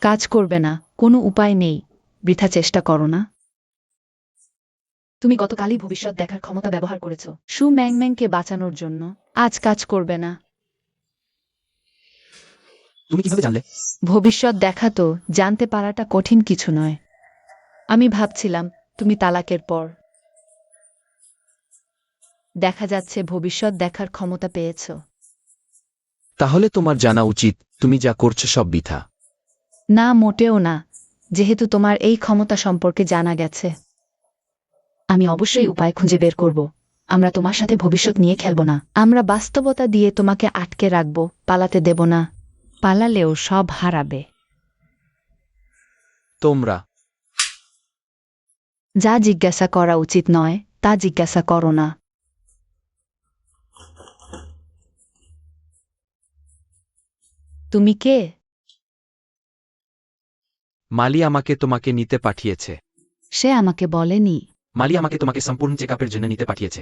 কাজ করবে না, কোনো উপায় নেই। বৃথা চেষ্টা করো না। তুমি গতকালই ভবিষ্যৎ দেখার ক্ষমতা ব্যবহার করেছ সু ম্যাংম্যাংকে বাঁচানোর জন্য। আজ কাজ করবে না। তুমি কিভাবে জানলে? ভবিষ্যৎ দেখা তো জানতে পারাটা কঠিন কিছু নয়। আমি ভাবছিলাম তুমি তালাকের পর দেখা যাচ্ছে ভবিষ্যৎ দেখার ক্ষমতা পেয়েছ। তাহলে তোমার জানা উচিত তুমি যা করছো সব বৃথা। না, মোটেও না। যেহেতু তোমার এই ক্ষমতা সম্পর্কে জানা গেছে, আমি অবশ্যই উপায় খুঁজে বের করব। আমরা তোমার সাথে ভবিষ্যৎ নিয়ে খেলব না। আমরা বাস্তবতা দিয়ে তোমাকে আটকে রাখব, পালাতে দেব না। পালালেও সব হারাবে। তোমরা যা জিজ্ঞাসা করা উচিত নয় তা জিজ্ঞাসা করো না। তুমি কে? মালি আমাকে তোমাকে নিতে পাঠিয়েছে। সে আমাকে বলেনি। মালি আমাকে তোমাকে সম্পূর্ণ চেক আপের জন্য নিতে পাঠিয়েছে।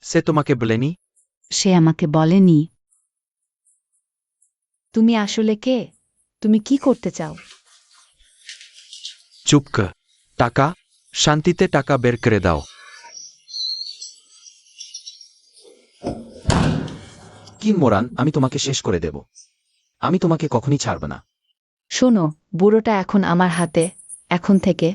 সে তোমাকে বলেনি? সে আমাকে বলেনি। তুমি আসলে কে? তুমি কি করতে চাও? চুপ কর। টাকা? শান্তিতে টাকা বের করে দাও। কিম মোরান, আমি তোমাকে শেষ করে দেব। আমি তোমাকে কখনই ছাড়ব না। শোনো, বুড়োটা এখন আমার হাতে। এখন থেকে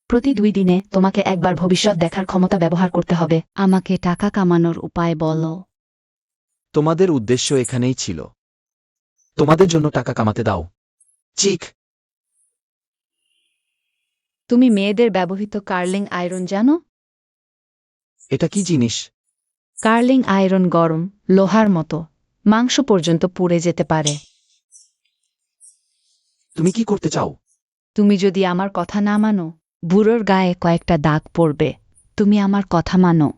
প্রতি 2 দিনে তোমাকে একবার ভবিষ্যৎ দেখার ক্ষমতা ব্যবহার করতে হবে। আমাকে টাকা কামানোর উপায় বলো। তোমাদের উদ্দেশ্য এখানেই ছিল। তোমাদের জন্য টাকা কামাতে দাও। চিক। তুমি মেয়েদের ব্যবহৃত কার্লিং আয়রন জানো? এটা কি জিনিস? কার্লিং আয়রন গরম লোহার মতো, মাংস পর্যন্ত পুড়ে যেতে পারে। তুমি কি করতে চাও? তুমি যদি আমার কথা না মানো, বুড়োর গায়ে কয়েকটা দাগ পড়বে। তুমি আমার কথা মানো,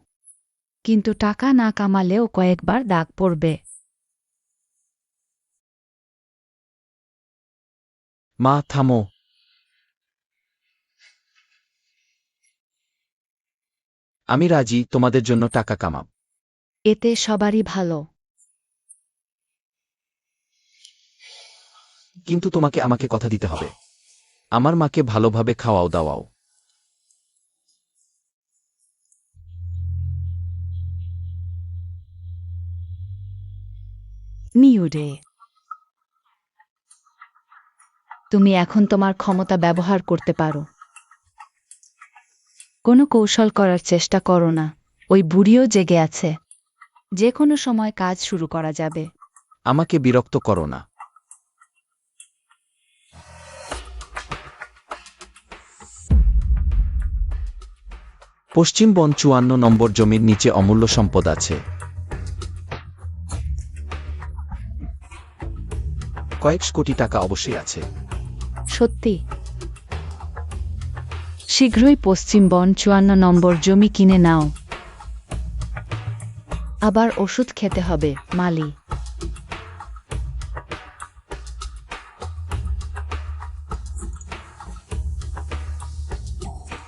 কিন্তু টাকা না কামালেও কয়েকবার দাগ পড়বে। মা, থামো। আমি রাজি তোমাদের জন্য টাকা কামাব। এতে সবারই ভালো। কিন্তু তোমাকে আমাকে কথা দিতে হবে। আমার মাকে ভালোভাবে খাওয়াও দাওয়াও। মিউডে, তুমি এখন তোমার ক্ষমতা ব্যবহার করতে পারো। কোনো কৌশল করার চেষ্টা করো না। ওই বুড়িও জেগে আছে। যে কোনো সময় কাজ শুরু করা যাবে। আমাকে বিরক্ত করো না। পশ্চিম বন 54 নম্বর জমির নিচে অমূল্য সম্পদ আছে। কয়েক কোটি টাকা অবশ্যই আছে। সত্যি? শীঘ্রই পশ্চিম বন 54 নম্বর জমি কিনে নাও। আবার ওষুধ খেতে হবে, মালি।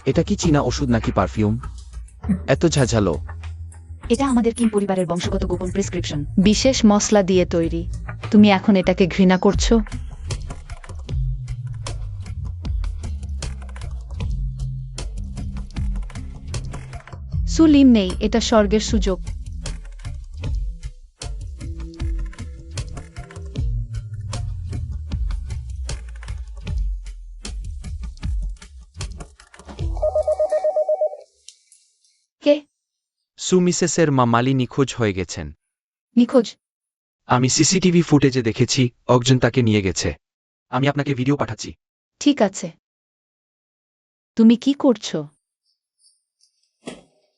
এটা কি চীনা ওষুধ নাকি পারফিউম? এত ঝাঝালো। এটা আমাদের কিম পরিবারের বংশগত গোপন প্রেসক্রিপশন। বিশেষ মশলা দিয়ে তৈরি। তুমি এখন এটাকে ঘৃণা করছো? সুলিম নেই, এটা স্বর্গের সুযোগ। কে? সুমিসেসের মা মালি নিখোঁজ হয়ে গেছেন। নিখোঁজ? আমি সিসিটিভি ফুটেজে দেখেছি একজন তাকে নিয়ে গেছে। আমি আপনাকে ভিডিও পাঠাচ্ছি। ঠিক আছে। তুমি কি করছো?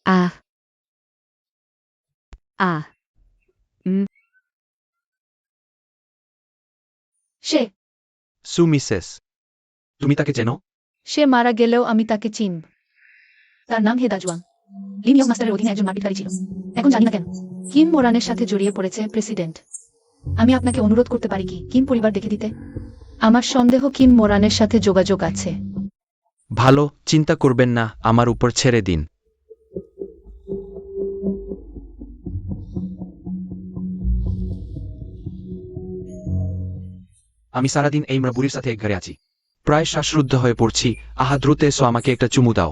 আহ আহ সে সুমিসেস, তুমি তাকে চেনো? সে মারা গেলেও আমি তাকে চিনব। তার নাম হেদা জুয়াং। লিম ইয়ং মাস্টারের অধীনে একজন মারপিটকারী ছিল। এখন জানি না কেন কিম মোরানের সাথে জড়িয়ে পড়েছে প্রেসিডেন্ট। আমি আপনাকে অনুরোধ করতে পারি কি কিম পরিবার দেখে দিতে? আমার সন্দেহ কিম মোরানের সাথে যোগাযোগ আছে। ভালো, চিন্তা করবেন না, আমার উপর ছেড়ে দিন। আমি সারাদিন এই বুড়ির সাথে এক ঘরে আছি। প্রায় শ্বাসরুদ্ধ হয়ে পড়ছি। আহা দ্রুত এসো, আমাকে একটা চুমু দাও।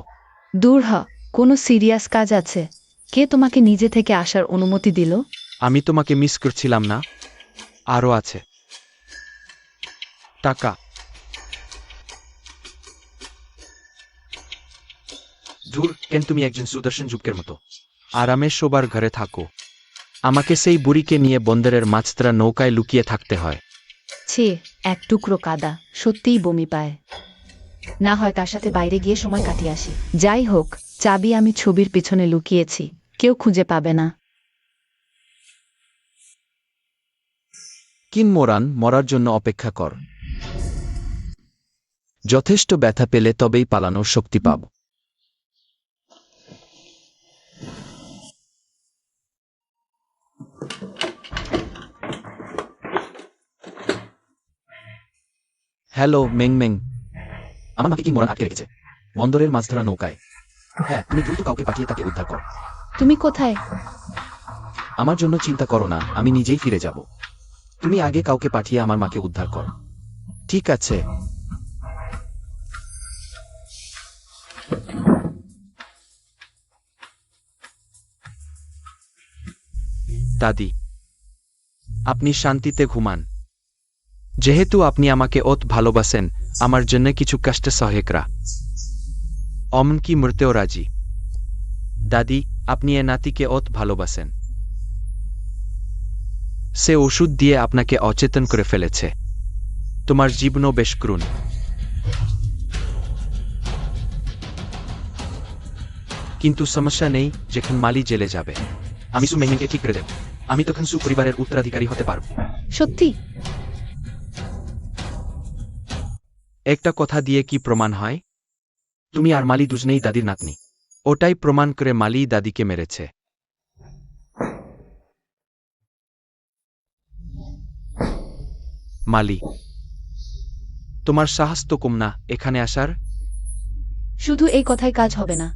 দূর হ, কোনো সিরিয়াস কাজ আছে? কে তোমাকে নিজে থেকে আসার অনুমতি দিল? আমি তোমাকে মিস করছিলাম না? আরও আছে টাকা। দূর, কেন তুমি একজন সুদর্শন যুবকের মতো আরামে শোবার ঘরে থাকো, আমাকে সেই বুড়িকে নিয়ে বন্দরের মাছতরা নৌকায় লুকিয়ে থাকতে হয়। ছি, এক টুকরো কাদা, সত্যিই বমি পায়। না হয় তার সাথে বাইরে গিয়ে সময় কাটিয়ে আসি। যাই হোক, চাবি আমি ছবির পিছনে লুকিয়েছি, কেউ খুঁজে পাবে না। কিন মোরান, মরার জন্য অপেক্ষা কর। যথেষ্ট ব্যথা পেলে তবেই পালানোর শক্তি পাব। হ্যালো মেংমেং, আমার মাকে কিন মোরান আটকে রেখেছে বন্দরের মাছ ধরা নৌকায়। হ্যাঁ, তুমি দ্রুত কাউকে পাঠিয়ে তাকে উদ্ধার কর। তুমি কোথায়? আমার জন্য চিন্তা করো না, আমি নিজেই ফিরে যাব। তুমি আগে কাউকে পাঠিয়ে আমার মাকে উদ্ধার কর। ঠিক আছে। দাদি, আপনি শান্তিতে ঘুমান। যেহেতু আপনি আমাকে অত ভালোবাসেন, আমার জন্য কিছু কষ্ট সহেকরা অমনকি মরতেও রাজি। দাদি, আপনি এ নাতিকে অত ভালোবাসেন, সে ওষুধ দিয়ে আপনাকে অচেতন করে ফেলেছে। তোমার জীবনও বেশ করুন। কিন্তু সমস্যা নেই, যখন মালি জেলে যাবে আমি সু মেহিনকে ঠিক করে দেব। আমি তখন সুপরিবারের উত্তরাধিকারী হতে পারব। সত্যি? একটা কথা দিয়ে কি প্রমাণ হয়? তুমি আর মালি দুজনেই দাদির নাতনি। ওটাই প্রমাণ করে মালি দাদিকে মেরেছে। মালি, তোমার সাহস তো কম না এখানে আসার। শুধু এই কথায় কাজ হবে না।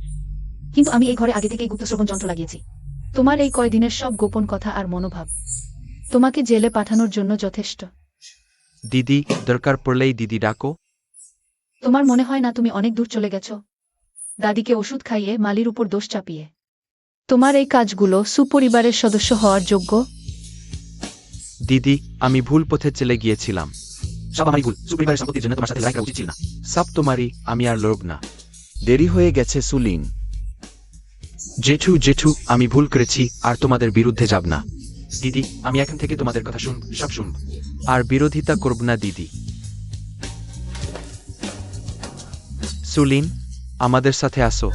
কিন্তু আমি এই ঘরে আগে থেকেই গুপ্তশ্রবণ যন্ত্র লাগিয়েছি। তোমার এই কয়দিনের সব গোপন কথা আর মনোভাব তোমাকে জেলে পাঠানোর জন্য যথেষ্ট। দিদি, দরকার পড়লেই দিদি ডাকো। তোমার মনে হয় না তুমি অনেক দূর চলে গেছো? দাদিকে ওষুধ খাইয়ে মালির উপর দোষ চাপিয়ে তোমার এই কাজগুলো সুপরিবারের সদস্য হওয়ার যোগ্য? দিদি, আমি ভুল পথে চলে গিয়েছিলাম। সব আমারই ভুল। সুপরিবারের সম্পত্তির জন্য তোমার সাথে লড়াই করা উচিত ছিল না। সব তোমারই, আমি আর লড়ব না। দেরি হয়ে গেছে সুলিন। জেঠু জেঠু, আমি ভুল করেছি, আর তোমাদের বিরুদ্ধে যাব না। দিদি, আমি এখন থেকে তোমাদের কথা শুনব, সব শুনব, আর বিরোধিতা করব না। দিদি, সুলিন, আমাদের সাথে আসো।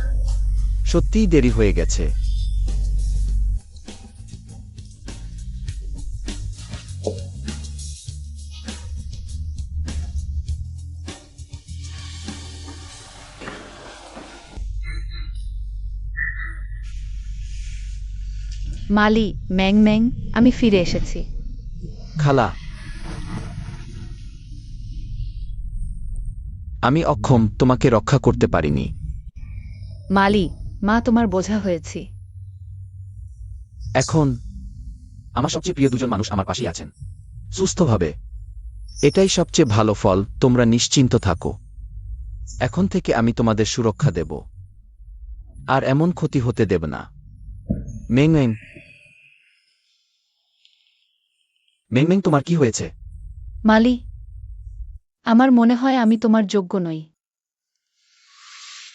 সত্যিই দেরি হয়ে গেছে। মালি, ম্যাং ম্যাং, আমি ফিরে এসেছি। খালা, আমি অক্ষম, তোমাকে রক্ষা করতে পারিনি। মালি, মা তোমার বোঝা হয়েছি। এখন আমার সবচেয়ে প্রিয় দুজন মানুষ আমার পাশেই আছেন, সুস্থভাবে। এটাই সবচেয়ে ভালো ফল। তোমরা নিশ্চিন্ত থাকো। এখন থেকে আমি তোমাদের সুরক্ষা দেব, আর এমন ক্ষতি হতে দেব না। মেংমেং, মেংমেং, তোমার কি হয়েছে? মালি, আমার মনে হয় আমি তোমার যোগ্য নই।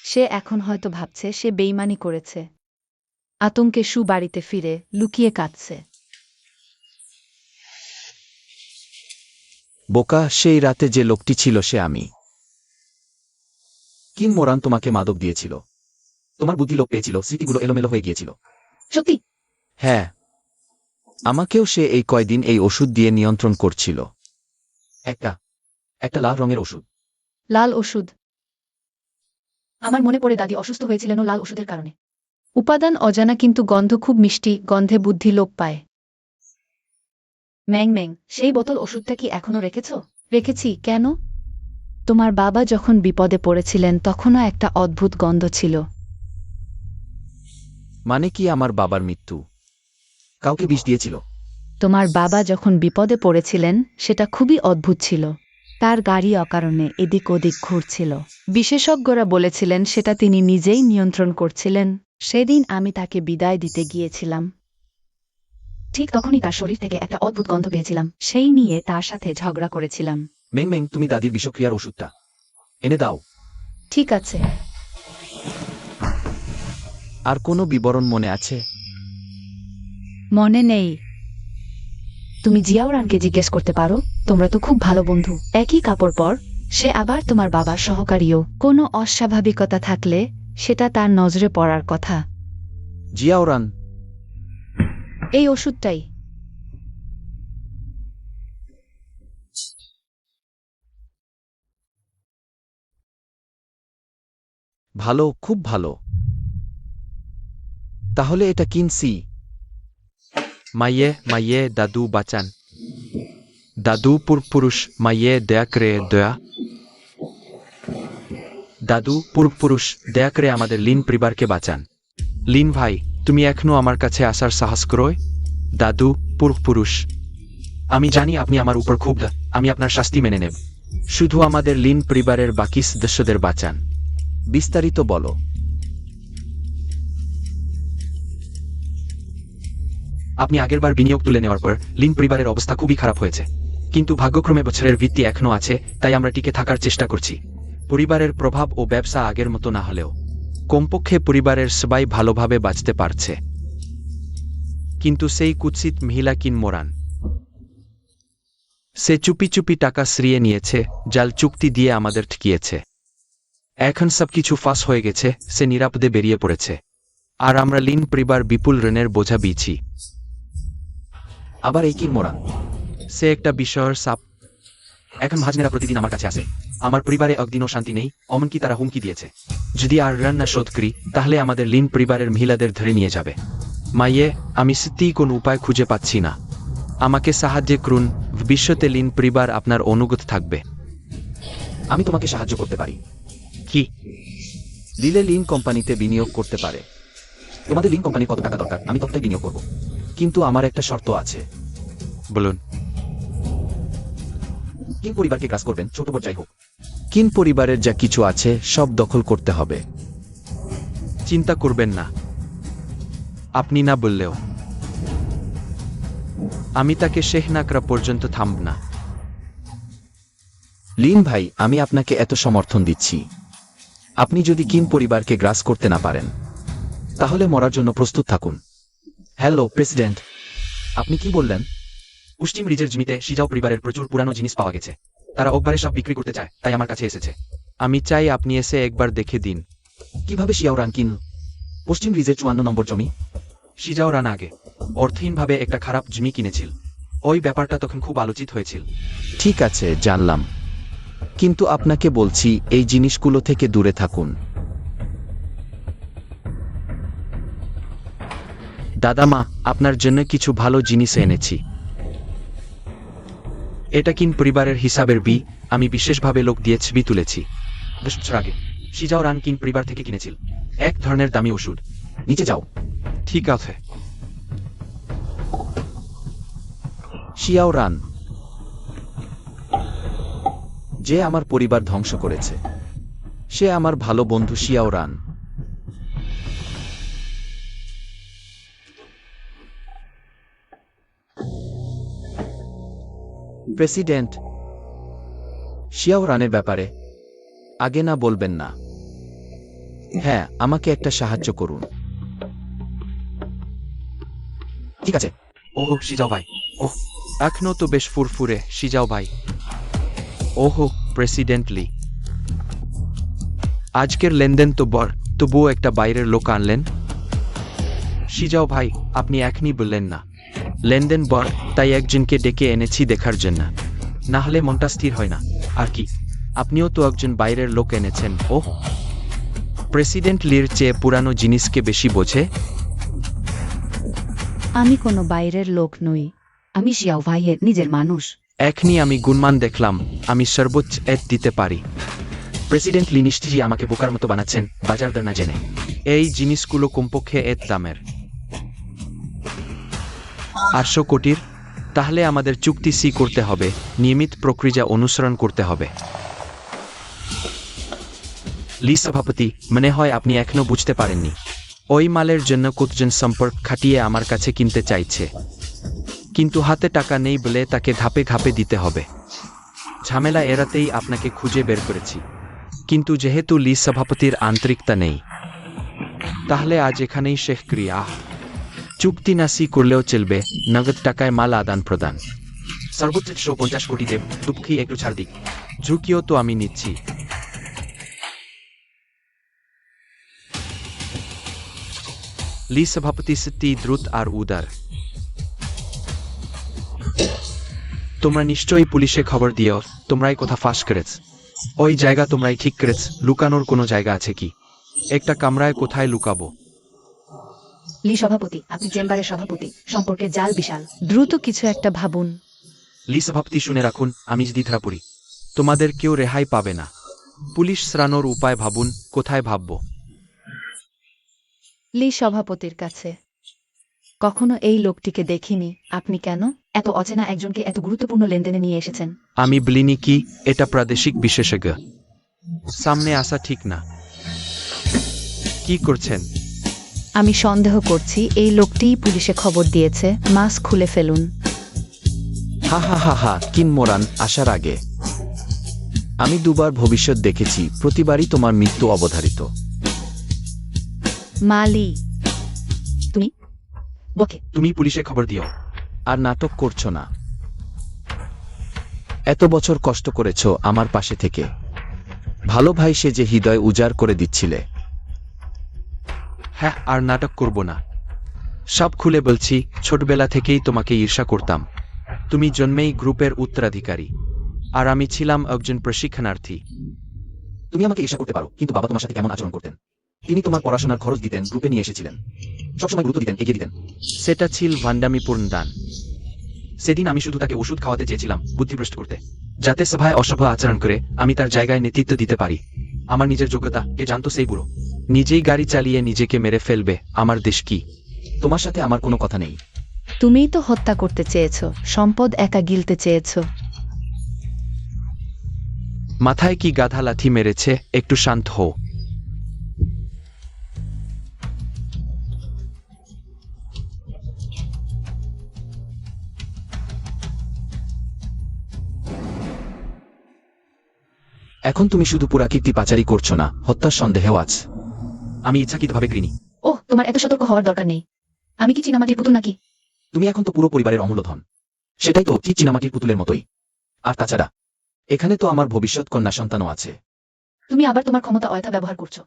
সে এখন হয়তো ভাবছে সে বেইমানি করেছে। আতঙ্কে সু বাড়িতে ফিরে লুকিয়ে কাঁদছে। বোকা, সেই রাতে যে লোকটি ছিল সে আমি। কিম মোরান তোমাকে মাদক দিয়েছিল। তোমার বুদ্ধি লোপ পেয়েছিল, স্মৃতিগুলো এলোমেলো হয়ে গিয়েছিল। সত্যি? হ্যাঁ, আমাকেও সে এই কয়দিন এই ওষুধ দিয়ে নিয়ন্ত্রণ করছিল। একটা লাল রঙের ওষুধ। লাল ওষুধ? আমার মনে পড়ে দাদি অসুস্থ হয়েছিলেন লাল ওষুধের কারণে। উপাদান অজানা, কিন্তু গন্ধ খুব মিষ্টি, গন্ধে বুদ্ধি লোপ পায়। ম্যাং ম্যাং, সেই বোতল ওষুধটা কি এখনো রেখেছ? রেখেছি। কেন? তোমার বাবা যখন বিপদে পড়েছিলেন তখনও একটা অদ্ভুত গন্ধ ছিল। মানে কি আমার বাবার মৃত্যু কাউকে বিষ দিয়েছিল? তোমার বাবা যখন বিপদে পড়েছিলেন সেটা খুবই অদ্ভুত ছিল। তার গাড়ি অকারণে এদিক ওদিক ঘুরছিল। বিশেষজ্ঞরা বলেছিলেন সেটা তিনি নিজেই নিয়ন্ত্রণ করছিলেন। সেদিন আমি তাকে বিদায় দিতে গিয়েছিলাম। ঠিক তখনই তার শরীর থেকে একটা অদ্ভুত গন্ধ পেয়েছিলাম। সেই নিয়ে তার সাথে ঝগড়া করেছিলাম। মেং মেং, তুমি দাদির বিষক্রিয়ার ওষুধটা এনে দাও। ঠিক আছে। আর কোনো বিবরণ মনে আছে? মনে নেই। তুমি জিয়াউরানকে জিজ্ঞেস করতে পারো, তোমরা তো খুব ভালো বন্ধু। একই কাপড় পর, সে আবার তোমার বাবার সহকারীও। কোনো অস্বাভাবিকতা থাকলে সেটা তার নজরে পড়ার কথা। জিয়াওরান, এই ওষুধটাই। ভালো, খুব ভালো। তাহলে এটা কিনছি। মাইয়ে মাইয়ে দাদু বাঁচান। দাদু পূর্বপুরুষ মাইয়ে দয়া করে দয়া। দাদু পূর্বপুরুষ দয়া করে আমাদের লিন পরিবারকে বাঁচান। লিন ভাই, তুমি এখনো আমার কাছে আসার সাহস করোয়? দাদু পূর্বপুরুষ, আমি জানি আপনি আমার উপর খুব আমি আপনার শাস্তি মেনে নেব। শুধু আমাদের লিন পরিবারের বাকি সদস্যদের বাঁচান। বিস্তারিত বলো। আপনি আগেরবার বিনিয়োগ তুলে নেওয়ার পর লিন পরিবারের অবস্থা খুবই খারাপ হয়েছে, কিন্তু ভাগ্যক্রমে বছরের ভিত্তি এখনো আছে, তাই আমরা টিকে থাকার চেষ্টা করছি। পরিবারের প্রভাব ও ব্যবসা আগের মতো না হলেও কমপক্ষে পরিবারের সবাই ভালোভাবে বাঁচতে পারছে। কিন্তু সেই কুৎসিত মহিলা কিন মোরান, সে চুপি চুপি টাকা সরিয়ে নিয়েছে, জাল চুক্তি দিয়ে আমাদের ঠকিয়েছে। এখন সবকিছু ফাঁস হয়ে গেছে, সে নিরাপদে বেরিয়ে পড়েছে, আর আমরা লিন পরিবার বিপুল ঋণের বোঝা বিছি। আবার এই কিন মোরান? সে একটা বিষয়ের সাপ। এখন ভাজনেরা প্রতিদিন আমার কাছে আসে। আমার পরিবারে একদিনও শান্তি নেই, এমনকি তারা হুমকি দিয়েছে, যদি আর ঋণ না শোধ করি তাহলে আমাদের লিন পরিবারের মহিলাদের ধরে নিয়ে যাবে। মাইয়ে, আমি সত্যিই কোন উপায় খুঁজে পাচ্ছি না, আমাকে সাহায্য করুন। ভবিষ্যতে লিন পরিবার আপনার অনুগত থাকবে। আমি তোমাকে সাহায্য করতে পারি। কি? লিলে লিন কোম্পানিতে বিনিয়োগ করতে পারে। তোমাদের লিন কোম্পানির কত টাকা দরকার আমি ততটাই বিনিয়োগ করব, কিন্তু আমার একটা শর্ত আছে। বলুন। কিন পরিবারকে গ্রাস করবেন, ছোট বড় যাই হোক। কিন পরিবারের যা কিছু আছে সব দখল করতে হবে। চিন্তা করবেন না, আপনি না বললেও আমি তাকে শেখ নাকরা পর্যন্ত থামব না। লিন ভাই, আমি আপনাকে এত সমর্থন দিচ্ছি। আপনি যদি কিন পরিবারকে গ্রাস করতে না পারেন তাহলে মরার জন্য প্রস্তুত থাকুন। হ্যালো প্রেসিডেন্ট, আপনি কি বললেন? পশ্চিম রিজের জমিতে সিজাও পরিবারের প্রচুর পুরানো জিনিস পাওয়া গেছে, তারা একবারে সব বিক্রি করতে চায়, তাই আমার কাছে এসেছে। আমি চাই আপনি এসে একবার দেখে দিন। কিভাবে শিয়াওরান কিন পশ্চিম রিজের 54 নম্বর জমি? সিজাও রান আগে অর্থহীনভাবে একটা খারাপ জমি কিনেছিল, ওই ব্যাপারটা তখন খুব আলোচিত হয়েছিল। ঠিক আছে, জানলাম, কিন্তু আপনাকে বলছি এই জিনিসগুলো থেকে দূরে থাকুন। দাদামা, আপনার জন্য কিছু ভালো জিনিস এনেছি। এটা কিন পরিবারের হিসাবের বি, আমি বিশেষভাবে লোক দিয়ে ছবি তুলেছি। 10 বছর আগে সিজাও রান কিন পরিবার থেকে কিনেছিল, এক ধরনের দামি ওষুধ। নিচে যাও। ঠিক আছে। শিয়াওরান, যে আমার পরিবার ধ্বংস করেছে, সে আমার ভালো বন্ধু শিয়াওরান। প্রেসিডেন্ট, শিয়াওরানের ব্যাপারে আগে না বলবেন না। হ্যাঁ, আমাকে একটা সাহায্য করুন। ঠিক আছে। ওহ সিজাও ভাই, ওহ এখনো তো বেশ ফুরফুরে সিজাও ভাই। ওহ প্রেসিডেন্ট লি, আজকের লেনদেন তো বড়, তবুও একটা বাইরের লোক আনলেন। সিজাও ভাই, আপনি এখনই বললেন না লেনদেন বড়, তাই একজনকে ডেকে এনেছি দেখার জন্য, না হলে মনটা স্থির হয় না। আর কি, আপনিও তো একজন বাইরের লোক এনেছেন। ওহ, প্রেসিডেন্ট লির চেয়ে পুরানো জিনিসকে বেশি বোঝে। আমি কোনো বাইরের লোক নই, আমি শিয়াও ভাইয়ের নিজের মানুষ। এখনই আমি গুণমান দেখলাম, আমি সর্বোচ্চ এড দিতে পারি। প্রেসিডেন্ট লি নিশ্চয়ই আমাকে বোকার মতো বানাচ্ছেন, বাজার দর না জেনে। এই জিনিসগুলো কমপক্ষে এর দামের 800 কোটির। তাহলে আমাদের চুক্তি সি করতে হবে, নিয়মিত প্রক্রিয়া অনুসরণ করতে হবে। লি সভাপতি, মনে হয় আপনি এখনো বুঝতে পারেননি। ওই মালের জন্য কতজন সম্পর্ক খাটিয়ে আমার কাছে কিনতে চাইছে, কিন্তু হাতে টাকা নেই বলে তাকে ধাপে ধাপে দিতে হবে। ঝামেলা এড়াতেই আপনাকে খুঁজে বের করেছি, কিন্তু যেহেতু লি সভাপতির আন্তরিকতা নেই, তাহলে আজ এখানেই শেষ ক্রিয়া। চুক্তি না সি করলেও চলবে, নগদ টাকায় মাল আদান প্রদান। সর্বোচ্চ 150 কোটি দেব, দুঃখী একটু ছাড় দিক। ঝুঁকিও তো আমি নিচ্ছি। লি সভাপতি সত্যি দ্রুত আর উদার। তোমরা নিশ্চয়ই পুলিশে খবর দিও, তোমরাই কথা ফাঁস করেছ। ওই জায়গা তোমরাই ঠিক করেছ, লুকানোর কোনো জায়গা আছে কি? একটা কামরায় কোথায় লুকাবো? লি সভাপতি, আপনি চেম্বারের সভাপতি, সম্পর্কে জাল বিশাল। দ্রুত কিছু একটা ভাবুন। লি সভাপতি, শুনে রাখুন, আমি যদি ধরা পড়ি, তোমাদের কেউ রেহাই পাবে না। পুলিশ সরানোর উপায় ভাবুন, কোথায় ভাববো? লি সভাপতির কাছে। কখনো এই লোকটিকে দেখিনি। আপনি কেন এত অচেনা একজনকে এত গুরুত্বপূর্ণ লেনদেনে নিয়ে এসেছেন? আমি বলিনি কি এটা প্রাদেশিক বিশেষজ্ঞ? সামনে আসা ঠিক না। কি করছেন? আমি সন্দেহ করছি এই লোকটিই পুলিশে খবর দিয়েছে। মাস্ক খুলে ফেলুন। হা হা হা হা, কিনমোরান আসার আগে আমি দুবার ভবিষ্যৎ দেখেছি, প্রতিবারই তোমার মৃত্যু অবধারিত। মালি, তুমি বকে। তুমি পুলিশে খবর দিও। আর নাটক করছো না। এত বছর কষ্ট করেছো আমার পাশে থেকে, ভালো ভাই সে যে হৃদয় উজাড় করে দিচ্ছিলে। হ্যাঁ, আর নাটক করব না। সব খুলে বলছি, ছোটবেলা থেকেই তোমাকে ঈর্ষা করতাম। তুমি জন্মেই গ্রুপের উত্তরাধিকারী, আর আমি ছিলাম একজন প্রশিক্ষণার্থী। তুমি আমাকে ঈর্ষা করতে পারো, কিন্তু বাবা তোমার সাথে কেমন আচরণ করতেন? তিনি তোমার পড়াশোনার খরচ দিতেন, গ্রুপে নিয়ে এসেছিলেন, সবসময় গুরুত্ব দিতেন, এগিয়ে দিতেন। সেটা ছিল ভান্ডামিপূর্ণ দান। সেদিন আমি শুধু তাকে ওষুধ খাওয়াতে চেয়েছিলাম, বুদ্ধিভ্রষ্ট করতে, যাতে সভায় অসভ্য আচরণ করে আমি তার জায়গায় নেতৃত্ব দিতে পারি। আমার নিজের যোগ্যতা কে জানতো সেই বুড়ো? নিজেই গাড়ি চালিয়ে নিজেকে মেরে ফেলবে। আমার দেশ কি? তোমার সাথে আমার কোনো কথা নেই। তুমিই তো হত্যা করতে চেয়েছো, সম্পদ একা গিলতে চেয়েছো। মাথায় কি গাধা লাথি মেরেছে? একটু শান্ত হও। এখন তুমি শুধু পুরাকীর্তি পাচারি করছো না, হত্যার সন্দেহেও আছে। আমি ইচ্ছাকৃতভাবে করিনি। ওহ, তোমার এত সতর্ক হওয়ার দরকার নেই। আমি কি চীনামাটির পুতুল নাকি? তুমি এখন তো পুরো পরিবারের অমূল্য ধন। সেটাই তো, ঠিক চীনামাটির পুতুলের মতোই। আর তাছাড়া এখানে তো আমার ভবিষ্যৎ কন্যা সন্তানও আছে। তুমি আবার তোমার ক্ষমতা অয়থা ব্যবহার করছো।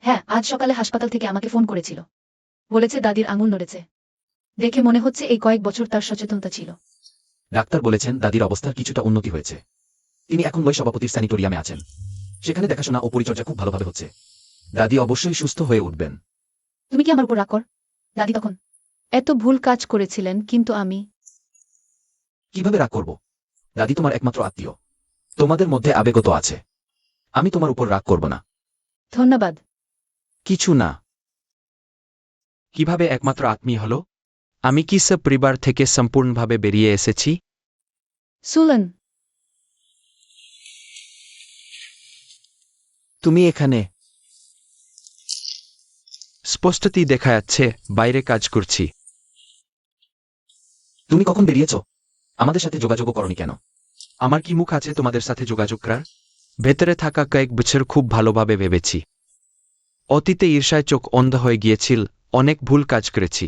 হ্যাঁ, আজ সকালে হাসপাতাল থেকে আমাকে ফোন করেছিল। বলেছে দাদির আঙুল নড়েছে। দেখে মনে হচ্ছে এই কয়েক বছর তার সচেতনতা ছিল। ডাক্তার বলেছেন দাদির অবস্থার কিছুটা উন্নতি হয়েছে। তিনি এখন ওই সভাপতির স্যানিটোরিয়ামে আছেন। সেখানে দেখাশোনা ও পরিচর্যা খুব ভালোভাবে হচ্ছে। দাদি অবশ্যই সুস্থ হয়ে উঠবেন। তুমি কি আমার উপর রাগ কর? দাদি তখন এত ভুল কাজ করেছিলেন, কিন্তু আমি কিভাবে রাগ করব? দাদি তোমার একমাত্র আত্মীয়, তোমাদের মধ্যে আবেগত আছে। আমি তোমার উপর রাগ করব না। ধন্যবাদ। কিছু না। কিভাবে একমাত্র আত্মীয় হলো? আমি কি সব পরিবার থেকে সম্পূর্ণভাবে বেরিয়ে এসেছি? সুলন, তুমি এখানে? স্পষ্টতই দেখা যাচ্ছে বাইরে কাজ করছি। তুমি কখন বেরিয়েছ? আমাদের সাথে যোগাযোগও করনি কেন? আমার কি মুখ আছে তোমাদের সাথে যোগাযোগ করার? ভেতরে থাকা কয়েক বছর খুব ভালোভাবে ভেবেছি। অতীতে ঈর্ষায় চোখ অন্ধ হয়ে গিয়েছিল, অনেক ভুল কাজ করেছি।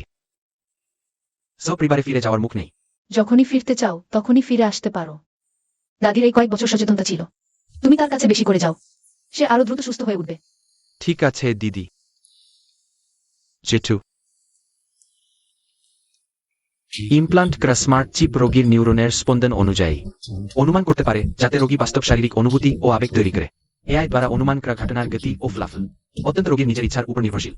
সব পরিবারে ফিরে যাওয়ার মুখ নেই। যখনই ফিরতে চাও তখনই ফিরে আসতে পারো। দাদির এই কয়েক বছর সচেতনতা ছিল। তুমি তার কাছে বেশি করে যাও, সে আরো দ্রুত সুস্থ হয়ে উঠবে। ঠিক আছে দিদি। জেঠু, ইমপ্লান্ট করা স্মার্ট চিপ রোগীর নিউরনের স্পন্দন অনুযায়ী অনুমান করতে পারে, যাতে রোগী বাস্তব শারীরিক অনুভূতি ও আবেগ তৈরি করে। এআই দ্বারা অনুমান করা ঘটনার গতি ও ফলাফল অত্যন্ত রোগীর নিজের ইচ্ছার উপর নির্ভরশীল।